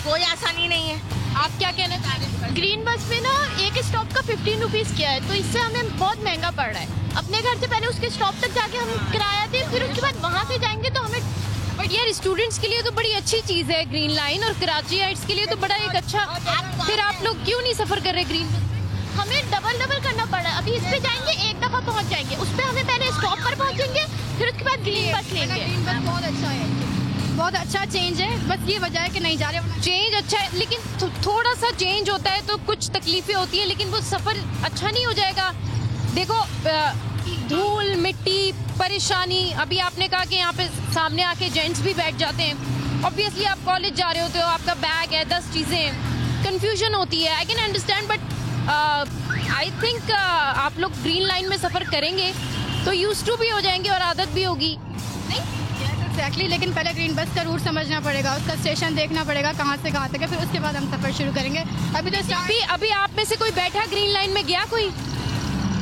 कोई आसानी नहीं है। आप क्या कहना चाह रहे हैं? ग्रीन बस में ना एक स्टॉप का 15 रुपीज़ किया है, तो इससे हमें बहुत महंगा पड़ रहा है। अपने घर से पहले उसके स्टॉप तक जाके हम किराया दें, फिर उसके बाद वहाँ से जाएंगे तो हमें। बट यार स्टूडेंट्स के लिए तो बड़ी अच्छी चीज़ है ग्रीन लाइन, और कराचीइट्स के लिए तो बड़ा एक अच्छा। फिर आप लोग क्यों नहीं सफ़र कर रहे ग्रीन बस? हमें डबल करना पड़ रहा है। अभी इस पे जाएंगे, एक दफ़ा पहुँच जाएंगे, उस पर हमें पहले स्टॉप पर पहुँचेंगे, फिर उसके बाद ग्रीन बस लेंगे। ग्रीन बस बहुत अच्छा है, बहुत अच्छा चेंज है। बस ये वजह है कि नहीं जा रहे। चेंज अच्छा है, लेकिन थोड़ा सा चेंज होता है तो कुछ तकलीफें होती है, लेकिन वो सफ़र अच्छा नहीं हो जाएगा। देखो धूल मिट्टी परेशानी, अभी आपने कहा कि यहाँ पे सामने आके जेंट्स भी बैठ जाते हैं। ऑब्वियसली आप कॉलेज जा रहे होते हो, आपका बैग है, 10 चीज़ें हैं, कन्फ्यूजन होती है। I can understand, but I think आप लोग ग्रीन लाइन में सफ़र करेंगे तो यूज्ड टू भी हो जाएंगे और आदत भी होगी। एग्जैक्टली, लेकिन पहले ग्रीन बस का रूट समझना पड़ेगा, उसका स्टेशन देखना पड़ेगा कहाँ से कहाँ तक है, फिर उसके बाद हम सफ़र शुरू करेंगे। अभी आप में से कोई बैठा ग्रीन लाइन में गया? कोई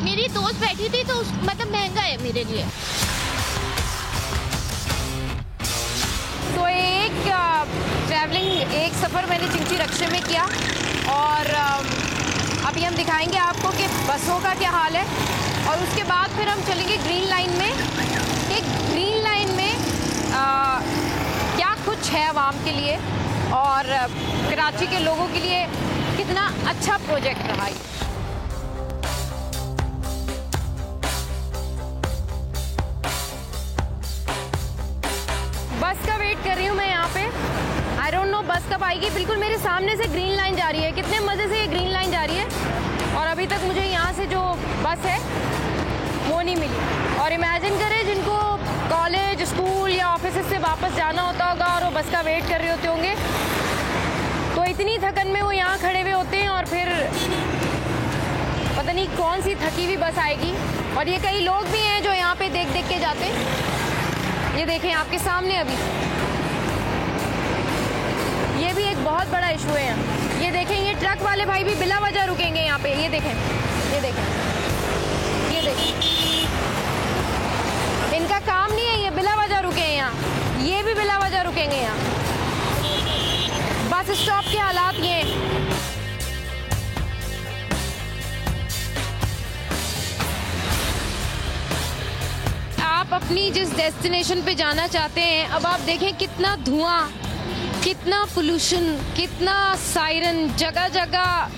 मेरी दोस्त बैठी थी, तो मतलब महंगा है मेरे लिए। तो एक ट्रैवलिंग, एक सफ़र मैंने चिंची रक्शे में किया, और अभी हम दिखाएंगे आपको कि बसों का क्या हाल है, और उसके बाद फिर हम चलेंगे ग्रीन लाइन में। एक ग्रीन लाइन में क्या कुछ है आवाम के लिए, और कराची के लोगों के लिए कितना अच्छा प्रोजेक्ट रहा है। बस का वेट कर रही हूँ मैं यहाँ पे। आई डोंट नो बस कब आएगी। बिल्कुल मेरे सामने से ग्रीन लाइन जा रही है, कितने मज़े से ये ग्रीन लाइन जा रही है, और अभी तक मुझे यहाँ से जो बस है वो नहीं मिली। और इमेजिन करें जिनको कॉलेज स्कूल या ऑफिस से वापस जाना होता होगा और वो बस का वेट कर रहे होते होंगे, तो इतनी थकन में वो यहाँ खड़े हुए होते हैं, और फिर पता नहीं कौन सी थकी हुई बस आएगी। और ये कई लोग भी हैं जो यहाँ पे देख देख के जाते हैं। ये देखें आपके सामने, अभी ये भी एक बहुत बड़ा इशू है यहाँ। ये देखें, ये ट्रक वाले भाई भी बिला वजह रुकेंगे यहाँ पे। ये देखें, ये देखें, ये देखें, इनका काम नहीं है, ये बिला वजह रुके हैं यहाँ। ये भी बिला वजह रुकेंगे यहाँ। बस स्टॉप के हालात ये हैं। आप अपनी जिस डेस्टिनेशन पे जाना चाहते हैं, अब आप देखें कितना धुआं, कितना पोल्यूशन, कितना सायरन, जगह जगह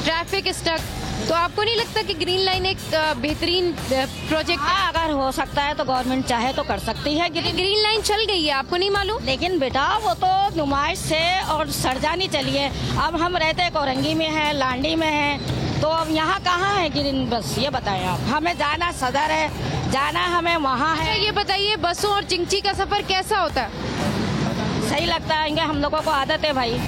ट्रैफिक स्टक। तो आपको नहीं लगता कि ग्रीन लाइन एक बेहतरीन प्रोजेक्ट है? अगर हो सकता है तो गवर्नमेंट चाहे तो कर सकती है। ग्रीन लाइन चल गई है, आपको नहीं मालूम? लेकिन बेटा वो तो नुमाइश से और सरजानी चली है। अब हम रहते कोरंगी में हैं, लांडी में हैं, तो अब यहाँ कहाँ है ग्रीन बस, ये बताएं आप। हमें जाना सदर है, जाना हमें वहाँ है। ये बताइए बसों और चिंची का सफर कैसा होता है? सही लगता है, हम लोगों को आदत है भाई।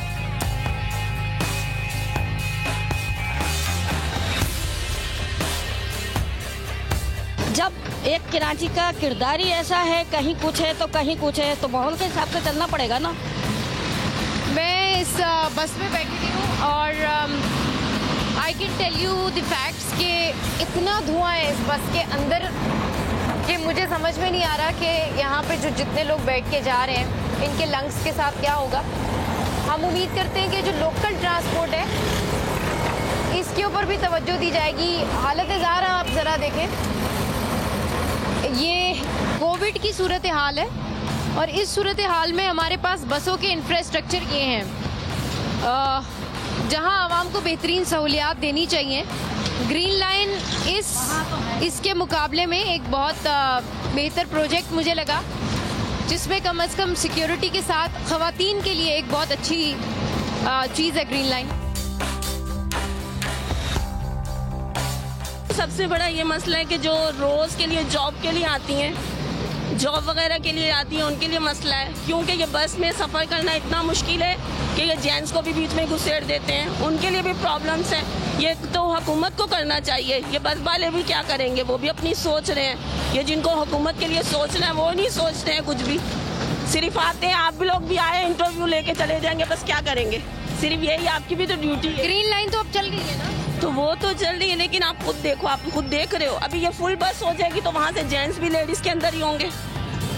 जब एक कराची का किरदार ही ऐसा है, कहीं कुछ है तो कहीं कुछ है, तो माहौल के हिसाब से चलना पड़ेगा ना। मैं इस बस में बैठी थी और I can tell you the facts कि इतना धुआं है इस बस के अंदर कि मुझे समझ में नहीं आ रहा कि यहाँ पे जो जितने लोग बैठ के जा रहे हैं इनके लंग्स के साथ क्या होगा। हम उम्मीद करते हैं कि जो लोकल ट्रांसपोर्ट है इसके ऊपर भी तवज्जो दी जाएगी। हालत ज़ारा आप ज़रा देखें, ये कोविड की सूरत हाल है और इस सूरत हाल में हमारे पास बसों के इंफ्रास्ट्रक्चर ये हैं जहां आवाम को बेहतरीन सहूलियात देनी चाहिए। ग्रीन लाइन इसके मुकाबले में एक बहुत बेहतर प्रोजेक्ट मुझे लगा जिसमें कम से कम सिक्योरिटी के साथ खवातीन के लिए एक बहुत अच्छी चीज़ है ग्रीन लाइन। सबसे बड़ा ये मसला है कि जो रोज़ के लिए जॉब के लिए आती हैं, जॉब वगैरह के लिए आती हैं, उनके लिए मसला है, क्योंकि ये बस में सफ़र करना इतना मुश्किल है कि ये जेंट्स को भी बीच में घुसेड़ देते हैं, उनके लिए भी प्रॉब्लम्स हैं। ये तो हुकूमत को करना चाहिए, ये बस वाले भी क्या करेंगे, वो भी अपनी सोच रहे हैं। ये जिनको हुकूमत के लिए सोचना है वो नहीं सोचते हैं कुछ भी, सिर्फ आते हैं। आप भी लोग भी आए, इंटरव्यू लेके चले जाएंगे, बस क्या करेंगे, सिर्फ यही आपकी भी तो ड्यूटी है। ग्रीन लाइन तो अब चल गई है ना, तो वो तो चल रही है, लेकिन आप खुद देखो, आप खुद देख रहे हो, अभी ये फुल बस हो जाएगी तो वहाँ से जेंट्स भी लेडीज के अंदर ही होंगे,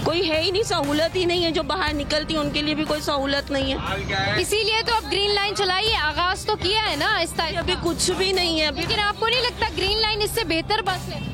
कोई है ही नहीं, सहूलत ही नहीं है। जो बाहर निकलती है उनके लिए भी कोई सहूलत नहीं है, इसीलिए तो अब ग्रीन लाइन चलाई है, आगाज तो किया है ना इस टाइप। अभी कुछ भी नहीं है। लेकिन आपको नहीं लगता ग्रीन लाइन इससे बेहतर बस है?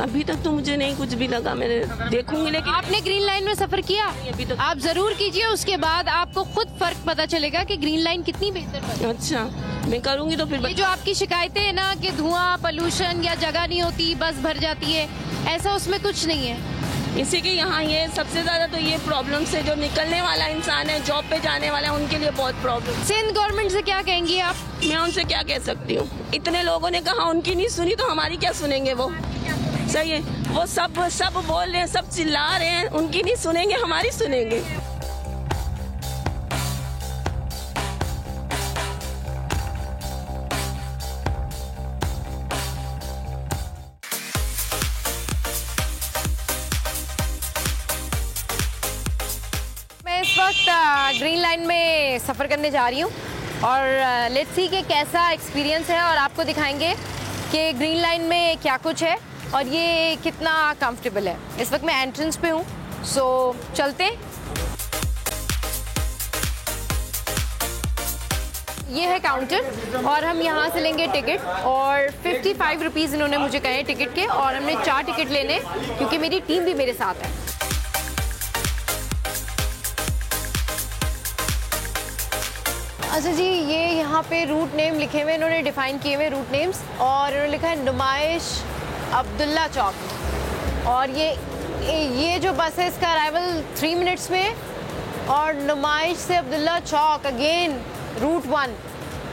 अभी तक तो मुझे नहीं कुछ भी लगा, मैंने देखूंगी। लेकिन आपने ग्रीन लाइन में सफर किया? अभी तो आप जरूर कीजिए, उसके बाद आपको खुद फर्क पता चलेगा कि ग्रीन लाइन कितनी बेहतर बस। अच्छा, मैं करूंगी तो फिर। ये जो आपकी शिकायतें है ना कि धुआं, पोल्यूशन या जगह नहीं होती, बस भर जाती है, ऐसा उसमें कुछ नहीं है। इसी के यहाँ ये सबसे ज्यादा तो ये प्रॉब्लम से जो निकलने वाला इंसान है, जॉब पे जाने वाला है, उनके लिए बहुत प्रॉब्लम। सिंध गवर्नमेंट से क्या कहेंगी आप? मैं उनसे क्या कह सकती हूँ, इतने लोगों ने कहा, उनकी नहीं सुनी तो हमारी क्या सुनेंगे वो। सही है, वो सब बोल रहे हैं, सब चिल्ला रहे हैं, उनकी नहीं सुनेंगे, हमारी सुनेंगे। मैं इस वक्त ग्रीन लाइन में सफ़र करने जा रही हूँ और लेट्स सी कि कैसा एक्सपीरियंस है, और आपको दिखाएंगे कि ग्रीन लाइन में क्या कुछ है और ये कितना कंफर्टेबल है। इस वक्त मैं एंट्रेंस पे हूँ, सो चलते हैं। ये है काउंटर और हम यहाँ से लेंगे टिकट, और 55 रुपीज़ इन्होंने मुझे कहे टिकट के, और हमने 4 टिकट लेने क्योंकि मेरी टीम भी मेरे साथ है। अच्छा जी, ये यहाँ पे रूट नेम लिखे हुए, इन्होंने डिफाइन किए हुए रूट नेम्स, और इन्होंने लिखा है नुमाइश अब्दुल्ला चौक, और ये जो बस है इसका अराइवल 3 मिनट्स में, और नुमाइश से अब्दुल्ला चौक अगेन रूट 1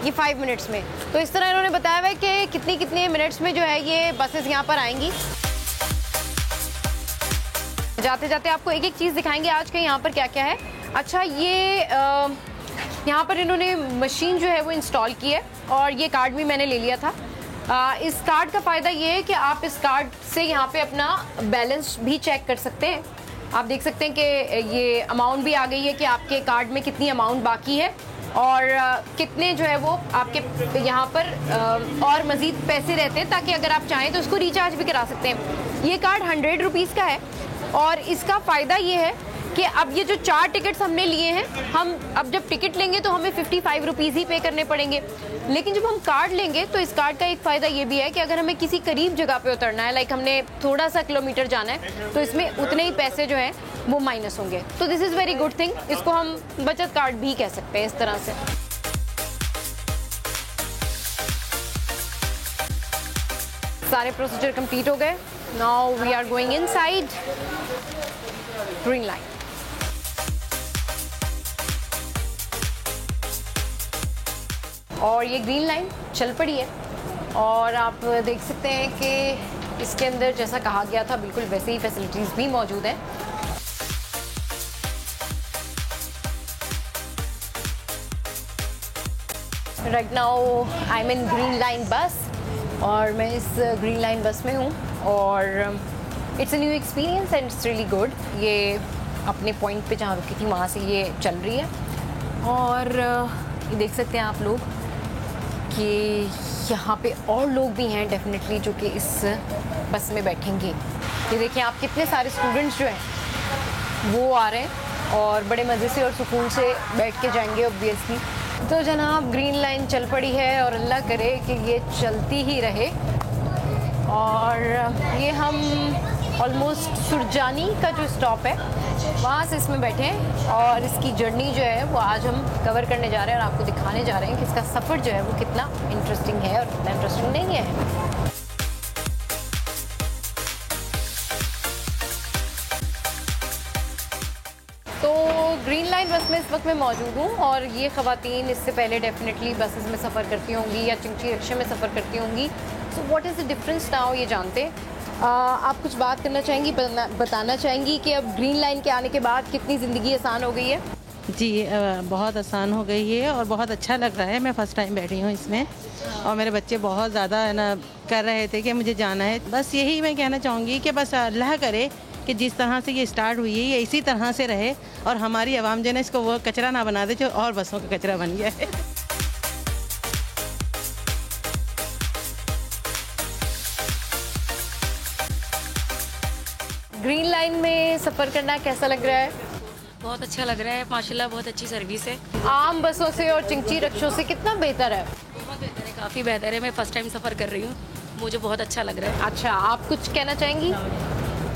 ये 5 मिनट्स में। तो इस तरह इन्होंने बताया हुआ है कि कितने मिनट्स में जो है ये बसेस यहाँ पर आएंगी। जाते जाते आपको एक एक चीज़ दिखाएंगे आज के यहाँ पर क्या क्या है। अच्छा, ये यहाँ पर इन्होंने मशीन जो है वो इंस्टॉल की है, और ये कार्ड भी मैंने ले लिया था। इस कार्ड का फ़ायदा ये है कि आप इस कार्ड से यहाँ पे अपना बैलेंस भी चेक कर सकते हैं। आप देख सकते हैं कि ये अमाउंट भी आ गई है कि आपके कार्ड में कितनी अमाउंट बाकी है, और कितने जो है वो आपके यहाँ पर और मज़ीद पैसे रहते हैं, ताकि अगर आप चाहें तो उसको रिचार्ज भी करा सकते हैं। ये कार्ड 100 रुपीज़ का है, और इसका फ़ायदा ये है कि अब ये जो 4 टिकट्स हमने लिए हैं, हम अब जब टिकट लेंगे तो हमें 55 रुपीज़ ही पे करने पड़ेंगे। लेकिन जब हम कार्ड लेंगे तो इस कार्ड का एक फ़ायदा ये भी है कि अगर हमें किसी करीब जगह पे उतरना है, लाइक हमने थोड़ा सा किलोमीटर जाना है, तो इसमें उतने ही पैसे जो हैं वो माइनस होंगे। तो this is very good thing, इसको हम बचत कार्ड भी कह सकते हैं इस तरह से। सारे प्रोसीजर कंप्लीट हो गए। Now we are going inside green line. और ये ग्रीन लाइन चल पड़ी है, और आप देख सकते हैं कि इसके अंदर जैसा कहा गया था बिल्कुल वैसे ही फैसिलिटीज़ भी मौजूद हैं। Right now I am in green line बस, और मैं इस ग्रीन लाइन बस में हूँ, और it's a new experience and it's really good. ये अपने पॉइंट पे जहाँ रुकी थी वहाँ से ये चल रही है, और ये देख सकते हैं आप लोग कि यहाँ पे और लोग भी हैं डेफिनेटली जो कि इस बस में बैठेंगे। ये देखिए आप, कितने सारे स्टूडेंट्स जो हैं वो आ रहे हैं और बड़े मज़े से और सुकून से बैठ के जाएंगे ऑब्वियसली। तो जनाब ग्रीन लाइन चल पड़ी है, और अल्लाह करे कि ये चलती ही रहे। और ये हम ऑलमोस्ट सुरजानी का जो स्टॉप है वहाँ से इसमें बैठे हैं, और इसकी जर्नी जो है वो आज हम कवर करने जा रहे हैं और आपको दिखाने जा रहे हैं कि इसका सफ़र जो है वो कितना इंटरेस्टिंग है और कितना इंटरेस्टिंग नहीं है। ग्रीन लाइन बस में इस वक्त मैं मौजूद हूँ और ये ख़वातीन इससे पहले डेफिनेटली बसेस में सफ़र करती होंगी या चिंची रिक्शे में सफ़र करती होंगी। So what is the difference now, ये जानते हैं। आप कुछ बात करना चाहेंगी, बताना चाहेंगी कि अब ग्रीन लाइन के आने के बाद कितनी ज़िंदगी आसान हो गई है? जी बहुत आसान हो गई है और बहुत अच्छा लग रहा है। मैं फ़र्स्ट टाइम बैठी हूँ इसमें और मेरे बच्चे बहुत ज़्यादा है ना कर रहे थे कि मुझे जाना है। बस यही मैं कहना चाहूँगी कि बस अल्लाह करे कि जिस तरह से ये स्टार्ट हुई है ये इसी तरह से रहे और हमारी आवाम जो है इसको वो कचरा ना बना दे जो और बसों का कचरा बन गया है। ग्रीन लाइन में सफ़र करना कैसा लग रहा है? बहुत अच्छा लग रहा है माशाल्लाह, बहुत अच्छी सर्विस है। आम बसों से और चिंची रिक्शों से कितना बेहतर है? बहुत बेहतर है, काफ़ी बेहतर है। मैं फ़र्स्ट टाइम सफ़र कर रही हूँ, मुझे बहुत अच्छा लग रहा है। अच्छा, आप कुछ कहना चाहेंगी?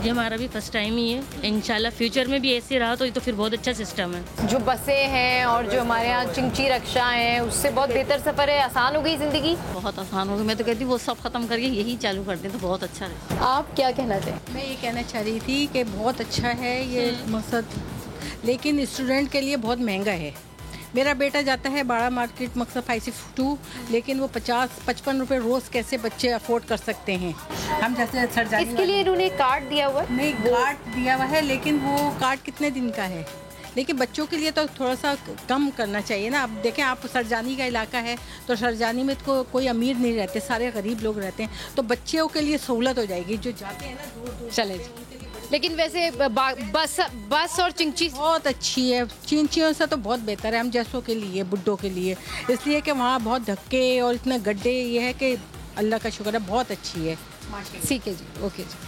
ये हमारा भी फर्स्ट टाइम ही है, इंशाल्लाह फ्यूचर में भी ऐसे रहा तो फिर बहुत अच्छा सिस्टम है। जो बसें हैं और जो हमारे यहाँ चिंची रिक्शा हैं उससे बहुत बेहतर सफ़र है, आसान हो गई ज़िंदगी। बहुत आसान हो गई, मैं तो कहती हूँ वो सब खत्म करके यही चालू कर दें तो बहुत अच्छा है। आप क्या कहना चाहें? मैं ये कहना चाह रही थी कि बहुत अच्छा है ये मकसद, लेकिन स्टूडेंट के लिए बहुत महंगा है। मेरा बेटा जाता है बाड़ा मार्केट मकसद 5-2, लेकिन वो 50-55 रुपए रोज़ कैसे बच्चे अफोर्ड कर सकते हैं। हम जैसे सरजानी इसके लिए इन्होंने कार्ड दिया हुआ है? नहीं, कार्ड दिया हुआ है लेकिन वो कार्ड कितने दिन का है, लेकिन बच्चों के लिए तो थोड़ा सा कम करना चाहिए ना। अब देखें आप, सरजानी का इलाका है तो सरजानी में तो कोई अमीर नहीं रहते, सारे गरीब लोग रहते हैं, तो बच्चों के लिए सहूलत हो जाएगी जो जाते हैं ना दूर दूर। चले लेकिन वैसे बस और चिंची बहुत अच्छी है, चिंचियों से तो बहुत बेहतर है हम जैसों के लिए, बुड्ढों के लिए, इसलिए कि वहाँ बहुत धक्के और इतने गड्ढे, ये है कि अल्लाह का शुक्र है बहुत अच्छी है। ठीक है जी, ओके जी।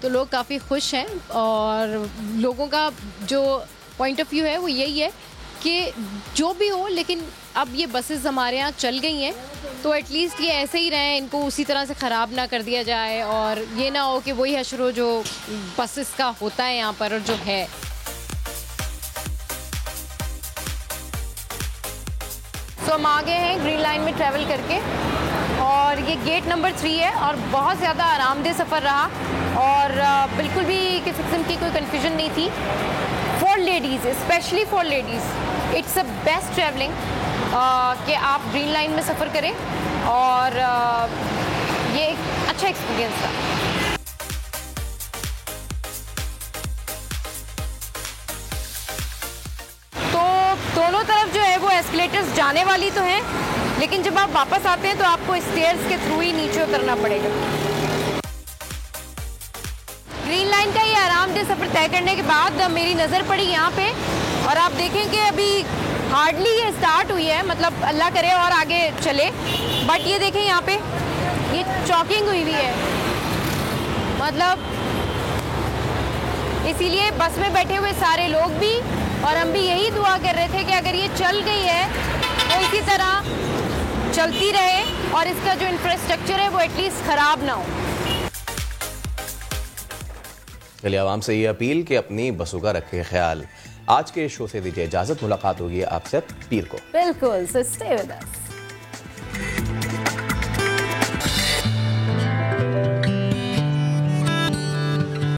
तो लोग काफ़ी खुश हैं और लोगों का जो पॉइंट ऑफ व्यू है वो यही है कि जो भी हो, लेकिन अब ये बसेस हमारे यहाँ चल गई हैं तो एटलीस्ट ये ऐसे ही रहें, इनको उसी तरह से ख़राब ना कर दिया जाए और ये ना हो कि वही हशरो जो बसेस का होता है यहाँ पर और जो है। तो हम आ गए हैं ग्रीन लाइन में ट्रैवल करके और ये गेट नंबर 3 है और बहुत ज़्यादा आरामदेह सफ़र रहा और बिल्कुल भी किसी किस्म की कोई कन्फ्यूजन नहीं थी। For ladies, specially for ladies it's a best travelling कि आप ग्रीन लाइन में सफ़र करें और ये एक अच्छा एक्सपीरियंस था। तो दोनों तरफ जो है वो एस्केलेटर्स जाने वाली तो हैं, लेकिन जब आप वापस आते हैं तो आपको स्टेयर्स के थ्रू ही नीचे उतरना पड़ेगा। ग्रीन लाइन का ये आरामदेह सफ़र तय करने के बाद मेरी नज़र पड़ी यहाँ पे और आप देखें कि अभी हार्डली ये स्टार्ट हुई है, मतलब अल्लाह करे और आगे चले, बट ये देखें यहाँ पे ये चॉकिंग हुई हुई है, मतलब इसीलिए बस में बैठे हुए सारे लोग भी और हम भी यही दुआ कर रहे थे कि अगर ये चल गई है तो इसी तरह चलती रहे और इसका जो इंफ्रास्ट्रक्चर है वो एटलीस्ट ख़राब ना हो। चलिए आवाम से ये अपील कि अपनी बसों का रखें ख्याल। आज के शो से दीजिए इजाजत, मुलाकात होगी आपसे पीर को। बिल्कुल, सो स्टे विद अस।